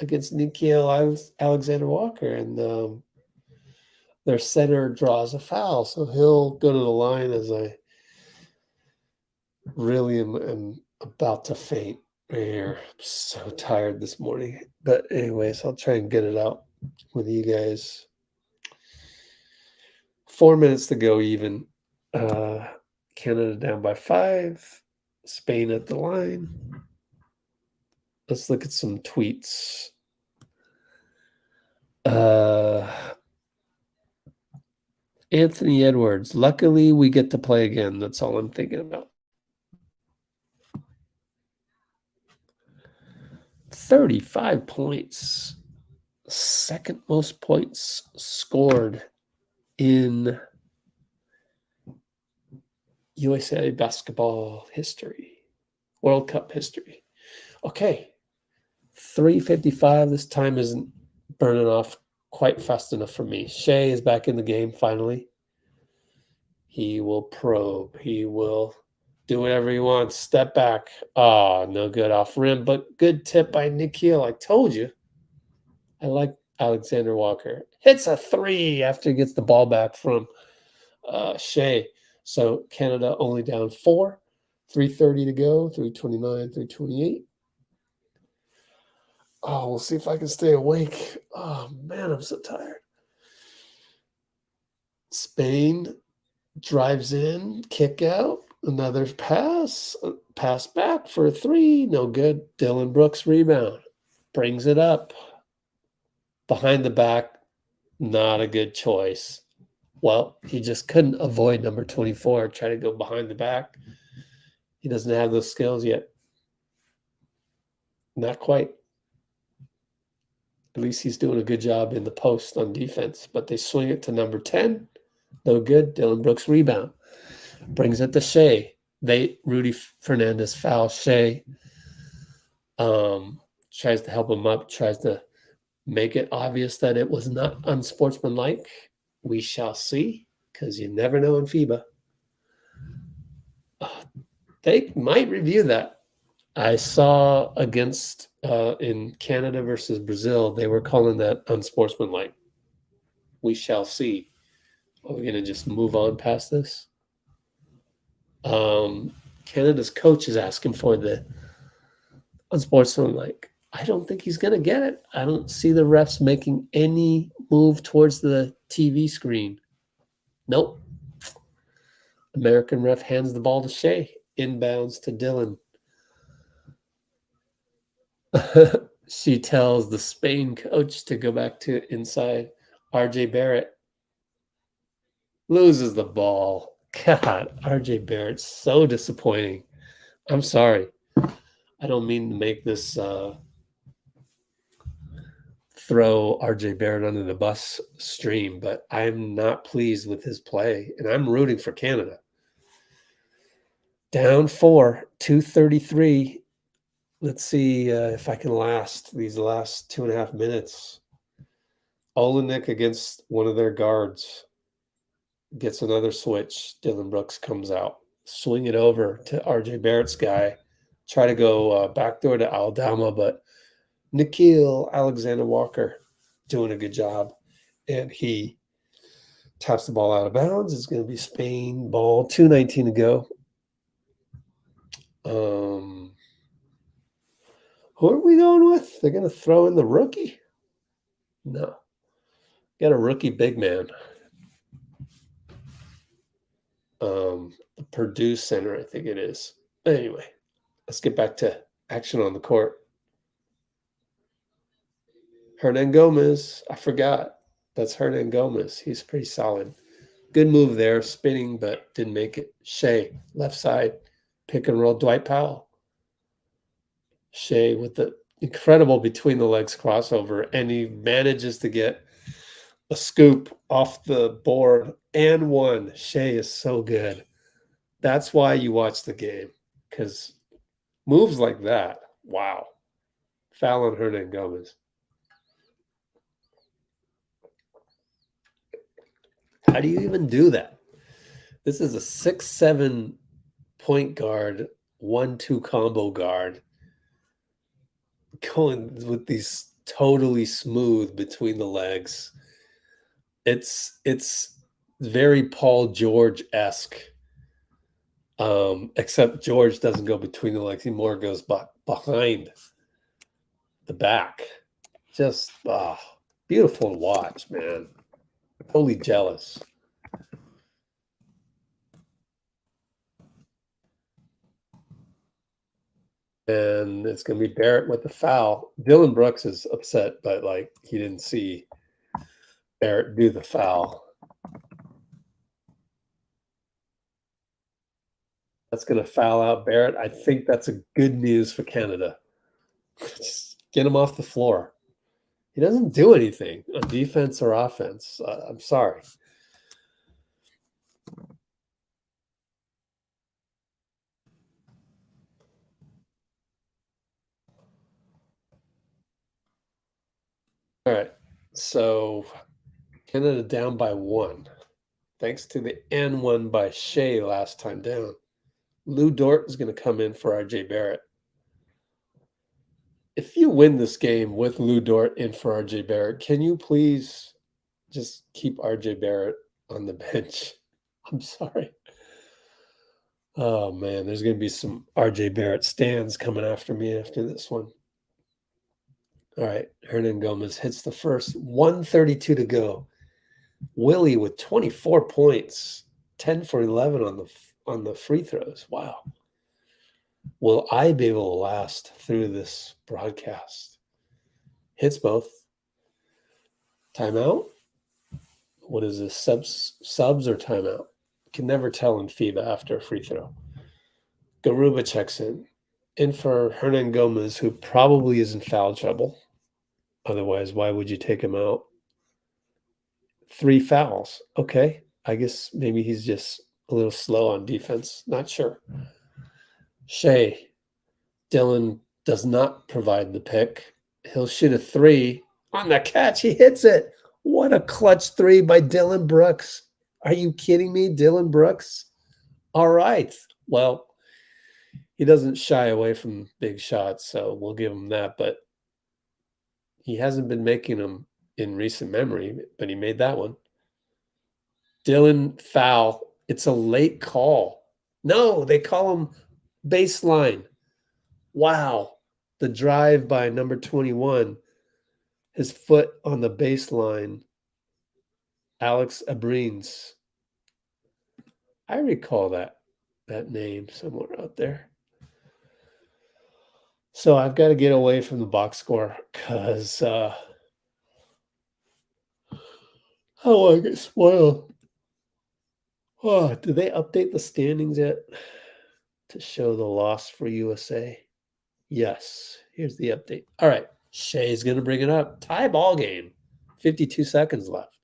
against Nikhil Alexander-Walker, and their center draws a foul, so he'll go to the line as I really am about to faint right here. I'm so tired this morning. But anyways, I'll try and get it out with you guys. 4 minutes to go even. Canada down by 5. Spain at the line. Let's look at some tweets. Anthony Edwards. Luckily, we get to play again. That's all I'm thinking about. 35 points. Second most points scored in USA basketball history, World Cup history. Okay, 3:55. This time isn't burning off quite fast enough for me. Shea is back in the game finally. He will probe. He will do whatever he wants. Step back. Oh, no good off rim, but good tip by Nikhil. I told you. I like Alexander Walker. Hits a 3 after he gets the ball back from Shea. So Canada only down 4. 3:30 to go. 3:29, 3:28. Oh, we'll see if I can stay awake. Oh, man, I'm so tired. Spain drives in, kick out, another pass back for a 3. No good. Dylan Brooks rebound. Brings it up. Behind the back, not a good choice. Well, he just couldn't avoid number 24, try to go behind the back. He doesn't have those skills yet. Not quite. At least he's doing a good job in the post on defense. But they swing it to number 10. No good. Dylan Brooks rebound. Brings it to Shea. Rudy Fernandez fouls Shea. Tries to help him up. Tries to make it obvious that it was not unsportsmanlike. We shall see, because you never know in FIBA. They might review that. I saw against in Canada versus Brazil, they were calling that unsportsmanlike. We shall see. Are we going to just move on past this? Canada's coach is asking for the unsportsmanlike. I don't think he's going to get it. I don't see the refs making any move towards the TV screen. Nope. American ref hands the ball to Shea. Inbounds to Dylan. She tells the Spain coach to go back to inside. RJ Barrett loses the ball. God, RJ Barrett's so disappointing. I'm sorry. I don't mean to make this throw RJ Barrett under the bus stream, but I'm not pleased with his play, and I'm rooting for Canada. Down 4, 2:33. Let's see if I can last these last 2.5 minutes. Olenek against one of their guards gets another switch. Dylan Brooks comes out. Swing it over to RJ Barrett's guy. Try to go backdoor to Aldama, but Nikhil Alexander-Walker doing a good job. And he taps the ball out of bounds. It's going to be Spain ball. 2:19 to go. Who are we going with? They're going to throw in the rookie? No. Got a rookie big man. The Purdue Center, I think it is. Anyway, let's get back to action on the court. Hernan Gomez. I forgot. That's Hernan Gomez. He's pretty solid. Good move there, spinning, but didn't make it. Shea, left side, pick and roll. Dwight Powell. Shea with the incredible between the legs crossover, and he manages to get a scoop off the board and one. Shea is so good. That's why you watch the game, because moves like that, wow. Foul on Hernan Gomez. How do you even do that? This is a 6'7" point guard, 1-2 combo guard, going with these totally smooth between the legs. It's very Paul George-esque, except George doesn't go between the legs. He more goes behind the back. Just beautiful to watch, man. Totally jealous. And it's going to be Barrett with the foul. Dylan Brooks is upset, but he didn't see Barrett do the foul. That's going to foul out Barrett. I think that's a good news for Canada. Just get him off the floor. He doesn't do anything on defense or offense. I'm sorry. All right. So Canada down by 1. Thanks to the N1 by Shea last time down. Lou Dort is going to come in for RJ Barrett. If you win this game with Lou Dort in for RJ Barrett, can you please just keep RJ Barrett on the bench? I'm sorry. Oh, man, there's going to be some RJ Barrett stands coming after me after this one. All right, Hernan Gomez hits the first. 1:32 to go. Willie with 24 points, 10 for 11 on the free throws. Wow. Will I be able to last through this broadcast? Hits both. Timeout? What is this? Subs or timeout? Can never tell in FIBA after a free throw. Garuba checks in for Hernan Gomez, who probably is in foul trouble. Otherwise, why would you take him out? 3 fouls. Okay. I guess maybe he's just a little slow on defense. Not sure. Shea. Dylan does not provide the pick. He'll shoot a 3. On the catch, he hits it. What a clutch 3 by Dylan Brooks. Are you kidding me, Dylan Brooks? All right. Well, he doesn't shy away from big shots, so we'll give him that. But he hasn't been making them in recent memory, but he made that one. Dylan foul. It's a late call. No, they call him baseline. Wow. The drive by number 21, his foot on the baseline, Alex Abrines. I recall that name somewhere out there. So I've got to get away from the box score because I want to get spoiled. Oh, did they update the standings yet to show the loss for USA? Yes. Here's the update. All right. Shea's going to bring it up. Tie ball game. 52 seconds left.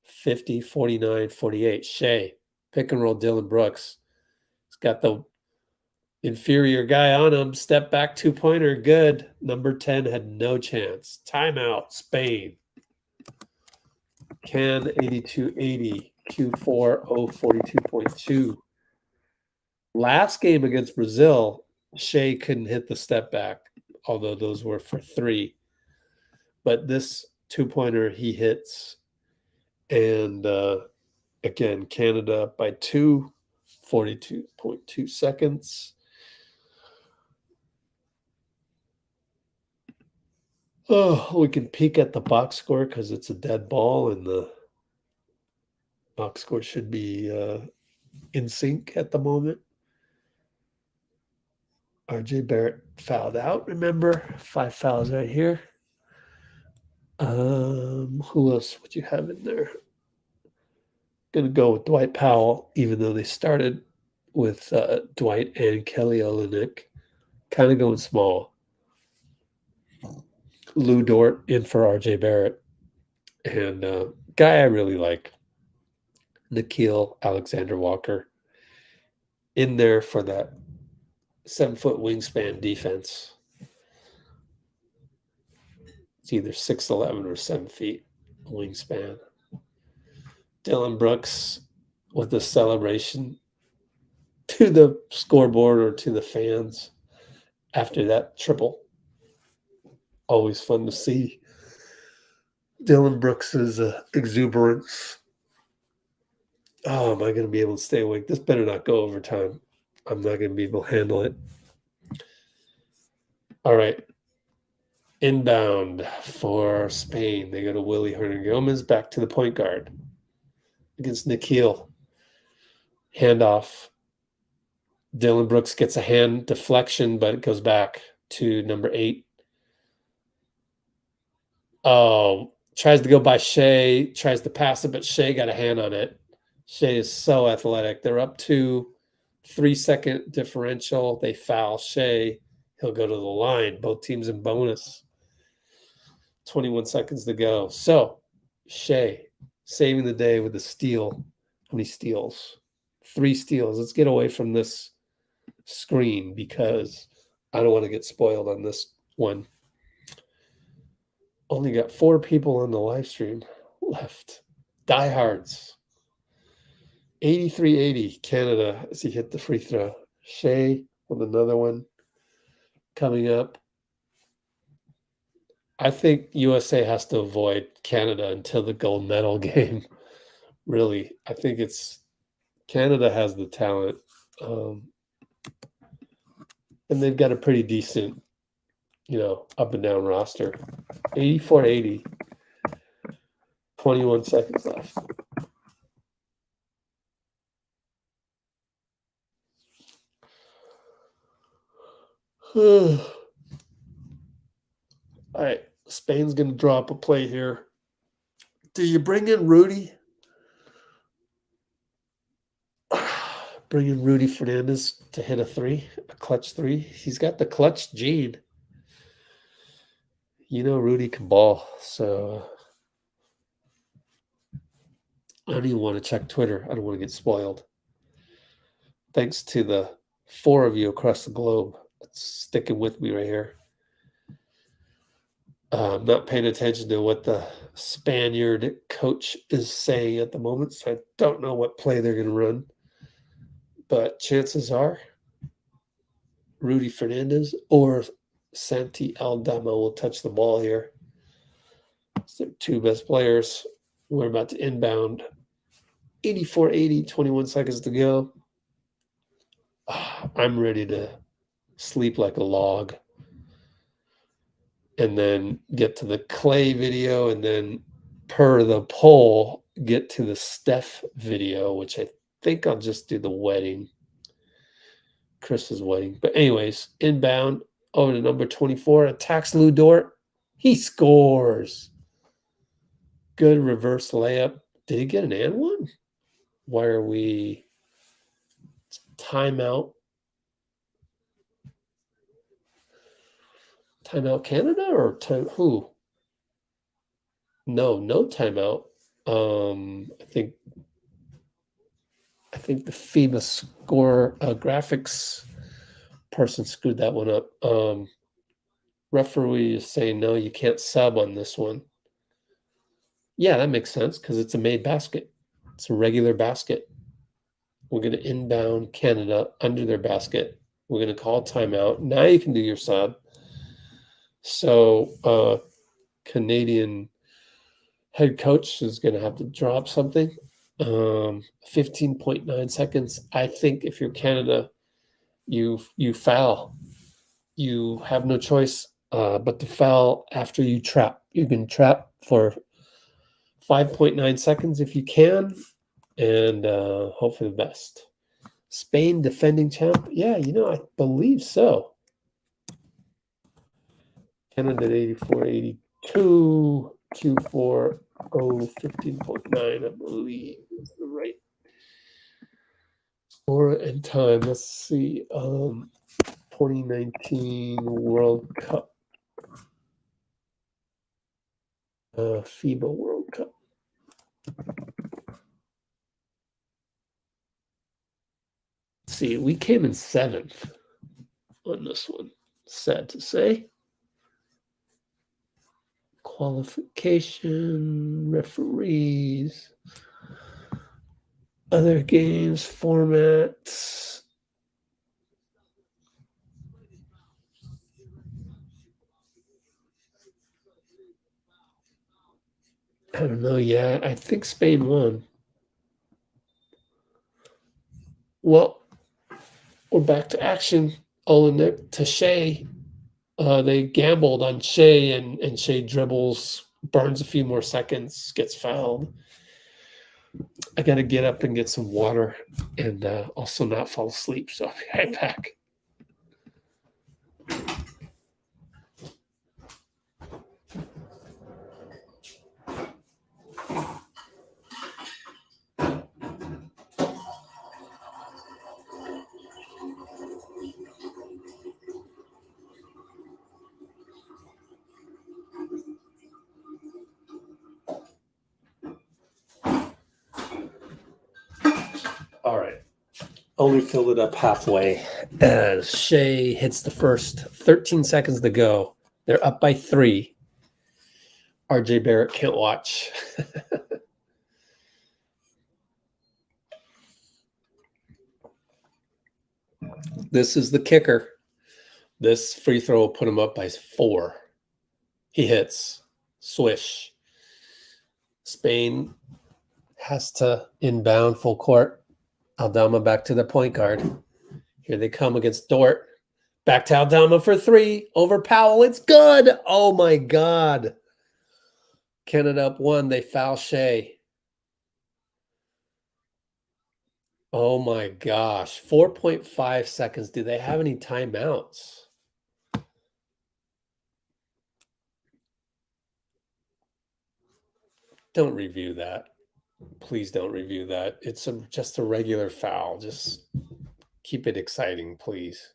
50, 49, 48. Shea. Pick and roll Dylan Brooks. He's got the inferior guy on him. Step back two-pointer. Good. Number 10 had no chance. Timeout. Spain. Can 82-80. Q4 042.2. Last game against Brazil, Shea couldn't hit the step back, although those were for 3. But this two-pointer he hits. And again, Canada up by 2, 42.2 seconds. Oh, we can peek at the box score because it's a dead ball, and the box score should be in sync at the moment. RJ Barrett fouled out, remember? 5 fouls right here. Who else would you have in there? Gonna go with Dwight Powell, even though they started with Dwight and Kelly Olynyk. Kind of going small. Lou Dort in for RJ Barrett. And guy I really like, Nickeil Alexander-Walker, in there for that 7-foot wingspan defense. It's either 6'11" or 7 feet wingspan. Dylan Brooks with the celebration to the scoreboard or to the fans after that triple. Always fun to see. Dylan Brooks's exuberance. Oh, am I going to be able to stay awake? This better not go overtime. I'm not going to be able to handle it. All right. Inbound for Spain. They go to Willy Hernangomez, back to the point guard against Nickeil. Handoff. Dylan Brooks gets a hand deflection, but it goes back to number 8. Oh, tries to go by Shea, tries to pass it, but Shea got a hand on it. Shea is so athletic. They're up to 3-second differential. They foul Shea. He'll go to the line. Both teams in bonus. 21 seconds to go. So, Shea saving the day with a steal. How many steals? 3 steals. Let's get away from this screen because I don't want to get spoiled on this one. Only got 4 people on the live stream left. Diehards. 83-80 Canada as he hit the free throw. Shea with another one coming up. I think USA has to avoid Canada until the gold medal game. Really, I think it's Canada has the talent. And they've got a pretty decent, up and down roster. 84-80. 21 seconds left. All right, Spain's going to drop a play here. Do you bring in Rudy? Bring in Rudy Fernandez to hit a 3, a clutch 3. He's got the clutch gene. Rudy can ball, so I don't even want to check Twitter. I don't want to get spoiled. Thanks to the 4 of you across the globe that's sticking with me right here. I'm not paying attention to what the Spaniard coach is saying at the moment, so I don't know what play they're going to run. But chances are Rudy Fernandez or Santi Aldama will touch the ball here. It's their 2 best players. We're about to inbound. 84-80, 21 seconds to go. I'm ready to sleep like a log. and then get to the Klay video, and then per the poll, get to the Steph video, which I think I'll just do the wedding. Chris's wedding. But anyways, inbound over to number 24, attacks Lou Dort. He scores. Good reverse layup. Did he get an and one? Why are we timeout? Timeout Canada or time who? No timeout. I think the FIBA score graphics person screwed that one up. Referee is saying no, you can't sub on this one. Yeah, that makes sense because it's a made basket. It's a regular basket. We're going to inbound Canada under their basket. We're going to call timeout. Now you can do your sub. So Canadian head coach is going to have to drop something. 15.9 seconds. I think if you're Canada, you foul. You have no choice but to foul after you trap. You can trap for 5.9 seconds if you can, and hope for the best. Spain defending champ? Yeah, I believe so. Canada 84-82, Q4 15.9, I believe is the right score and time. Let's see. 2019 World Cup. FIBA World Cup. Let's see, we came in 7th on this one. Sad to say. Qualification, referees, other games, formats. I don't know. Yeah, I think Spain won. Well, we're back to action. Olenek to Shea. They gambled on Shea, and Shea dribbles, burns a few more seconds, gets fouled. I got to get up and get some water and also not fall asleep. So I'll be right back. All right. Only filled it up halfway as Shea hits the first. 13 seconds to go. They're up by 3. RJ Barrett can't watch. This is the kicker. This free throw will put him up by 4. He hits. Swish. Spain has to inbound full court. Aldama back to the point guard. Here they come against Dort. Back to Aldama for 3. Over Powell. It's good. Oh, my God. Canada up 1. They foul Shea. Oh, my gosh. 4.5 seconds. Do they have any timeouts? Don't review that. Please don't review that. It's just a regular foul. Just keep it exciting, please.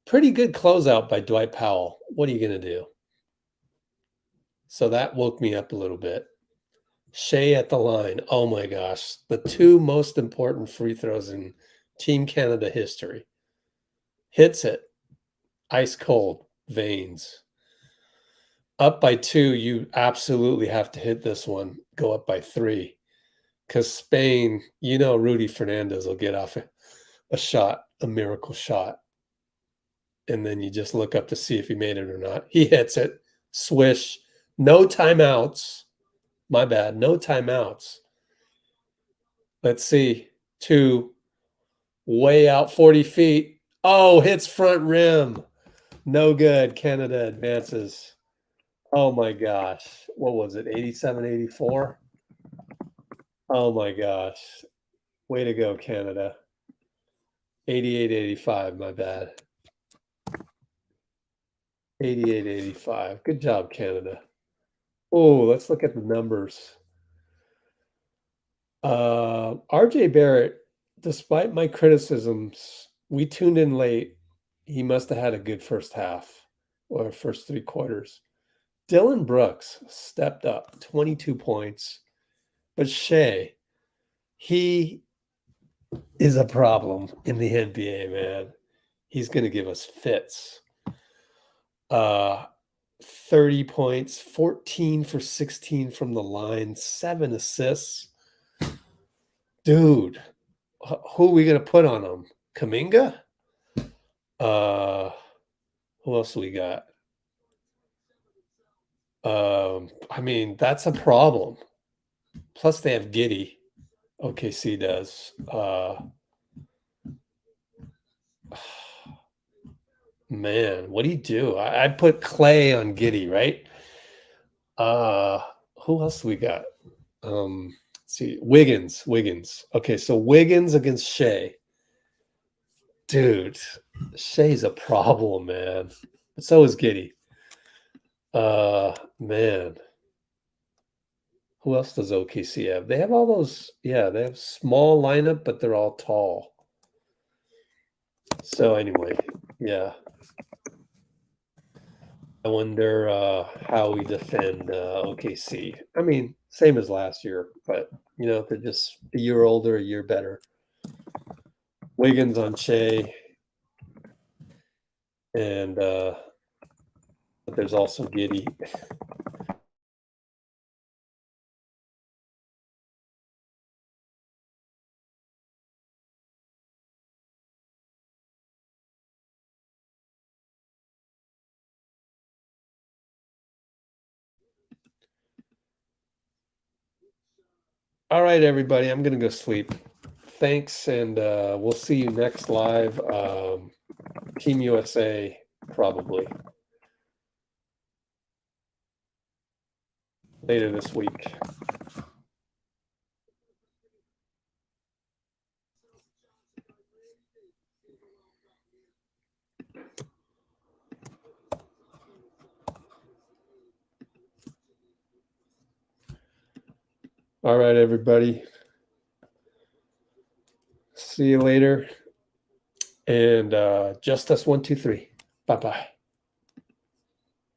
Pretty good closeout by Dwight Powell. What are you going to do? So that woke me up a little bit. Shea at the line. Oh, my gosh. The 2 most important free throws in Team Canada history. Hits it. Ice cold. Veins. Up by 2, you absolutely have to hit this one. Go up by 3. Because Spain, Rudy Fernandez will get off a shot, a miracle shot. And then you just look up to see if he made it or not. He hits it. Swish. No timeouts. My bad. No timeouts. Let's see. 2. Way out 40 feet. Oh, hits front rim. No good. Canada advances. Oh my gosh. What was it? 87, 84? Oh my gosh. Way to go, Canada. 88, 85, my bad. 88, 85. Good job, Canada. Oh, let's look at the numbers. RJ Barrett, despite my criticisms, we tuned in late. He must have had a good first half or first 3 quarters. Dylan Brooks stepped up, 22 points. But Shea, he is a problem in the NBA, man. He's going to give us fits. 30 points, 14 for 16 from the line, 7 assists. Dude, who are we going to put on him? Kuminga? Who else we got? I mean, that's a problem. Plus, they have Giddey. OKC does. Man, what do you do? I'd put Klay on Giddey, right? Who else we got? Let's see. Wiggins. Okay, so Wiggins against Shea. Dude, Shea's a problem, man. But so is Giddey. Man. Who else does OKC have? They have all those, yeah, they have small lineup, but they're all tall. So anyway, yeah. I wonder how we defend OKC. I mean, same as last year, but, you know, they're just a year older, a year better. Wiggins on Shea. And but there's also Giddey. All right, everybody, I'm going to go sleep. Thanks, and we'll see you next live. Team USA, probably. Later this week. All right, everybody. See you later. And just us 1, 2, 3. Bye-bye.